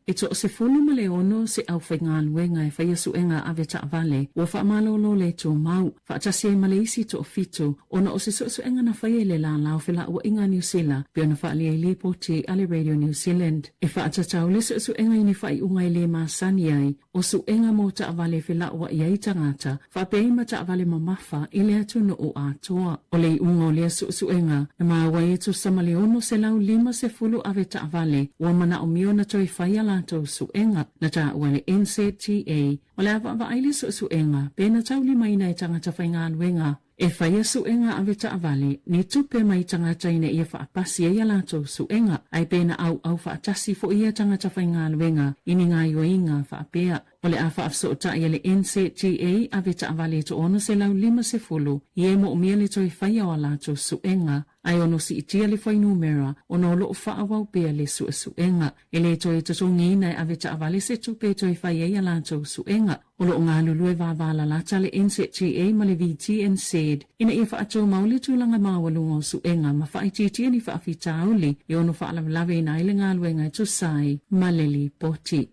E to se fulu ma le ono se au whaingaluenga e whaia suenga ave taavale, ua whaamalolo le tō mau, whaatasi e maleisi to fitu, ona o se suenga na whaia le la lao whila ua inga New Zealand, pe ona whaalia I le poti ale Radio New Zealand. E whaatatau le suenga I ni whai unga I le maasani ai, o suenga mo taavale whila ua iai tangata, whaapei ma taavale mamafa I le atunu o atoa. O le unga o lea suenga, na maawai e tu samale ono se lau 5 se fulu ave taavale, ua mana o mio na toi whaia la tau suenga na ta wale NCTA o le awa aile suenga pe na tau lima ina I tangata whaingaluenga e whaia suenga ave taavale ni tupe mai tangata ina ia whaapasi ia la tau suenga ai pe na au whaatasi fo ia tangata whaingaluenga ini ngā ioinga whaapea O le afa afso ta ia le NCGA ave ta avale to ono se lau 50 ie mo umia le toi whaia o alato suenga. Ai ono si itia le whai numera ono lo whaawau pia le suenga. E le toi tatongi nai ave ta avale se tupe toi whaia i alato suenga. O lo ngā lulue vāwala lata le NCGA ma le VT and said ina ia whaatou maule tūlanga mawalungo suenga ma whaititia ni whaafita auli i ono whaalawalawe ina ile ngā luenga tusai maleli poti.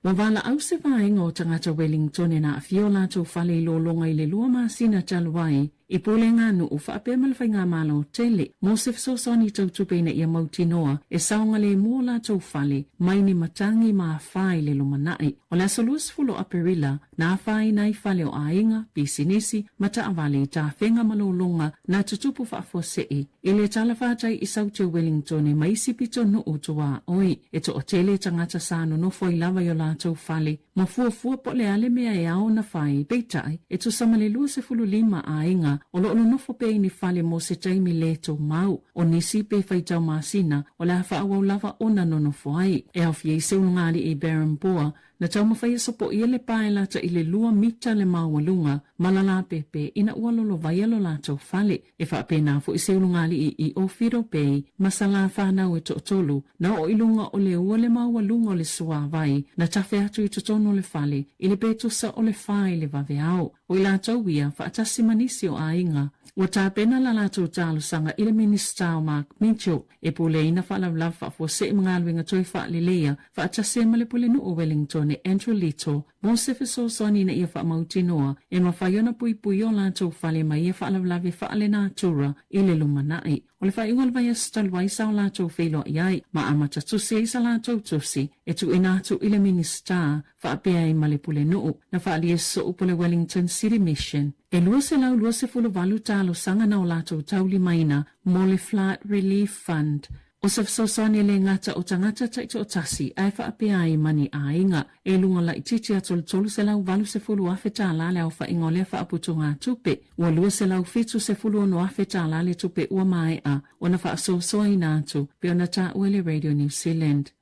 Wavala au se vaenga o tangata Wellington e na afio lato whale lo longa i le lua masina taluai i pule ngā nu u whaape malawhai ngā malo tele mo se fsosoni tau tupeina ia mautinoa e saonga le mua lato whale mai ni matangi maa whai le lumanai. O la solus fulo aperila na whai nai whale o ainga, pisinisi, mata avale i tā whenga malolonga na tutupu whaafosei. I le talawhātai i saute Wellington e maisi pito nu utua oi e to o tele tangata sāno no foi lava i o lato whale ma fuafua po le ale mea e ao na whai peitai e to samale lua se fulu lima ainga o lo nofo pe ni fale mo se taimi leto mau o nisi pe faitau masina o la whaawau lava ona nonofo ai e au fie se ungali i Berenboa na tau mawhai sopo i le paelata i le lua mita le mawalunga malala pepe ina ualolo vaialo lato fale e whaape na fo i se ungali i ofiro pe masala whanau e totolu na o ilunga o le ua le mawalunga o le sua vai na tafe atu i totono le fale i le petosa o le whai le vaveao o i lato wia whaatasi manisi o ainga. Wa tāpena la lātou tālu sanga i le Minister Mark Mitchell e pule ina whaalawlaw whaafose mga alwenga toi whaalelea whaatase ma le pule nu o Wellington e Andrew Little mo se fesosoni na ia whaamautinoa e mawhaiona pui o lātou whale ma ia whaalawlawe whaale nātura i le lumanai. O le whaiungal vai astalwai sa o lātou whelo iai ma amata tusi sa lātou tusi e tu inatu i le Minister whaapea i ma le pule nu na whaali e so upole Wellington City Mission. E lua se lau lua se fulu walu talo sanga na o lātou tauli maina mo le Flood Relief Fund. O se fsosoni le ngata o tangata taito o tasi ai whaapea i mani a inga e lunga la ititi a tolu se lau walu se fulu awheta alale au whaingolea whaaputu ngā tupe. Ua lua se lau fitu se fulu ono awheta alale tupe ua mai a o na whaasosoa i nātu pe o na tā uele Radio New Zealand.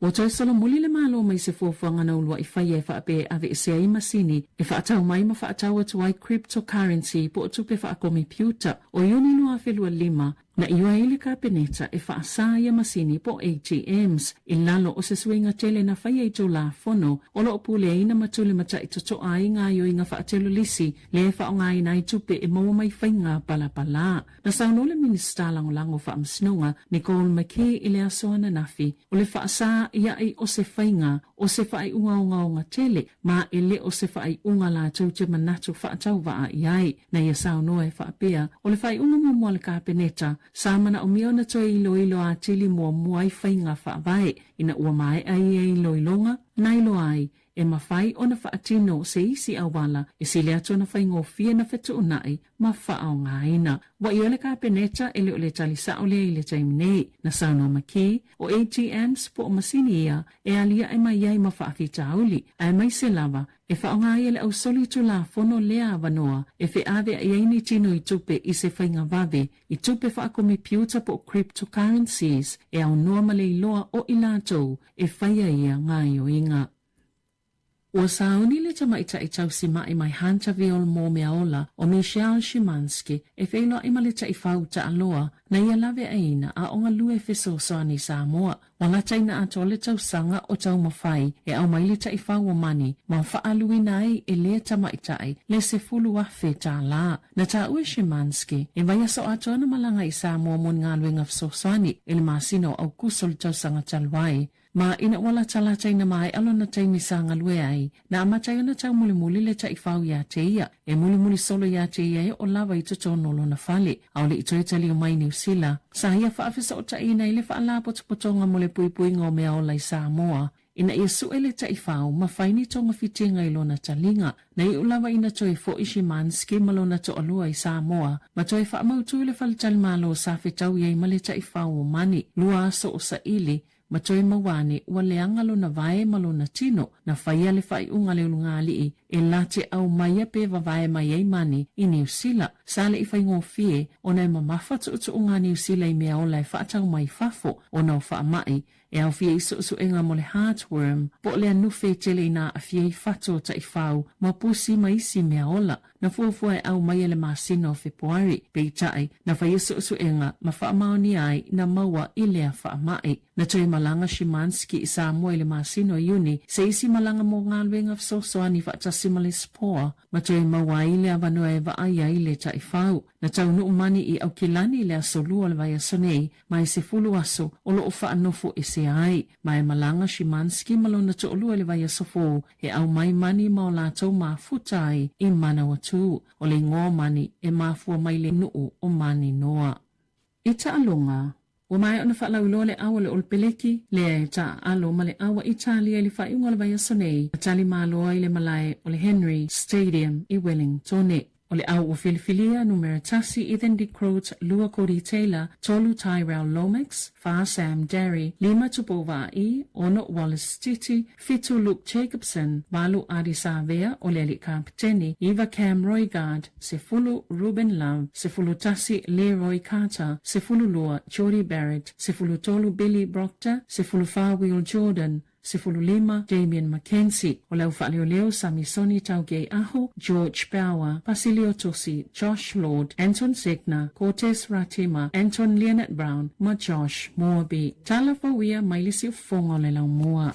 O toi solo muli le malo mai se fuafuanga na ulua i whaia e whaape ave e sea i masini e whaatau mai ma whaatau atu ai cryptocurrency po o tupe whaakomi piuta o iuni lua whelua 5 na iwa ili ka peneta e whaasa ia masini po ATMs i lalo o se suinga tele na whaia i tō la fono o lo pule ina matule mata i toto ai ngā yo inga whaatelu lisi le e whaonga ina i tupe e maua mai whainga pala. Na sauno le Minister lango whaamsinonga Nicole McKay i le asoana nafi o le whaasa ia i o se whainga o se whai unga tele ma e le o se whai unga la taute manatu whaatau waa iai na ia sauno e whaapea o le whai unga mua le ka peneta Samana o miona toi ilo a tili mua i whainga whaavae ina ua mai ai e iloilonga na ilo ai e mawhai o na whaatino se isi awala e sile atu na whaingo fia na whetu unai ma whaao ngaina. Wa i ole ka peneta e le o le talisa o le i le taimine na sauno maki o ATMs po o masini ia e alia e mai iai ma whaafita auli ai mai se lava e whaonga ia le au soli tu la fono lea avanoa e whi ave a iaini tino i tupe i se whainga vave i tupe whaakomi piuta po cryptocurrencies e au noa male iloa o ilatou e whaia ia ngai o inga. Ua sauni le tamaita i tau si mai mai hanta viol mō mea ola o Michelle Szymanski e whailo i maleta i whauta aloa na ia lawe aina a onga lue fesosoani Sāmoa. Walata ina ato le tau sanga o tau mawhai e au mai leta i whau o mani ma whaalui nai e le tamaitai le se fulu a wheta la. Na ta ue Szymanski e vai aso ato ana malanga i Sāmoa mon ngā luenga fesosoani e le masino au kuso le tau sanga talwai. Ma ina wala talata ina mai alo na taimi sanga lue ai na amatai ona tau muli le tai whau ia te ia e muli solo ia te ia e o lava i totonolo na fale au le itoe tali o mai New Zealand sa ia whaafisa o ta ina ile whaala potopotonga mo le pui ngā mea ola i Sāmoa ina ia suele tai whau ma whaini tonga fitinga i lona talinga na i ulawa ina toe fo ishi manski malona to alua i Sāmoa ma toe whaamautu ile whalitali malo sa whetau ia i male tai whau o mani lua aso o sa ili ma toi mawane ua leanga lo na vae malo na tino na whaia le whai unga le ulunga alii e late au mai pe vavae mai ei mani i New Zealand. Sale i whaingofie o nei mamafa tu ngā New Zealand i mea ola e whaatau mai fafo o nau whaamai. E au fie isu enga mo le heartworm, po le anufe tele ina a fie i fato ta i whau, ma pusi ma isi mea ola. Na fuafua e au mai ele masino o Februari, pe i tai, na whai isu enga ma whaamaoni ai na maua i lea whaamai. Na toi malanga Shimanski i Sāmoa i le masino i uni, se isi malanga mo ngā luenga fsosoani whaatasi le spoa, ma toi maua i lea vanua e vaaya i le ta i whau. Na tau nu umani i au kilani le asolua le vai asonei, mai se fulu aso o lo o whaanofo e se ai. Mai malanga Shimanski malona to olua le vai asofo, e au mai mani ma o lātou mafutai i mana watu, o le ngō mani e mafua mai le nuu o mani noa. I ta alonga, o mai ona whaalauloa le awa le olpeleki, le ta alo ma le awa Italia le whaiunga le vai asonei, a tali maloa i le malai o le Henry Stadium i Wellington. O le au o Filifilia numero tasi i then decroat Lua Cody Taylor, Tolu Tyrell Lomax, Fa Sam Derry, Lima Tupova I, Ono Wallace Titi, Fitu Luke Jacobson, Balu Adi Savea, o le kapiteni, Eva Cam Roygard, Sefulu Ruben Love, Sefulu Tasi Leroy Carter, Sefulu Lua Jody Barrett, Sefulu Tolu Billy Proctor, Sefulu Far Wheel Jordan, Sefulu Lima, Damien Mackenzie, o lau whaleoleo Samisoni Taugei Aho, George Bauer, Basilio Tosi, Josh Lord, Anton Segna, Cortez Ratima, Anton Leonard Brown, ma Josh Moabi. Tala whawia mailisi o fongo le lau mua.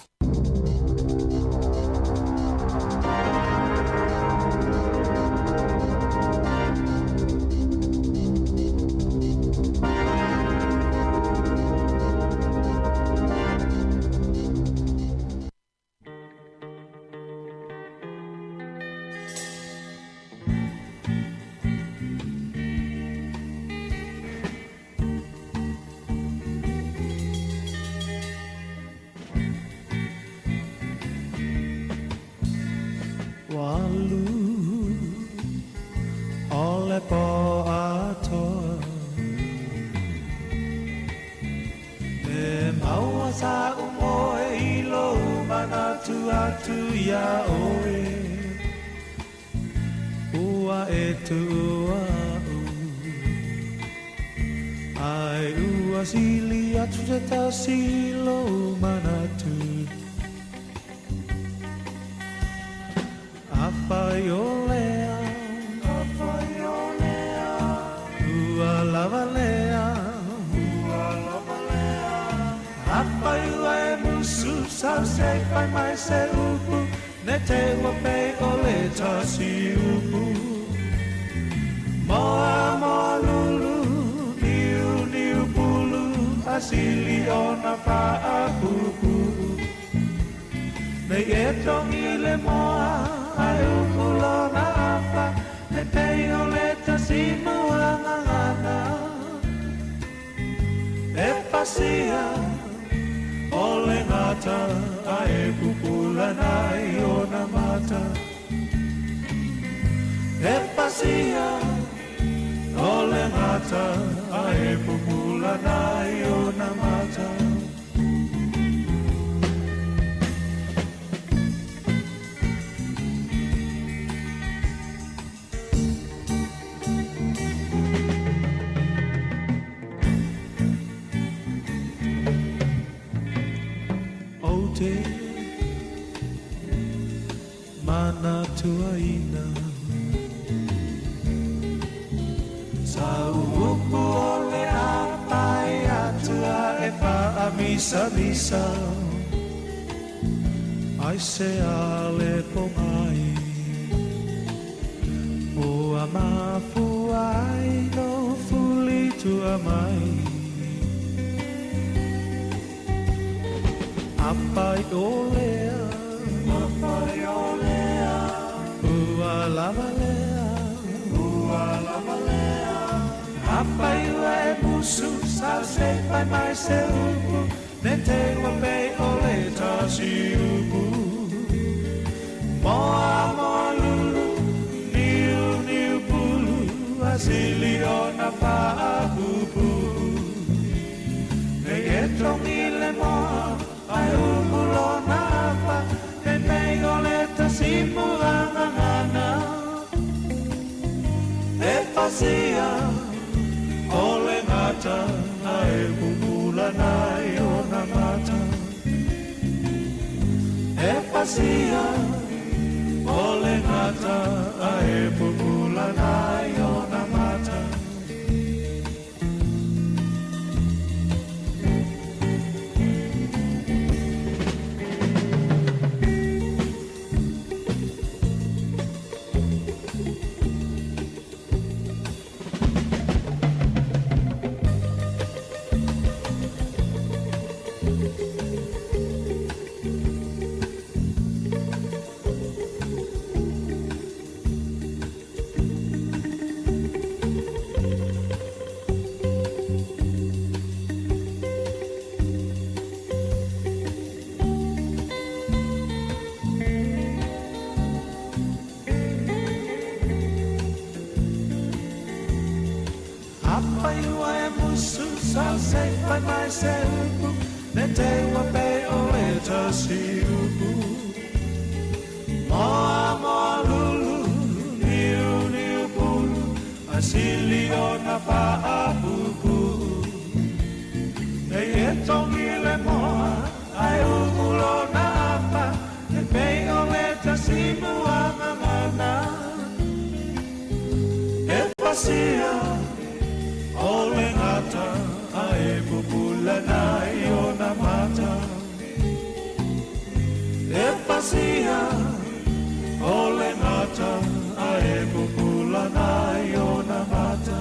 Misa, ai se ale pomai, o amafu ai no fuli tu amai, apai olea, ua lavalea, apai ue musu sa se pai mai se upu. Ne te wape ole tasi upu Moa moa lulu, niu pulu Asili ona whaapupu Ne etongi le moa, ai umulo na apa Ne mei ole tasi muanga pasia ole ngata ai bubula nai ona mata e pasia ole ngata ai bubula nai ona mata I'll say by myself, the day will be only to see you. More lulu, new bulu, I see Leona Paapuku. They yet on me le more, I will napa, the bay only to see Muamana. If I see you, all in ata. Ae pupula nai ona mata E pasia ole mata Ae pupula nai ona mata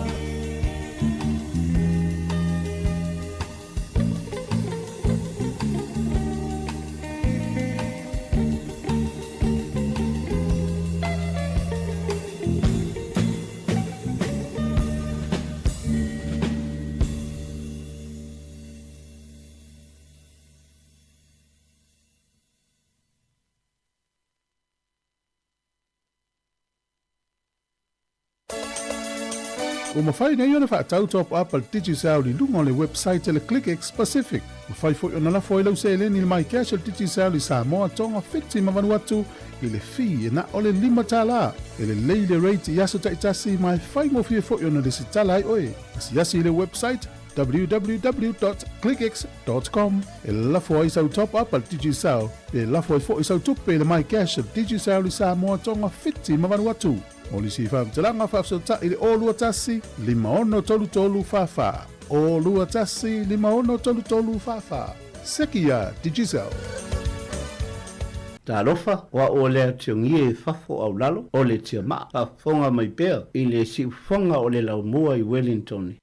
O mawhai nei ona whaatau top up al Digicel li lunga le website le ClickX Pacific. Mawhai fo ona la fo ilau se eleni mai cash al Digicel li Sāmoa tonga whiti mawanu atu i le fi e na ole lima tala. E le leile rate i aso taitasi mai whai mo fie fo ona le si tala ai oe. Si asi le website www.clickx.com e la fo ai sau top up al Digicel. E la fo ai fo i sau tupe le mai cash al Digicel li Sāmoa tonga whiti mawanu atu. O li si whamtalanga whafsota i le o tasi, 5 whawha. O tasi, 5 whawha. Sekia Digicel.
Ta lofa wa o le tiongi e fafo au lalo o le tia maa pa fonga mai pea i le si fonga o le lau mua i Wellington.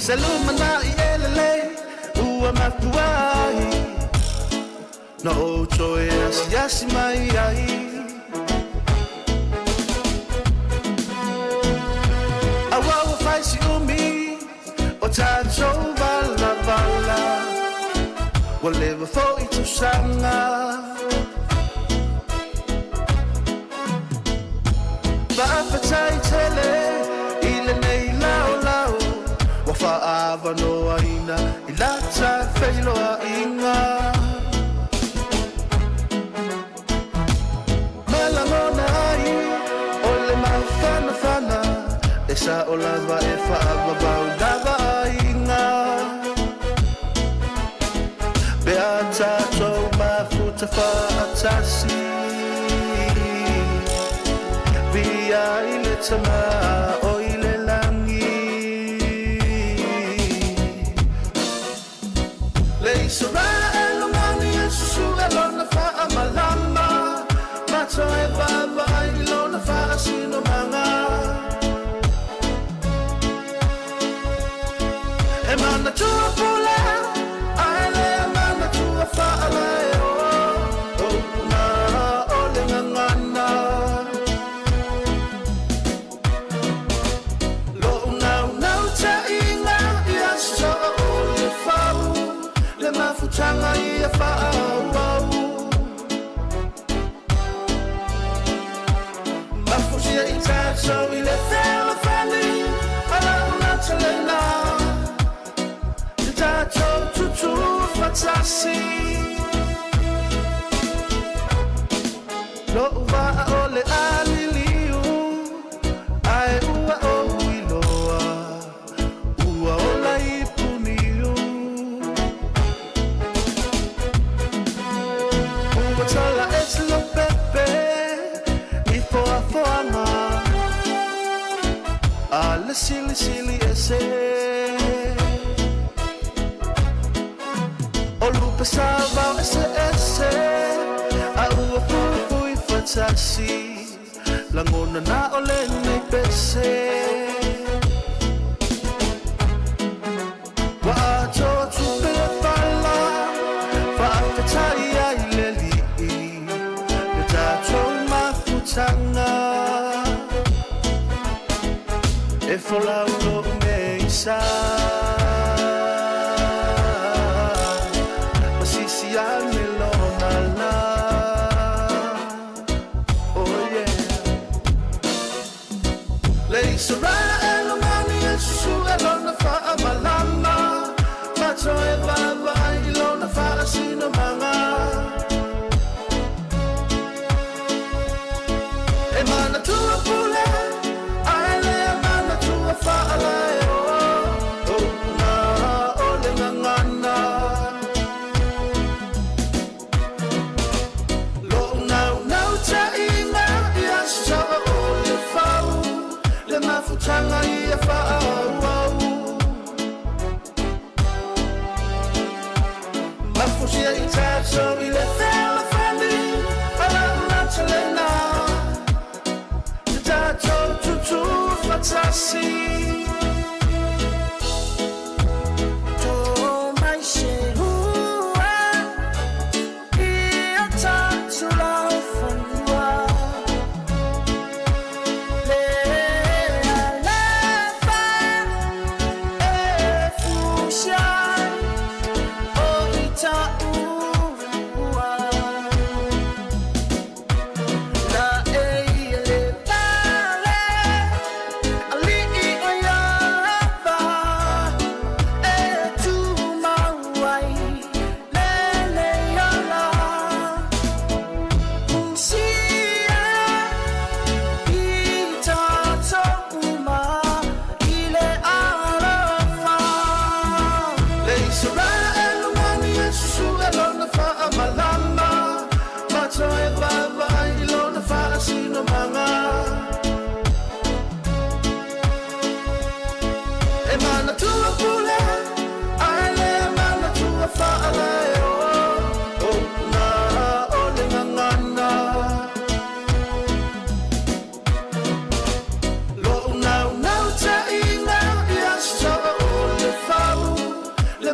Salumana ielele ua matuai no choe yasi mai ai awa fai si umi o tacho vala vala whatever for it to sanga ba fatai tele ile nei lao lao wafa'ava no aina I lata whailo a inga Malangona ai o le mawhana whana E sa o lava e wha'ava bau dawa a inga Bea tātou mafuta wha'atasi Via I le tama o I le langi Sarah elongani Yesu elona fa'a malama Mato e baba ilona fa'a sino manga E mana tua pula Aele mana tua fa'a leo O na ole ngangana mafutanga ia whaau mafutia I tātou I le whela whani ala una talena te tātou tutu whatasi lo uwa o le aliliu ai ua o iloa ua o la ipuniu ua tala eslo pepe I foa foanga a le sili sili ese o lupa sava ese ese a ua pui fatasi langona na o le nei pese wa ato tupe pala fa fatai ai le li le tato mafutanga e fola ulo meisa masisi ame lona la oh yeah leisa ra elomani esu elona fa amalama macho e vava ilona fa asino manga e mana tua pule ale mana tua fala o na ole ngana lo na ta inga ya so ole fau le mafutanga ia fau mafutia I tātou I le whela whani ala una talena Tato tutu fatasi to mai se hua ia tatu la fanua le fa e fusia o ita ua na e le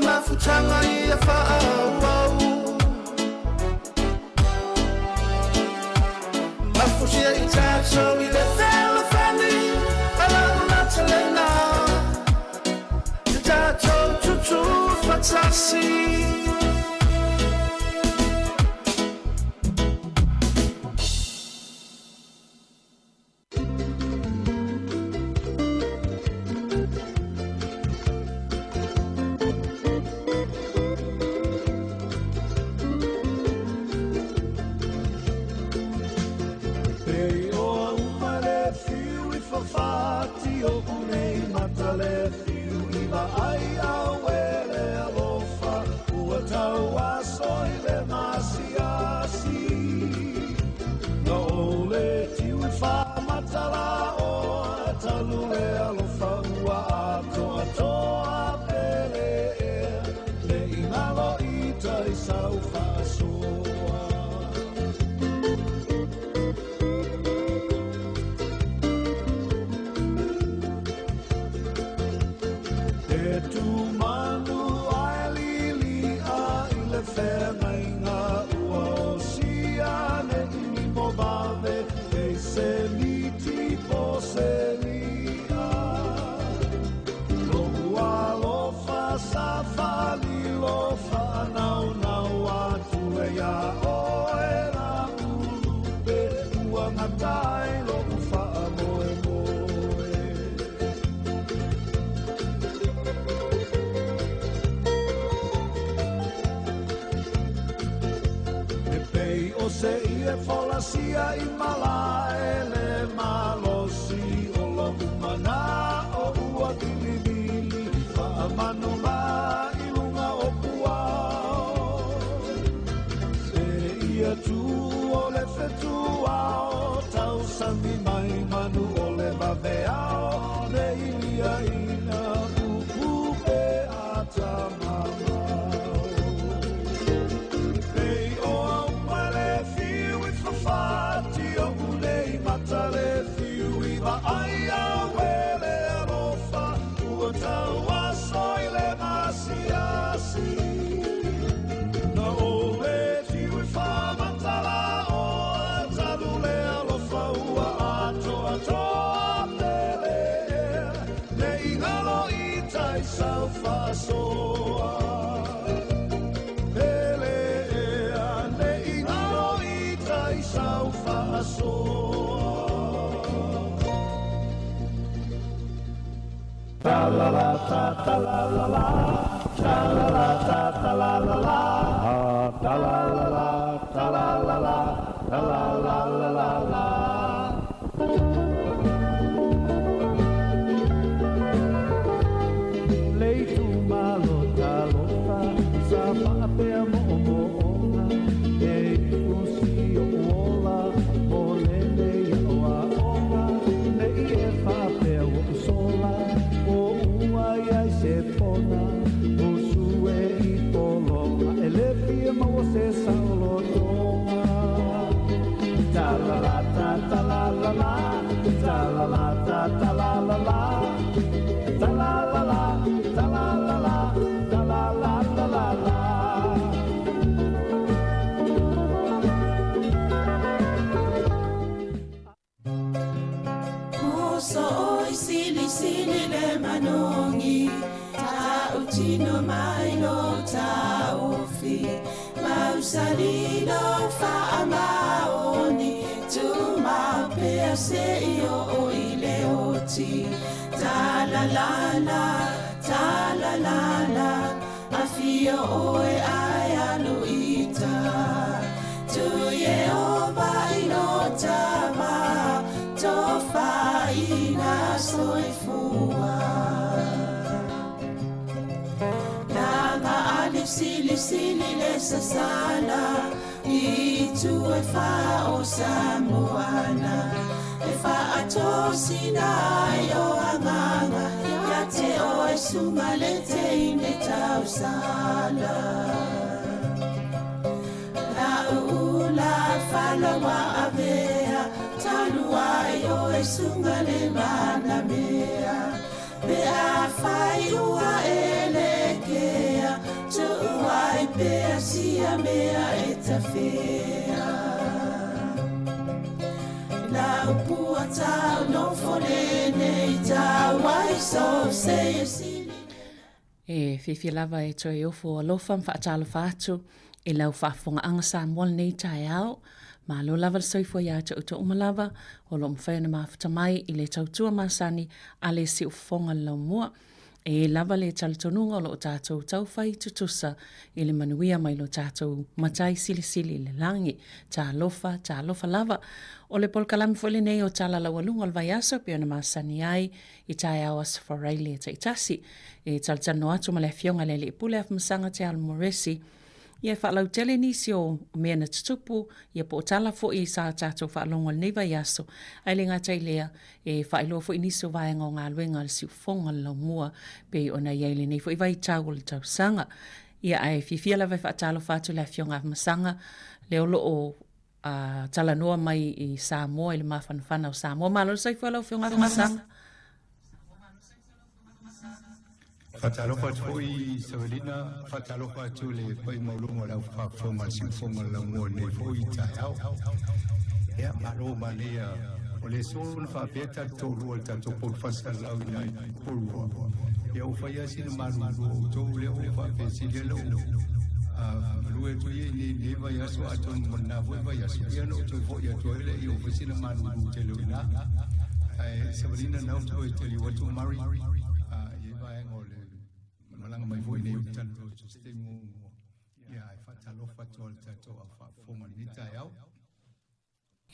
Mafutanga ia whaau mafutia I tātou I le whela whani ala una talena te tātou tutu whatasi tu
masia I malae le malosi o lo umana o ua kilibili whaamano mai lunga o puao e ia tu o le whetuao tau sami mai manu o le maveao le ilia ina upu pe ata mamao Pei o au male fiu I whawhati o unei matale fiu I maai a wele alofa ua tau aso I le masiasi Na ole fiu I whamatala o talu le alofa ua ato pele Ne ingalo I tai sau whasoa Pele ne ingalo I tai sau whasoa Ta la la ta la la la Ta la la ta la la la Ta la la la ta la la la Ta la la la la la Leitu malo talofa sa papea mo ona e usi o ola o lele o ona ne e papea o sola o ua ia se pona o sue I polo e le fia mo se saulo tonga ta la la ta la la la ta la la ta la la la ta la la la ta la la la ta la la la la la
Moso oi sili sili le manongi ta utino mai no ta ofi mausalino fa amaoni tu ma pe se io o ile oti ta la la la ta la la la afio oe ai aluita tu ye o vai no tama tofa ina soifua Nanga alif sili sili le sasana I tu e fa o Samoana E fa atosina o anganga Ya te o e sunga le te ine tau sala La ula fala wa avea Talua o e sunga le mana mea Pe a fai ua elekea Tu ai pe a sia mea e ta fea La upua tau no forene I tau ai so se e sili
E whiwhi lava e toi ofo alofa mwhaatalo whaatu e lau whaafonga anga Sāmoa nei tae au. Ma lo lava le soifua ia te uta umalava o lo mwhaina mafuta mai I le tautua masani a le si ufonga lau mua. E lava le talitonunga o lo tātou tauwhai tutusa I le manuia mai lo tātou matai sili sili le langi. Tā lofa lava. O le polkalami fwele nei o tala lawalunga al vai asa pe ona masani ai I tae awas whareile te itasi. E talitano atu ma le fionga le le pule af masanga te al moresi. Ia whaalau tele nisi o mea na tutupu, ia po tala fo I sa tātou whaalonga le neiva yaso. Ai le ngā tailea e whaeloa fo I niso vaenga o ngā luenga le siufonga lau mua pe ona iai le nei fo I vai tau le tau sanga. Ia ai whiwhia la vai whaatalo whātu le fionga af masanga le olo o tala noa mai I Sāmoa I le mawhanawhana o Sāmoa. Malo sai whalau fionga af masanga.
Fatalofa tui savelina fatalofa tule pai maulunga lau whafonga siufonga lau mua nei fui tai au. Ea maro malea o le son whapeta tōrua tato porfasa lau nai porua. Ea o whaia sina maru o tō leo whapesi le lau. Lue tu ye ni leva yaso aton mona vueva yaso. Ea no tu vo ya tu ele i o whasina maru te leo na. Savelina nau tu e te liwatu mari. Malanga mai voi nei utalo sistema ia e fatalofa tol tato a fa fonga ni tai au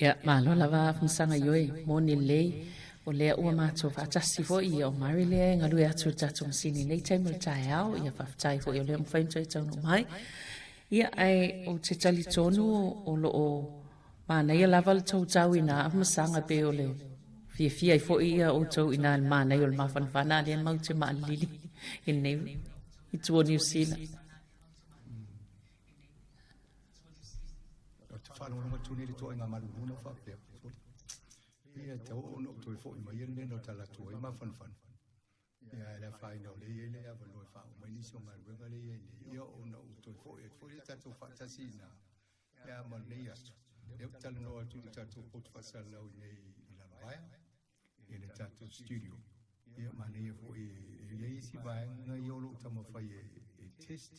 Ia malo lava fumsanga yoi moni lei o lea ua mātou whaatasi fo i o mari lea ngā lue atu tātou sini nei taimul tai au ia whaftai fo i o lea mwhainto i taunu mai. Ia ai o te tali tonu o lo o mana ia lava le tau tau ina fumsanga pe o le fia i fo i ia o tau ina mana i o le mawhanwhana lea mau te maa lili i nei i tua New Zealand.
Whanonga tūne le toa ngā maruruna whapea. Ia tau ono toi fo i mai ene no tala toa i mawhanwhan. Ia la whainau le ele a wano e whao mai nisi o ngā ruenga le ene. Ia ono toi fo i fo i tatou whaatasi na. Ia man nei astu. Ia tala no atu i tatou potu whasalau nei i la waia. I le tatou studio. Ia mani e fo i isi vaenga i olo tama whai e test.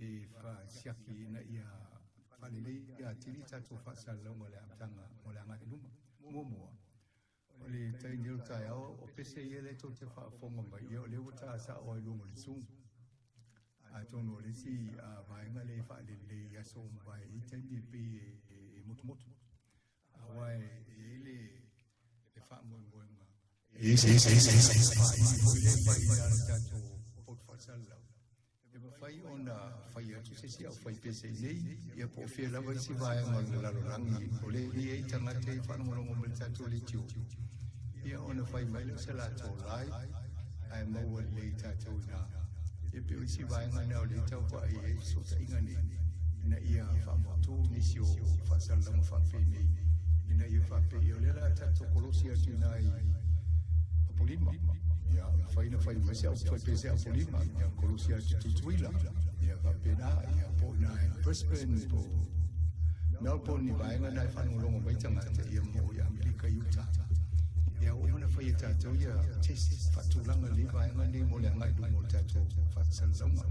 E wha siaki na ia Alili ya tili tatu whasalau mo le amtanga mo le anga inuma. Mua. O le tai nil tai au, o pese i ele tau te whaafonga mai, i o le uta sa o i lungo le sung. A tono le si vaenga le whaalele i aso mbai i taimi pi e mutu. A wai e le whaamoenga. E le pai i ala tatu pot whasalau. Fai ona fai atu se si au fai pese nei ia po fia lava isi vai ngal lalorangi o le ia i tangata i whanongonongo me tatu le tiu ia ona fai mai le se la tō lai ai maua le tatu na ia peo isi vai ngana o le tau wa i e so ta inga nei ina ia whamotu nisi o whasalama whape nei ina ia whape i o le la tatu kolosi atu na i Polima. Ya, fai masi au fai pese au Polima. Ya, kolosia tutuila. Ya, vapena, ya, po na Brisbane, po Melbourne, ni vaenga na whanolongo maitanga te ia mo i Amerika, Utah. Ya, ona fai tātou ia test whatulanga li vaenga ni mo le angai dungo tātou whatsalanga.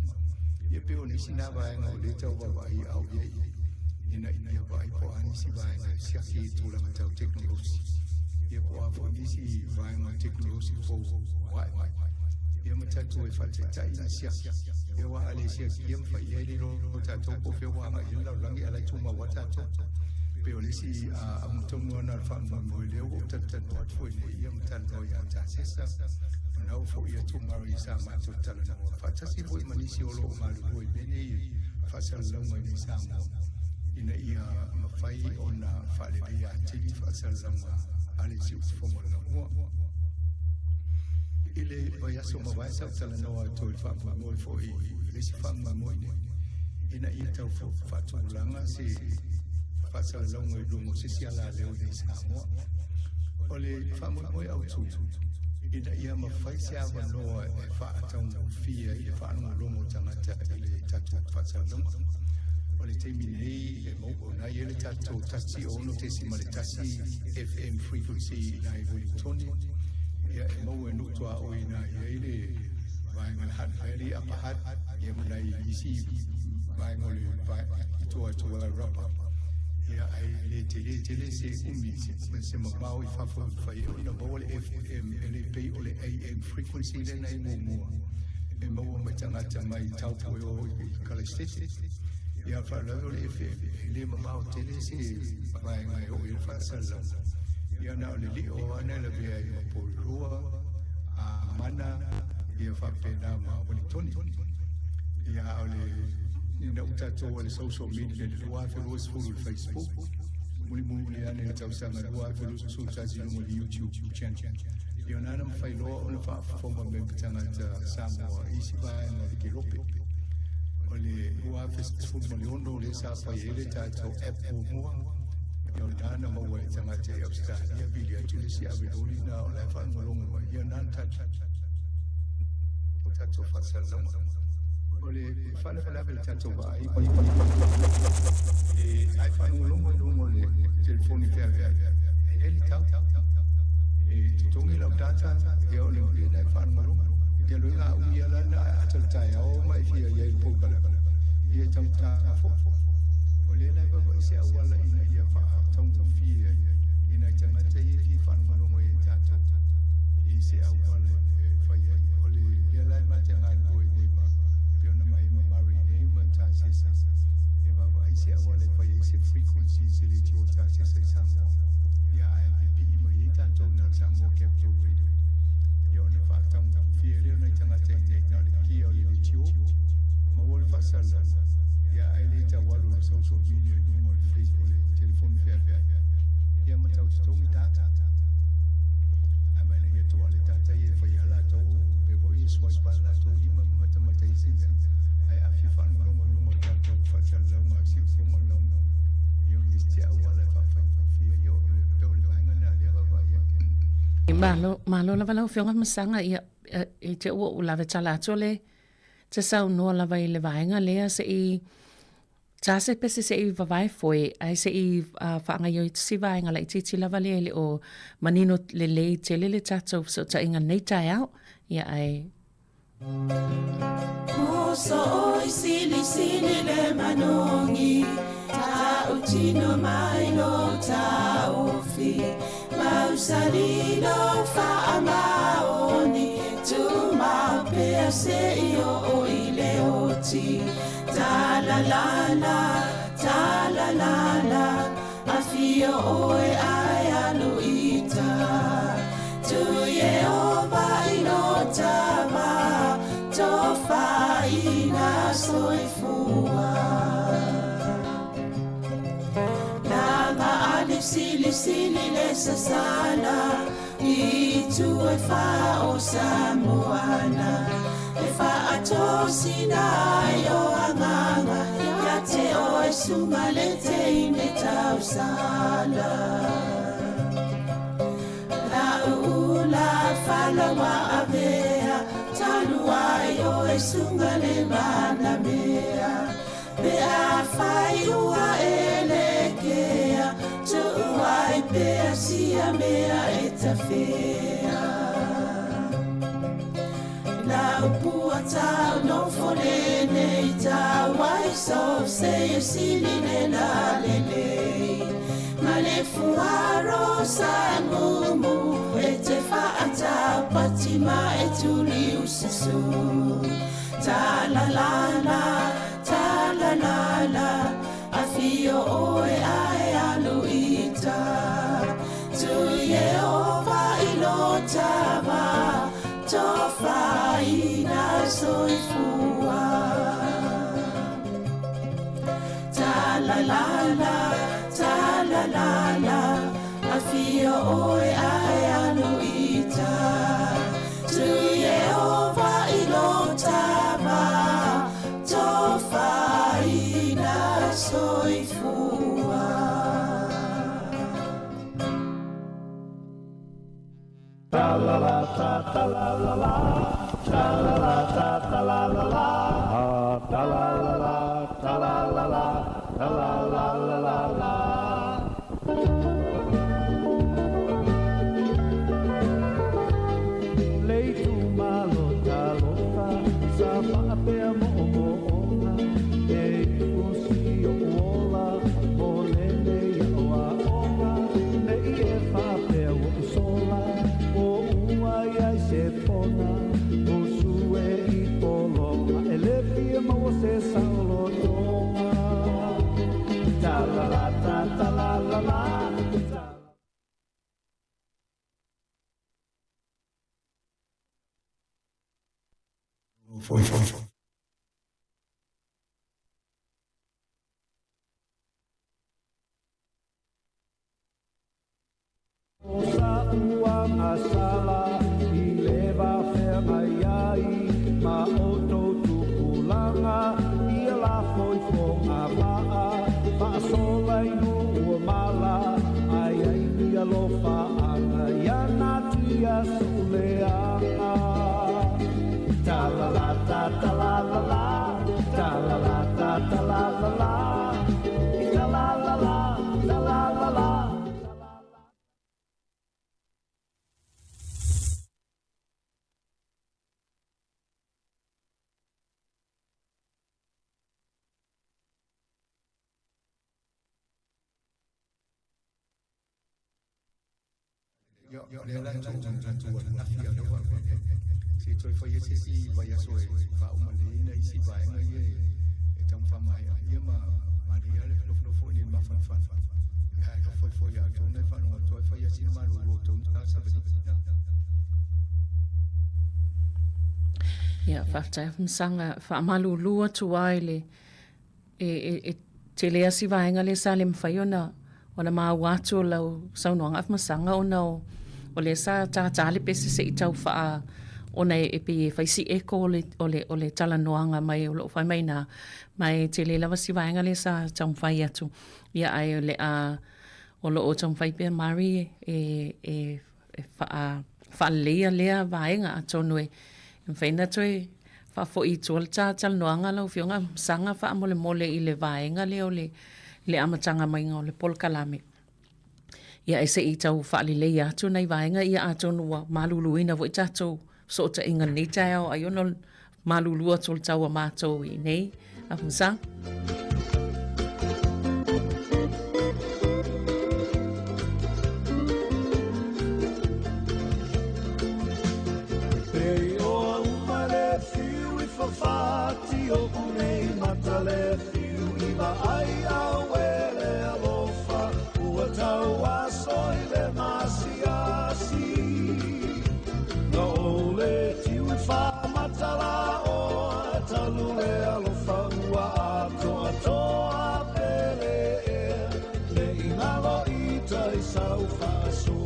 Ia peo nisi na vaenga o le tau wawai au iei. Ina ia vai po anisi vaenga siaki tūlanga tau teknolosi. Ia po a fo nisi vaenga teknolosi fo wai. Ia matatu e whatetai na siaki. Ia wa ale siaki ia mwhai e riro tātou po whea wanga i lau rangi alai tūma wa tātou. Peo nisi a mutaunua na whanua mo i leo o tatanu at fo ine ia matano ia tā sesa. Nau fo ia tūmaro i sā mātou tala na wa. Whatasi fo i manisi o lo o maru i bene i whasalaunga i Sāmoa. Ina ia mawhai o na whalele ia tili whasalaunga. Ale si ufongo na mua. Ile vai aso mawai sa tala noa toi whaama moi fo i lesi whaama moi ne. Ina ia tau whaatulanga se whaasala launga i lungo se si ala leo ni Sāmoa. O le whaama moi au tu. Ina ia mawhai se awa noa e whaatau fia i whaanunga lungo tangata ile tatu whaasala launga. O le teimi nei e maupo na i ele tātou tasi o ono te si male tasi FM frequency na i Wellingtoni. Ia e mau e nukutoa o ina ia ele vaenga le hanhaeri apahat. Ia muna i isi vaenga le itoa tua rapa. Ia ai le tele se umi se mamau i whafo whai o ina mau le FM ele pei o le AM frequency le na i mua. E mau mai tangata mai taupo o i kalestete. Ia whanau le FM, le mamau tele se vaenga e o i whasalau. Ia nao le li o ana le vea i mapolua, a mana, ia whapena ma Wellingtoni. Ia o le nina utato le social media le lua whelua sifuru le Facebook. Muli ane le tausanga lua whelua sutazi lungo le YouTube channel. Ia nana mwhailoa o na whaafonga me pitangata Sāmoa isi vaenga le kirope. O le ua festival maliono le sa whaiele tātou app o mua. Ia nana maua e tangata e Australia, bili atu le si abiloli na o lai whaangalonga wa. Ia nana tātou whasalama. O le whanawhalawe le tātou vai. E ai whaangalonga lungo le telefoni whea. E li tau. E tutongi lau tāta, ia o le ui nai whaangalonga. Ia lui ngā ui ala na ataltai au mai fia ia il pōkala. Ia tau tā fōfō. O le nai baba ise awala ina ia wha tau fia. Ina i tangata ia ki whanmalongo e tātou. Ise awala whaia. O le ia lai mate ngā lua i ma. Pio na mai mamari e ma tā sesa. E baba ise awala whaia ise frequency se le tio tā sesa i Sāmoa.
malo lava lau whionga masanga i te ua ulawe tala ato le te sau noa lava i le vaenga lea se i tase pese se i vavai foi ai se i whaanga i te si vaenga la i titi lava lea le o manino le lei te le tatou so ta inga nei tai au ia ai
Moso oi sili sili le manongi ta utino mai lo ta ofi Mausalino fa amaoni tu ma pe se io o ile oti ta la la afio oe ai aluita tu ye o vai no tava to fa ina soifua Sili sili le sasana I tu e fa o Sāmoana E fa ato sina o anganga Ya te o e sunga le te ine tau sala La ula fala wa avea Tanu ai o e sunga le mana mea Pe a fai ua elekea Tuai pea sia mea e ta fea Na upua tau no fore nei tau Wai so se e sili ne la lelei Ma le fuaro sa mumu E te whaata pati ma e tuli usisu Ta la la Afio oe ai aluita Tu Yehova ilotava Tofa ina soifua Ta la la Afio oe ai aluita Tu Yehova ilotava Tofa ina soifua
Ta la la ta la la la ta la la ta la la la ta la la la ta la la la ta la la la la Lei tu malo ta lota sa pa pe mo
Foi.
Osa uang asala I leva ferma iai Ma oto tukulanga I la foi fonga maa Pa sola inu ua mala Ai ai nia lofa anga Iana tia suleanga Ta la la ta la la la Ta la la ta la la la Ta la la la ta la la la
Le la tu na fia le wa si toi foi si vai a soi fa uma lina si vai ngai e tam fa mai ia ma maria le flo fo ni ma fa ai ka foi a tu ne fa no toi foi si ma lu tu na sa vedina
ia whaftai msanga whaamalu lua tuaile e te lea si vaenga le sa le mwhaiona ona maa watu lau saunoanga af masanga ona o le sa tātāle pese se i tau wha ona e pe whaisi eko o le tala noanga mai o lo whai mai na mai te le lava si vaenga le sa tau mwhai atu ia ai o le a o lo o tau mwhai pe mari fa lea vaenga a tonu e whaina toi fa fo I tual tal noanga lau fionga sanga fa mole I le vaenga leo le amatanga mainga o le polkalame. Ia ese I tau fa le ia atu nei vaenga ia a tonu wa maluluina vo I tatou so ta inga ni tau a yono malulua tol tau a mātou I nei a musang.
Fati o kunei matale fiu iwa ai au ele alofa ua tau aso I le masiasi no ole tiu I wha matala o talu le alofa ua ato a pele le inalo I tai sau whaasoa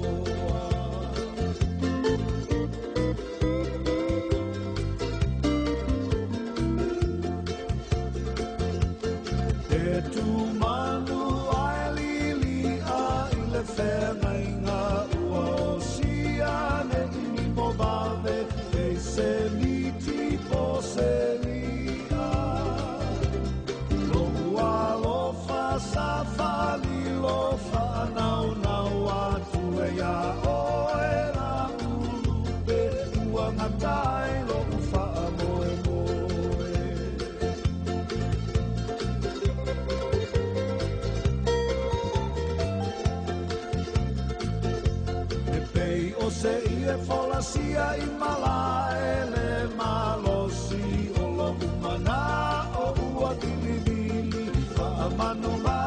tu manu ai lili a I le whenga ua o sia ne I mo vave e se miti po se lia lo ua lo fa sa fa li lo fa nau atu e ia o e la ulupe ua ngatai lo ufa moe o se ia folasia I mala ele malosi o lo umana o ua kilibili fa manu ma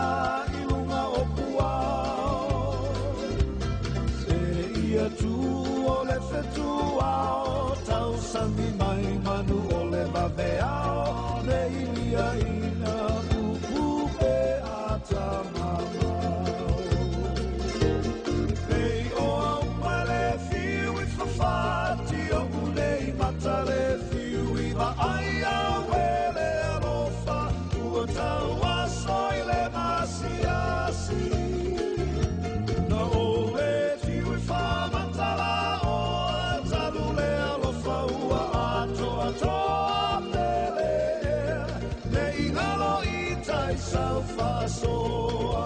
I lunga o puao se ia tu o le fetua o tau sami mai manu o le baveao le ilia ina upupe ata mama Fati o kunei matale fiu iwa ai a wele alofa ua tau aso I le masiasi na ole tiu I wha matala o talu le alofa ua ato a pele le ingalo I tai sau whasoa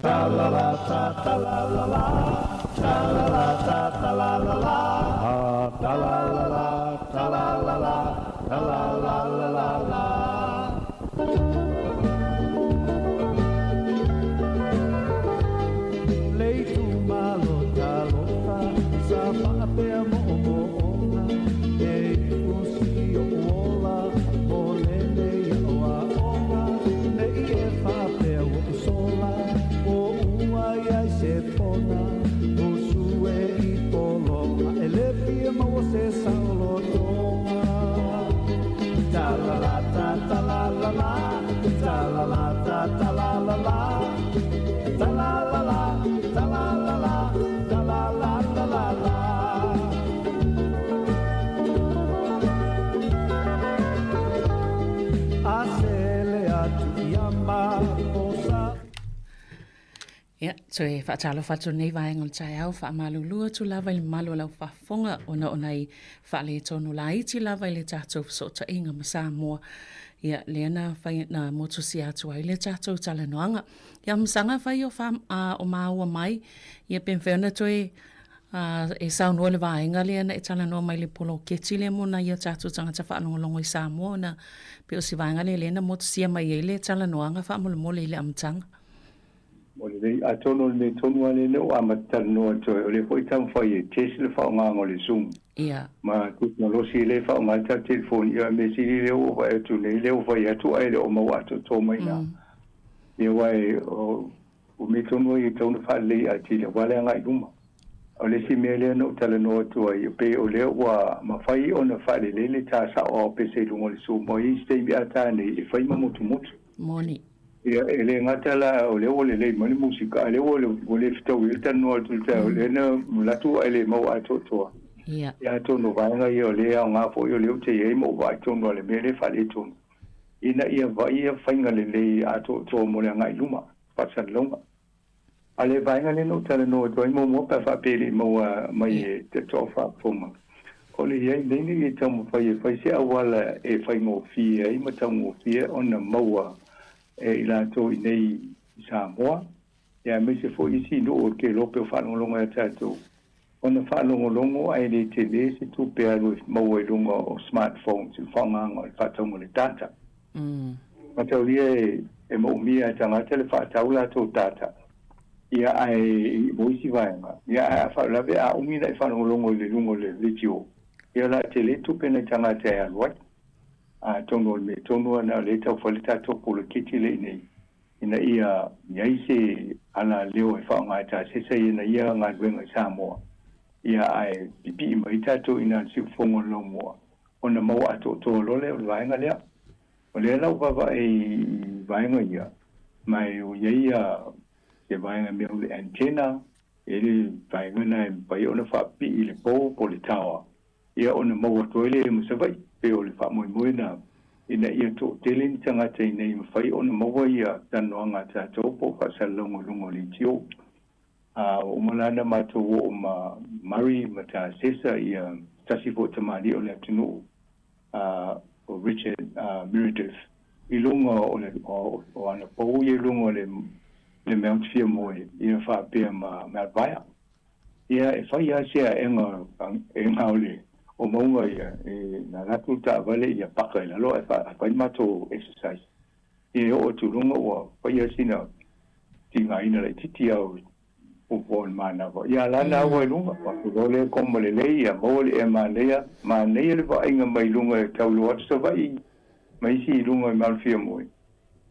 Ta la la ta ta la la la ta la la ta ta la la la ta la la la ta la la la ta la la la la la Lei tu malo ta lofa sa pa pe mo ona e tu si o ola mo le le o a ona e e fa pe o sola ai se pona o sue I polo e le fia ma o se saulo tonga ta la la ta ta la la la ta la la ta ta la la la ta la la la ta la la la ta la la la la la asele atu yama osa
Ia, toe whaatalo whatu nei vaenga o tai au, wha malulua tu lava I le malo lau whafonga ona I whaale tonu la iti lava I le tātou so ta inga ma Sāmoa. Ia, leana whai na motusi atu ai le tātou tala noanga. Ia, msanga whai o o maua mai, ia pen whiona toe e saunua le vaenga leana e tala noa mai le polo keti le mona ia tātou tangata whaanongolongo I Sāmoa na pe o si vaenga le leana motusia mai e le tala noanga whaamole I le amtanga.
O le a tono le tonu ale no amatar no to le foi tam foi tesi le fa nga ngole zoom
ia
ma teknolosi le fa nga ta telefon ia me si le o va tu le o va ya tu ai le o ma wa to mai na e wai o me tonu I tonu fa le a ti le wala nga duma o le si me le no tala no to ai pe o le wa ma fai ona fa le le ta sa o pe se lu ngole zoom mo I ste bi ata ne e fai ma mutu
moni
ele ngatala ole le mani musika ele ole fitau ele tanu tu le na latu ele mau ato to
Ia.
Ia tonu vaenga ia le au ngā fo ia leo te ei mo vai tonu le mele whale tonu. Ina ia vai ia whainga le a tō mo le ngai luma, whatsan longa. A le vaenga le no tala no toi mo pa whapere mo mai te tō whafonga. O le iei leini i tamu whai se awala e whaingo fia, i matango fia o na maua e ila tō i nei Sāmoa. Ia me se fo isi no o ke lope o whanongolonga e tātou. Ona whanongolongo ai le te le se tupe alu maua i lunga o smartphone si whanganga o whatongo le data. Matau lia e maumia tangata le whatau la tō data. Ia ai moisi vaenga. Ia ai a whaulawe a umina i whanongolongo le lunga le litio. Ia la te le tupe na tangata e aluai. A tono me tono ana le tau whalita tōpo le kiti le nei. Ina ia iaise ala leo e whaongaita sesa ina ia ngā duenga i Sāmoa. Ia ai pipi ima i tātou ina siu whongo lo mua. Ona mau ato tō lole o vaenga lea. O lea lau baba e vaenga ia. Mai o ia se vaenga mea le antena. E le vaenga na e pai ona whapi i le po le tawa. Ia ona mau ato ele e musawai. Pe o le whamoe moe na. Ina ia tō tele ni tangata i nei mawhai ona maua ia tanoanga tātou po whasalongo lungo li tio. O malana mātou o ma Murray ma tā sesa ia tasi fo tamari o le atinu o Richard Meredith. I lunga o ana pou i lunga le Mount Fia moe ia whapea ma Malvaya. Ia e whai a sea e ngā ole. O maunga ia, na ratu ta vale ia paka ila lo, whai mato exercise. Ia o tulunga ua, whai asina, ti ngā ina lai titi au upon mana wa. Ia lana awa i lunga, wakurole koma le lei, ia mawale e ma leia le wa inga mai lunga e tau loa tsa vai, mai si lunga i malfia moe.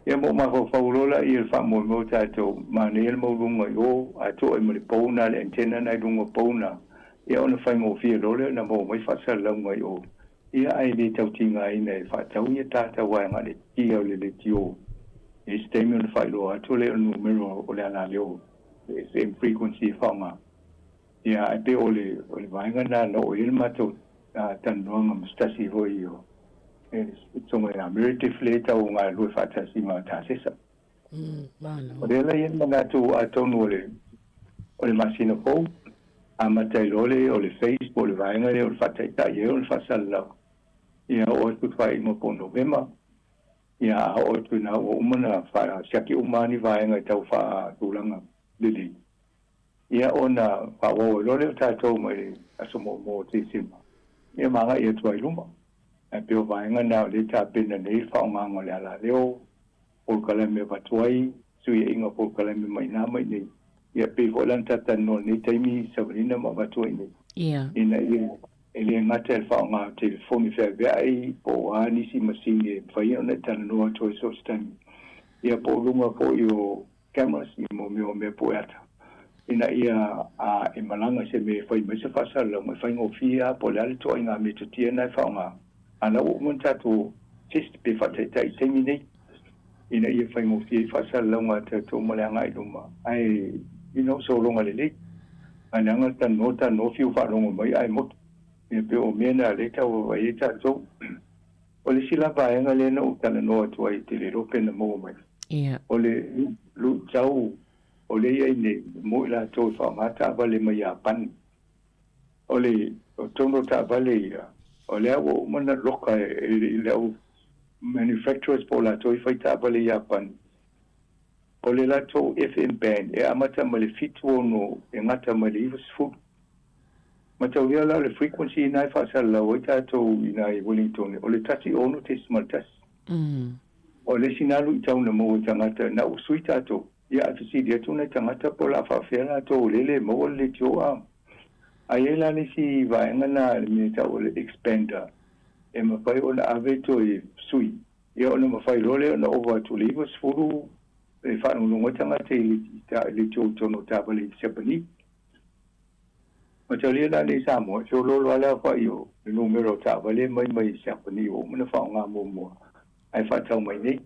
Ia mo ma whaulola i le wha moe mo tātou, ma leia le mau lunga i o, a to e mali pauna le antena nai lunga pauna. Ia ona whaingo fia lole na mo mai whasa launga i o. Ia ai le tau tinga i nei whatau ia tāta waianga le tia o le tio. E stemi ona whailo atu le o numero o le ana leo. Le same frequency whaunga. Ia ai pe o le waianga na no o ilma tau tanuanga mastasi hoi i o. E tonga ia Meredith le tau ngā lue whatasi ma tāsesa. O le la iena ngātu a tonu o le masina pou. A matai lole o le Facebook o le vaenga le o le whataita i o le whasala. Ia o tu whai mo po November. Ia o tu na o umana siaki umani vaenga i tau wha tūlanga lili. Ia o na whawo lole o tātou mai asomo mo te sima. Ia manga ia tuai luma. A peo vaenga na le tā pena nei whaonga le ala leo. Polkalame watuai. Sui inga polkalame mai nā mai nei. Ia pe volan tata no ni taimi sabrina ma batua ini.
Ia.
Ina ia ele ngata el whaonga telefoni whea veai po anisi masini e whai ona tana noa toi sostani. Ia po lunga po i o cameras i mo mea po ata. Ina ia e malanga se me whai mai se whasala mai whai ngofia po le ale toa inga me tutia nai whaonga. Ana o mantatu test pe whataitai taimi nei. Ina ia whai ngofia i whasala nga tato maleanga i luma. Ai so longa le le. Ananga no fiu wha longa mai ai motu. Ia pe o mena le tau wa e tātou. O le sila vaenga le na utana noa tua i te le rope na mo mai.
Ia.
O le lu tau o le ia ne mo la tau wha ngata vale mai a pan. O le tono ta vale ia. O le au mana loka e le au manufacturers po la tau i whai ta vale ia pan. O le lato FM band e amata ma le fitu no e ngata ma le iwas food. Matau ia la le frequency nai whaasala o i tātou i nai Wellington. O le tasi ono te smaltas. O le sinalu i tauna mo i tangata na usui tātou. Ia afisi dia tuna i tangata po la whawhela tātou lele mo le tio a. A ie la le si vaenga na le minita o le expander. E mawhai o na aveto i sui. Ia o na mawhai lole o na ova tu le iwas furu. E whanau nunga tangata i le tio tono tāpale i sepani. Ma tau lia la le Sāmoa, so lolo ala whai o le numero tāpale mai i sepani o mana whao ngā mua. Ai whatau mai nei.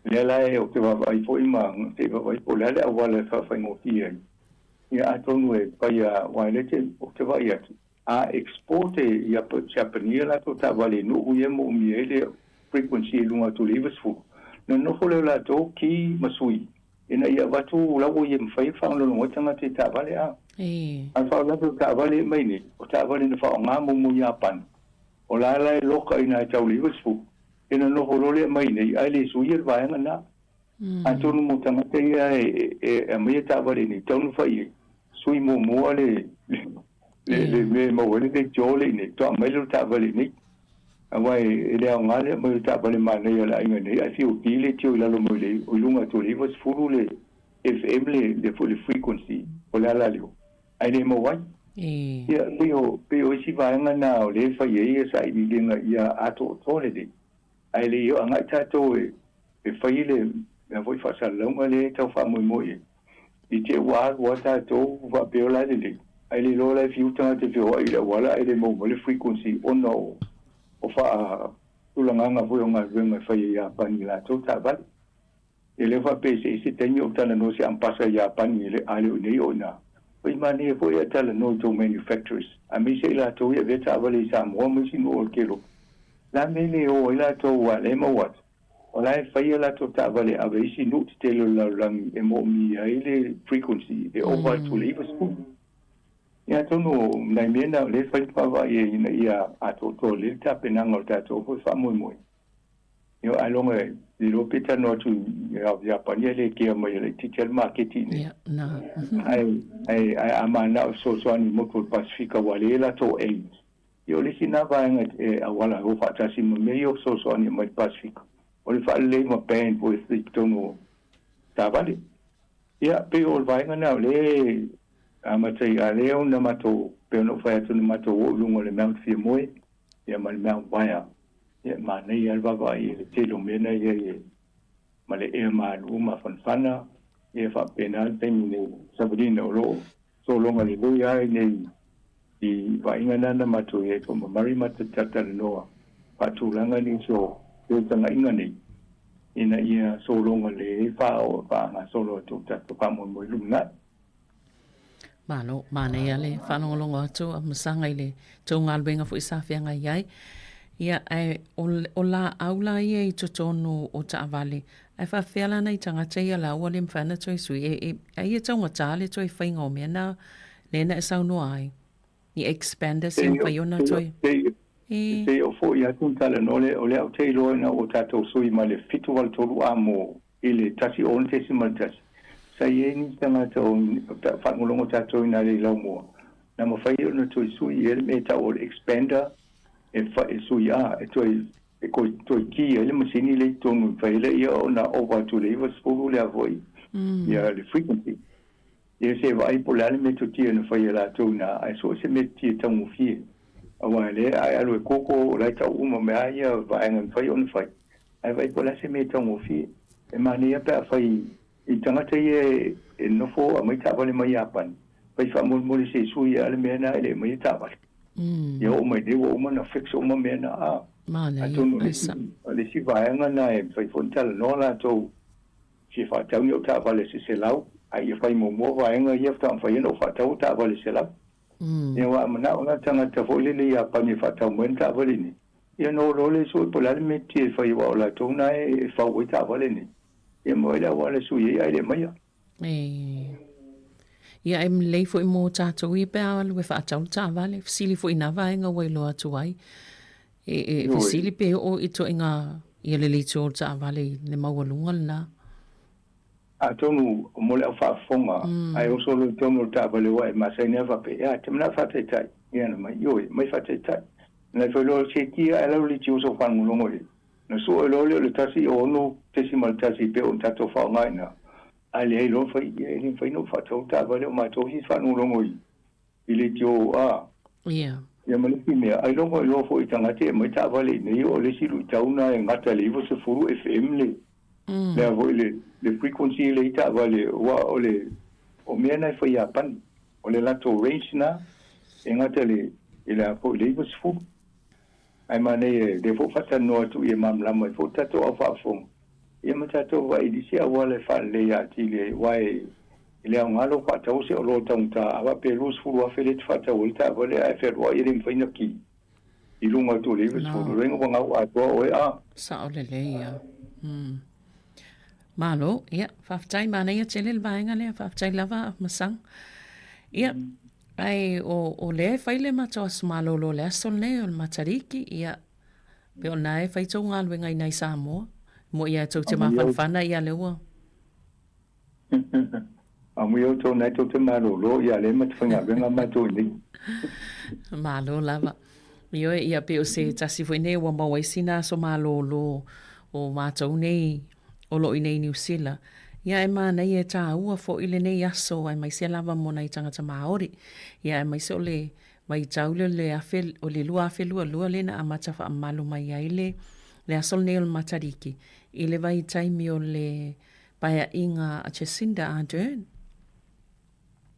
Lea la e o te wawai po ima, te wawai po lea lea wala whawhai ngō fia. Ia atonu e pai a wailete o te wai atu. a export ia Japanese la to tavale no ia mo miele frequency lunga to livers fu no fole la to ki masui ina ia watu la wo ia mfai fa lo no tanga te tavale a fa la to tavale mai ni o tavale no fa nga mo Japan o la loka ina tau livers fu ina no holole mai ni ai le suir va na anto no mo tanga te ia e mai tavale ni tonu fa i sui mo ale le mo wele de jole ni to mai lo tavale ni awai ele ngale mo tavale mana ia la inga ni ai fiu pile tio la lo mo le o lunga to livers furu le FM le full frequency o la leo ai le mo wai ia pio si va nga na o le fa ye sa i linga ia ato tole de ai le yo anga tato e fa ile na voi fa sa longa le tau fa mo i te wa tato va pio la de ai le lo la fiu tanga te fio ai le wala ai le mo le frequency o no o fa tulanga voi nga venga fa ia pani la to ta ele fa pese se tenho tana no se ampasa ya pani le ale ne ona oi mani foi a tala no to manufacturers a mi se la to ia veta vale Sāmoa mo si no kelo la mele o la to wa le mo wat o la fa ia la to ta vale a ve si no te lo la lang e mo mi ile frequency e over to leave school ya to no na mena le fa pa va ia a to le ta penanga ta to fa mo yo alonga di lopita no tu ya paniele ke mo le teacher marketing ai amana so ni mo ko Pacifica wale la to yo le sina va wala ho fa tasi me yo so ni mo Pacifica o le fa le mo pen po este tono ta vale ya pe o va na le amatai ale ona mato pe no fa tu mato lungo le mount fi mo ya mal mount vaya ya mana ia va i te lo mena ia male e ma luma fanfana ia fa penal te ni sabudina lo so longa ni boia nei i va inga na matu e ko mari matu tata no pa tu langa ni so te tanga inga nei ina ia so longa le fa o pa na solo tu tata pa mo lumna
Mano, mana ia le whanongolongo atu a masanga i le tō ngā luenga fu i sāwhianga iai. Ia o la aula ia i totonu o Taawale. Ai whawhiala nei tangata ia la ua le mwhana toi sui. E ia taunga tāle toi whainga o mea nā lena e saunoa ai. I expander si mwhaiona toi.
Te o fo ia kuntala no le o le au te iloina o tātou sui ma le fitu wal toru amo i le tasi o le tesi ma le tasi. Sa ie ni tangata o whangolongo tātou ina le lau mua. Na ma whai ona toi sui e le me ta o le expander e sui a e toi ki e le masini le tonu whai le ia o na over to le iwa spuru le avoi ia le frequency ia se vai po le me to tia na whai la tau na ai so se me tia tangu fie awa le ai alo e koko lai tau uma mea ia vai ngan whai on whai ai vai po la se me tangu fie e mani ia pia whai i tangata ia e nofo a mai tāwale mai apan pai whamulmuli se sui ale mea na ele mai tāwale ia o mai dewa o mana fix o ma mea na a atonu le si vaenga na e whai fontala no la tau si whatau ni o tāwale se lau ai e whai momo vaenga ia whai whai no whatau tāwale se lau ia wa mana o nga tangata fōlele ia pani whatau mwen tāwale ni ia no role so po lale me tia whai wa o la tau na e whau e tāwale ni ia mo ila wale sui ia ele mai
ia e mlei fo i mō tātou i pēa alu e whaatau Taawale fisili fo i na vaenga wailo atu ai e fisili pē o i to inga ia le litu o Taawale le maualunga lana
a tonu mo le whaafonga ai o solo tonu Taawale wa e masai newa pē ia te mana whataitai ia na mai ioi mai whataitai na fo lo se kia e lau litu o so whanulongo le na so e lo le tasi o no tesi mal tasi pē o tato whaongai na ale ai lo fai ni fai no fatau Taawale o mato hi whanulongo i le tio a
ia
ia maliki mea ai longo i lo fo i tangate mai Taawale nei o le silu i tauna e ngata le iwa se furu FM le le avo le frequency le i Taawale wa o le o mea nai fai apan o le lato range na e ngata le i le afo le iwa se furu ai mane le fo fata no atu i mamlama i fo tato a whaafong ia matato wa i disi a wale wha le ati le wai Ile ngalo fa tau se lo tong ta ava pe lus fu wa felet fa tau ta vole ai fe wa irim fina ki. Ilunga tu le fu rengo nga wa to o a.
Sa o le ia. Malo, ia, whaftai mana ia tele le vaenga lea, whaftai lava masang. Ia, ai o le whaile matoa sumalolo le asol ne o le matariki, ia, pe o nae whaitou ngalwe ngai nei Sāmoa, mo ia tau te mawhanwhana ia le ua.
Amu yo tau nai tau te malolo, ia le matwhanga wenga mato ni.
Malo lava. Io ia pe o se tasi fwene ua mawaisina so malolo o mātou nei, o lo i nei New Zealand. Ia e mana i e tā ua fo ile nei aso ai mai se lava mona i tangata Māori. Ia e mai se o le mai taule le afe o le lua afe lua le na amata wha amalu mai ai le aso nei o le matariki. I le vai taimi o le paia inga a Jacinda Ardern.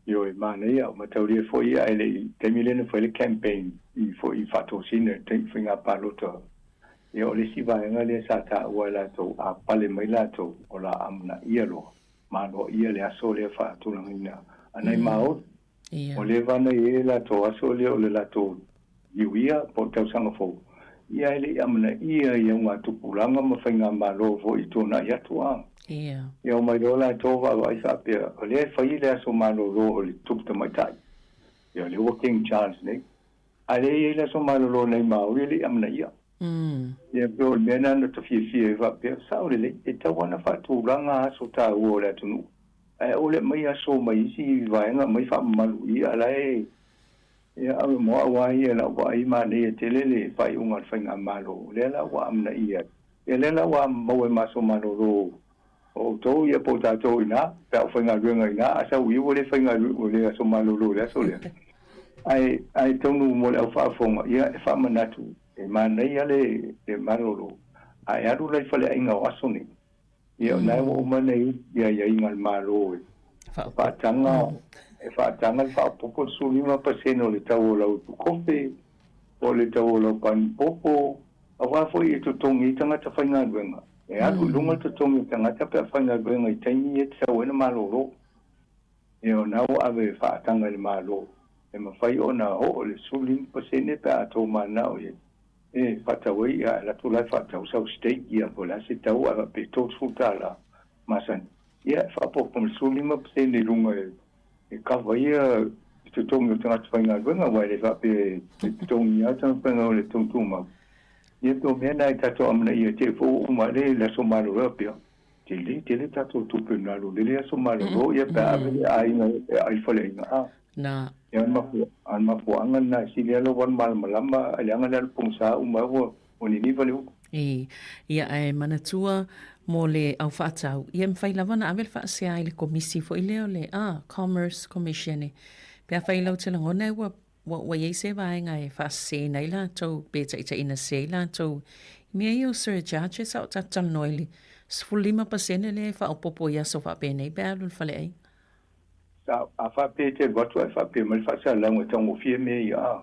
Yo e mana ia o matauri e fo ia ele taimi le na fo le campaign i fo i fato sine taimi whinga palota. E o le si vaenga le sa ta ua la tau a pale mai la tau o la amuna ia lo. Mano ia le aso le wha tulangina. Anai mao, o le vana e la tau aso le o le la tau iuia po tau sanga fo. Ia ele amuna ia ia ngā tupulanga ma whainga malo fo i tōna i atu a. Ia o mai rola tau wa ai whapea. O le whai le aso malo lo o le tupta mai tai. Ia le ua King Charles nei. A le ia le aso malo lo nei mao ele amuna ia. Ia peo mena na to fie va pe saule e tawana fa tu ranga so ta o le tunu ai o le mai aso mai si va nga mai fa malu ia lai ia a mo wa ia la wa i ma ne telele fa i unga fa nga malo le la wa amna ia e le la wa mo e maso malo ro o to ia po ta to ina pa fa nga nga ina asa wi wo le fa nga wo le aso malo ro le so le ai tonu mo le fa fonga ia e fa manatu e manei ale e marolo ai aru lai fale inga wasoni ia nai o manei ia inga malo e fa tanga fa popo sulima paseno le tau la u kofe o le tau la pan popo awa foi e tutongi tanga ta fainga wenga e aru lunga tutongi tanga ta pa fainga wenga i taimi e tau ena malo e o nau ave fa tanga le malo e mafai ona o le sulim pasene pa ato mana o e fatawai a la tu la fatau sau state ia pola se tau a pe tot futala masan ia fa po kom sulima pe ne lunga e ka vai te tonga tanga tfainga wenga wai le fa pe tonga tanga penga le tungtuma ia to mena i tato amna ia te fo uma le la somalo rapia te le tato tu penalo le somalo ia pa ave ai ai fale a
na
yang mapu angan na silia lo wan mal malama aliangan al pungsa umawo onini valu
ia e manatua mo le au fatau ia mfai lavana avel fa se ai le komisi fo ile le commerce commission pe fa ilo te ngone wa ye se vai ngai fa se nei la to pe ta ina se la to me yo sir judge sa ta tal noili sfulima pasene le fa opopo ya so fa pe nei pe alu fa le ai
a fa pe te watu a fa pe mal fa sa la mo tango fie me ya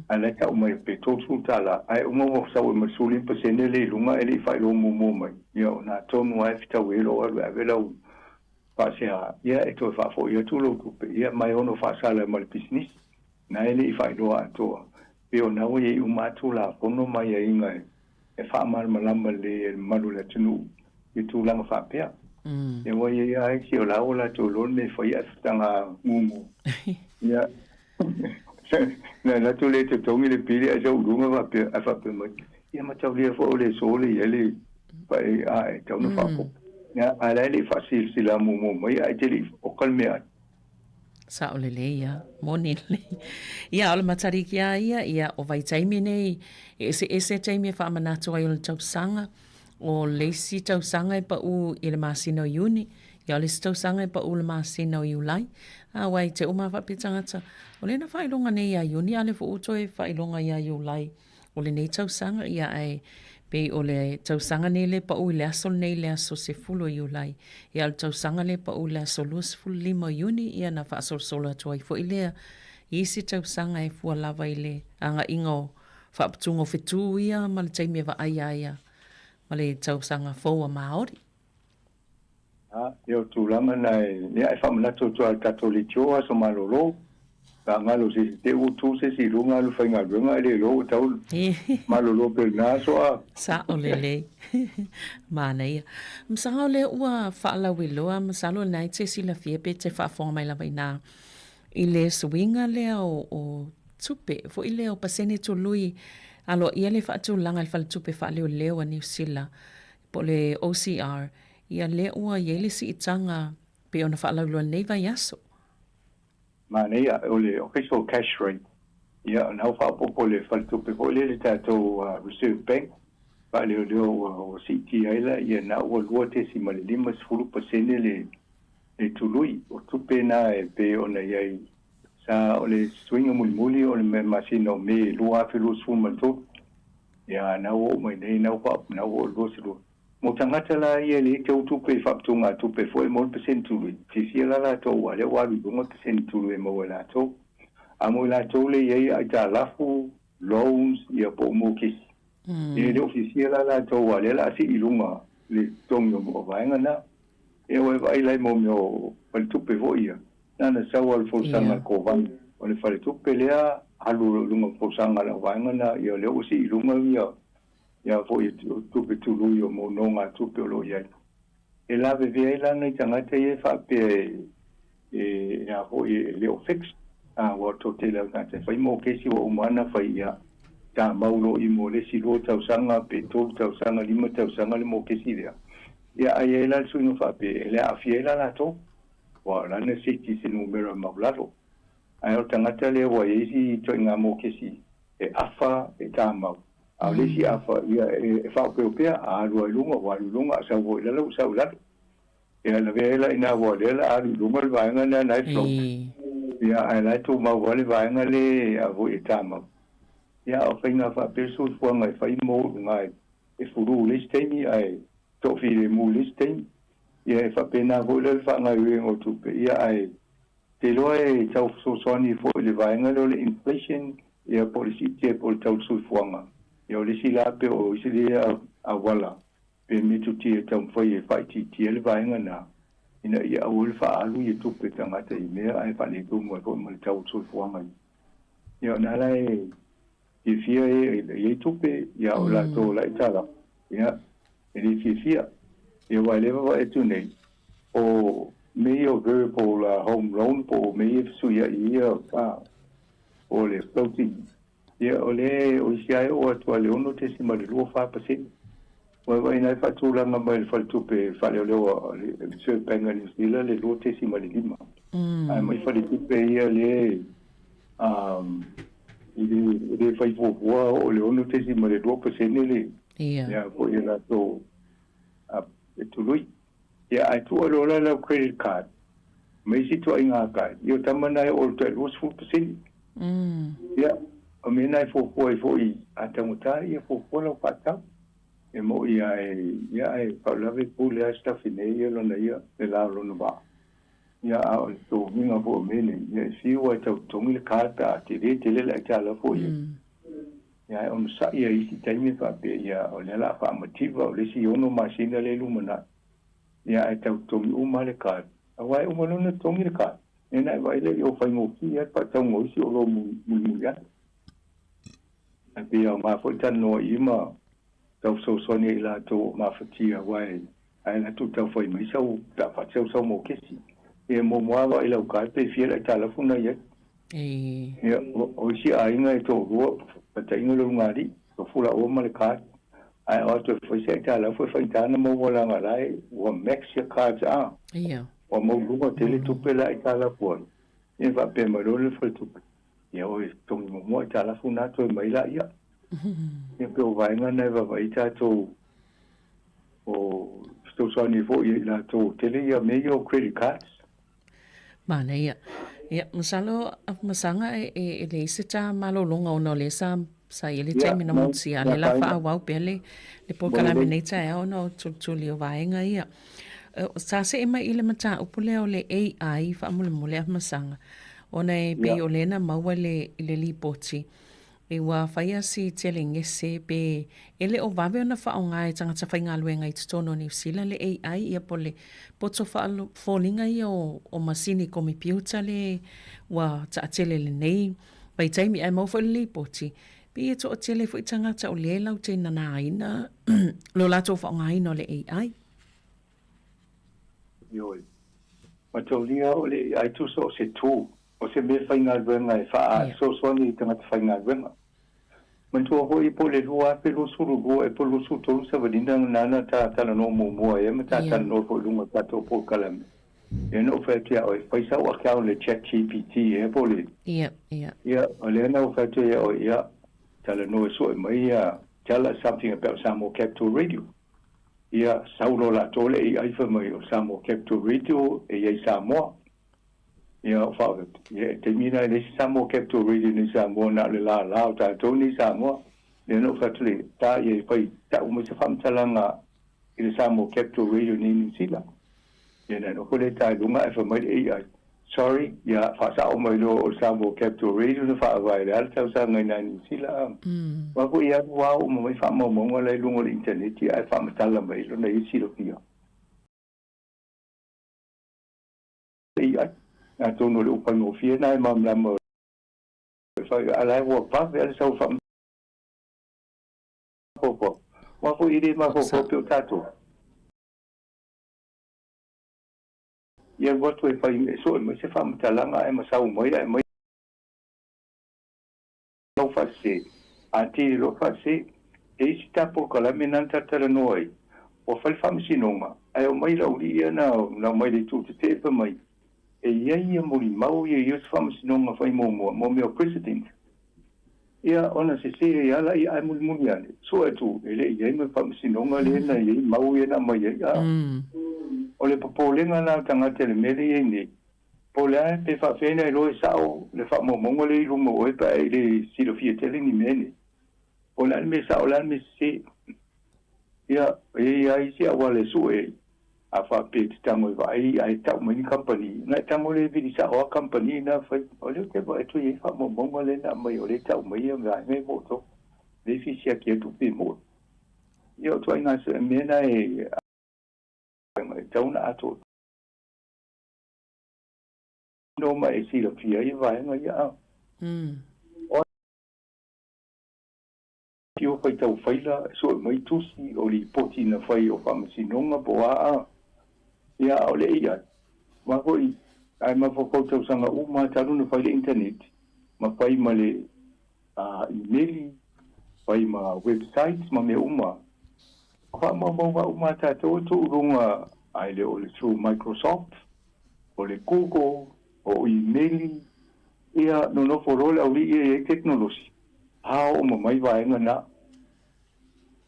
ala ka o mai pe to tala ai o mo sa o masuli pe sene le lunga ele fa lo mo mai ya na to no ai fita we lo a vela fa sia ya e to fa fo ya tu lo ku pe ya mai ono fa sa la mal business na ele fa lo a to pe o na o ye u ma tu la kono mai ya inga e fa mal malama le malu la tunu i tu la fa pe e wo ye ai ki o la to lo ne fo ya tanga mumu ya na tu le te tongi le pili a jau lunga va pe a fa pe mai ya ma tau le fo le so le ele pa ai tau no fa po ya ala le facil si la mumu mai ai te li o kalme
sa o le ia moni le ia o matariki ia o vai taimi nei ese taimi fa manatu ai o tau sanga o leisi tau sanga pa u i le masino uni ia le tau sanga pa u le masino iulai a wai te uma fa pitangata o le na fa ilonga nei a uni ale fu uto e fa ilonga ia iulai o le nei tau sanga ia ai pe o le tau sanga nei le pa u le aso nei le aso se fulo iulai ia le tau sanga le pa u le aso lus full lima uni ia na fa so solo atu ai fo ilea isi tau sanga e fua lava ile anga ingo fa ptungo fitu ia ma le taimi va ai ma le tau sanga fōa Māori.
Yo tulanga nai ni ai famana to katolitio so malolo. Ka ngalo te utu se lunga lu fainga lunga le lo tau malolo pe na so a.
Sa o lele. Mana ia. Msanga le ua whaala wiloa, msalo nai te sila fiepe te whaafonga mai la waina. I le swinga lea o tupe, fo i leo pasene to lui, alo ia le whaatu langa le whale tupe whaaleo leo a New Zealand, po le OCR, ia le ua iele si itanga pe ona whaala wiloa neiva yaso.
Mana ia, o le official cash rate, ia na whaapopo le whale tupe, po le tato Reserve Bank, whaaleo leo o CTA la, ia na ua lua te si male 5% le tului, o tupe na e pe ona iai, sa o le swinga muli o le masino me lua filu sumanto ya na o mai nei na o lo silu mo tangata la ia le te utu pe faptunga tu pe foi mo percentu ti sia la to wa le wa lu mo percentu e mo la to amo la to le ia ai ta lafu loans ia po mo kis e le ofisiela la to wa le la si ilunga le tongo mo va ngana e wa vai lai mo mio pel tu pe voia nana sawal fo sanga ko van o le fale tupe lea halu lunga fo sanga la wangana ia le usi lunga ia fo i tupe tulu yo mo nonga tupe lo ia e la ve la nei tanga te e fa pe e ia fo i le o fix wa to te la ka te fai mo ke si o mana fai ia ta maulo i mo le si lo tau sanga pe to tau sanga lima tau sanga le mo ke si ia ai la su no fa pe le afiela la to wa la necessity se numero maulado ai o tangata le wa isi to nga mo kesi e afa e tama a le si afa ia e fa pe a lu lunga sa wo la lu sa la e la vela ina wo le la lu lunga va nga na nai flo ia ai la tu ma wo le va nga le a wo e tama ia o fa fa pe su fo nga fa i mo nga e furu le stemi ai to fi le mu le stemi ia fa pena vo le fa nga o tupe ia ai te loe tau sosoni fo le vaenga le inflation ia policy te pol tau sufuanga ia le sila pe o isi a wala pe mitu ti tau foi e fai ti le vaenga na ina ia ul fa alu ia tupe tangata i mea ai fa le tu mo mo tau sufuanga ia na lai i fia e tupe ia o la to la itala ia e fia ia wa le va e tu nei o me o variable home loan po me su ia o le floating ia o le o sia o to le ono te si ma le lo fa pase wa ina fa tu la ma le fa tu pe fa le se penga ni stila le lo te si ma le lima ai mai fa tu pe ia le ile fa o le ono te si ma le lo pase ne le ia ko ia to e tu lui ia ai tu alo la credit card me si tu inga ka yo tamana o te was 4% ia o me nai fo i atamuta ia fo la pata e mo ia pa la ve pu le sta fine ia lo na ia e la lo no ba ia o to minga fo me ne ia si wa ta tongi le carta ti le la ta la fo ia on sa ia i si taimi fa pe ia o le la fa motiva o le si ono masina le lumana ia e tau tongi umale ka awai umalo na tongi ka e nai vai le o fai mo ki e pa tau mo si o lo mu ya a pe o ma fo tan no ima tau so soni la to ma fati awai ai na tu tau fai mai sau ta fa sau mo kesi e mo mo ava ila ka pe fi la telefona ye e o si ai ngai to ro pa ta ingolo ngari to fula o ma le ka ai auto foi se ta la foi feita na mo wala ngai o max ya cards o mo lugo tele tu pela ita la por e va pe mo le foi tu e o to mo ta la funa to mai la ia e pe o vai na va vai ta to o sto so ni fo la to tele ia meio credit cards
mana ia masalo masanga e le se ta malo longa ona le sa ele te mina mutsi ale la fa wa pele le po kala meneta e ona tu le vaenga ia sa se ema ile mata upule o le AI fa mole masanga ona e pe o lena maua le lipoti E wa whaia si tele ngese pe ele o wawe ona wha o ngai tangata whainga luenga i tutono New Zealand le AI ia pole poto wha fōlinga ia o masini kompiuta le wa ta tele le nei pai taimi ai mau whaili poti pe e to o tele fo i tangata o le lau te nana aina lo lato wha o ngai no le AI
Yoi. Matolia o le AI tu so se tu o se me whainga luenga e wha so swani i tangata whainga luenga. Mantua hoi po le lua pe lo suru lua e po lo su tolu sa vadina nana ta tala no mua e ma ta tala no po lunga tato po kalame. E no whaetia o e whaisa o akau le chat GPT e po le. Ia, o le ana o whaetia o ia tala no e so e mai tell us something about Sāmoa Capital Radio. Ia saulo la tole e aifa mai o Sāmoa Capital Radio e iei Sāmoa. Ia whaaka, te mina e nesi Sāmoa Capital Radio ni Sāmoa na le la o tātou ni Sāmoa. Le no whaatule, tā iei whai, tā umai sa whamtalanga i le Sāmoa Capital Radio ni New Zealand. Ia nai no kore tā lunga e whamai e ai. Sorry, ia whaasa o mai lo o Sāmoa Capital Radio na whaawai le ala tau sa ngai na New Zealand. Wako ia wā o mai whaamamonga le lunga le internet ia e whaamatala mai lo na isi lo kia. Ia a tono le upango fia nai mamlama fai ala wa pa ve ala sau fam popo wa ko ide ma ko po tato ia what we fai so me se fam talanga e ma sau moi e mai no fa se anti lo fa se e sta po ko la menanta tera noi o fai fam sinoma ai o mai la uri na mai de tu te pe mai e ia mori mau ia famous nonga fai mo meu president ia ona se ia la ia muli ale so tu ele ia me famous nonga le na ia mau ia na mai ia ole popolenga na tanga tele mele ni pola pe fa fena lo sao le fa mo le lu mo e pa ele si lo fie tele ni mene pola me sao la me se ia isi awale su a fa pe tango vai ai tau mani company na tango le vi sa o company na fa o le te ba tu ye fa mo le na mai o le tau mai me mo to le fi sia ki tu pe mo yo tu ina se me na e mai tau na to no mai si lo fi ai vai ngai ya Tio fai tau faila so mai tusi o li poti na fai o fa masi nonga po ia o le ia ma hoi ai ma fo tau sanga uma talu na fai le internet ma fai ma le email fai ma websites ma me uma fa ma uma ta to runga ai le o le through Microsoft o le Google o email ia no fo role au li e technology how o mai vai ngana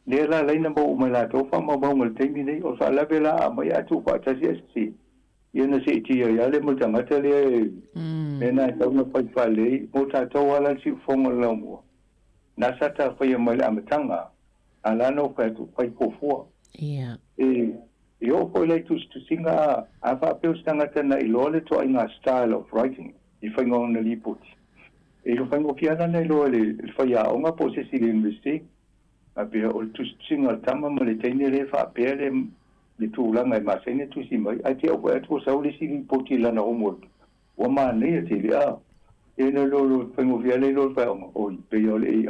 le la na bo mai la to fa ma ngal te mi nei o sa la bela mai atu pa ta si ia na se ti ia le mo tanga te le na ta una fa le mo ta to wala si fonga la mo na sa ta fa ia mai amatanga ala no fa tu fa ko fo
ia
yo foi le tu singa a fa pe stanga tana I lo le to inga style of writing I fa ngon na liput lo fa ngo fiana na lo le fa ia o nga po se si le investi a pe o tu singa tama mo le tene le fa pe le tu la mai ma sene tu si mai a te o tu sa o le si liput la na o mo o ma ne te le a e no lo fa ngo fiana lo fa o pe o le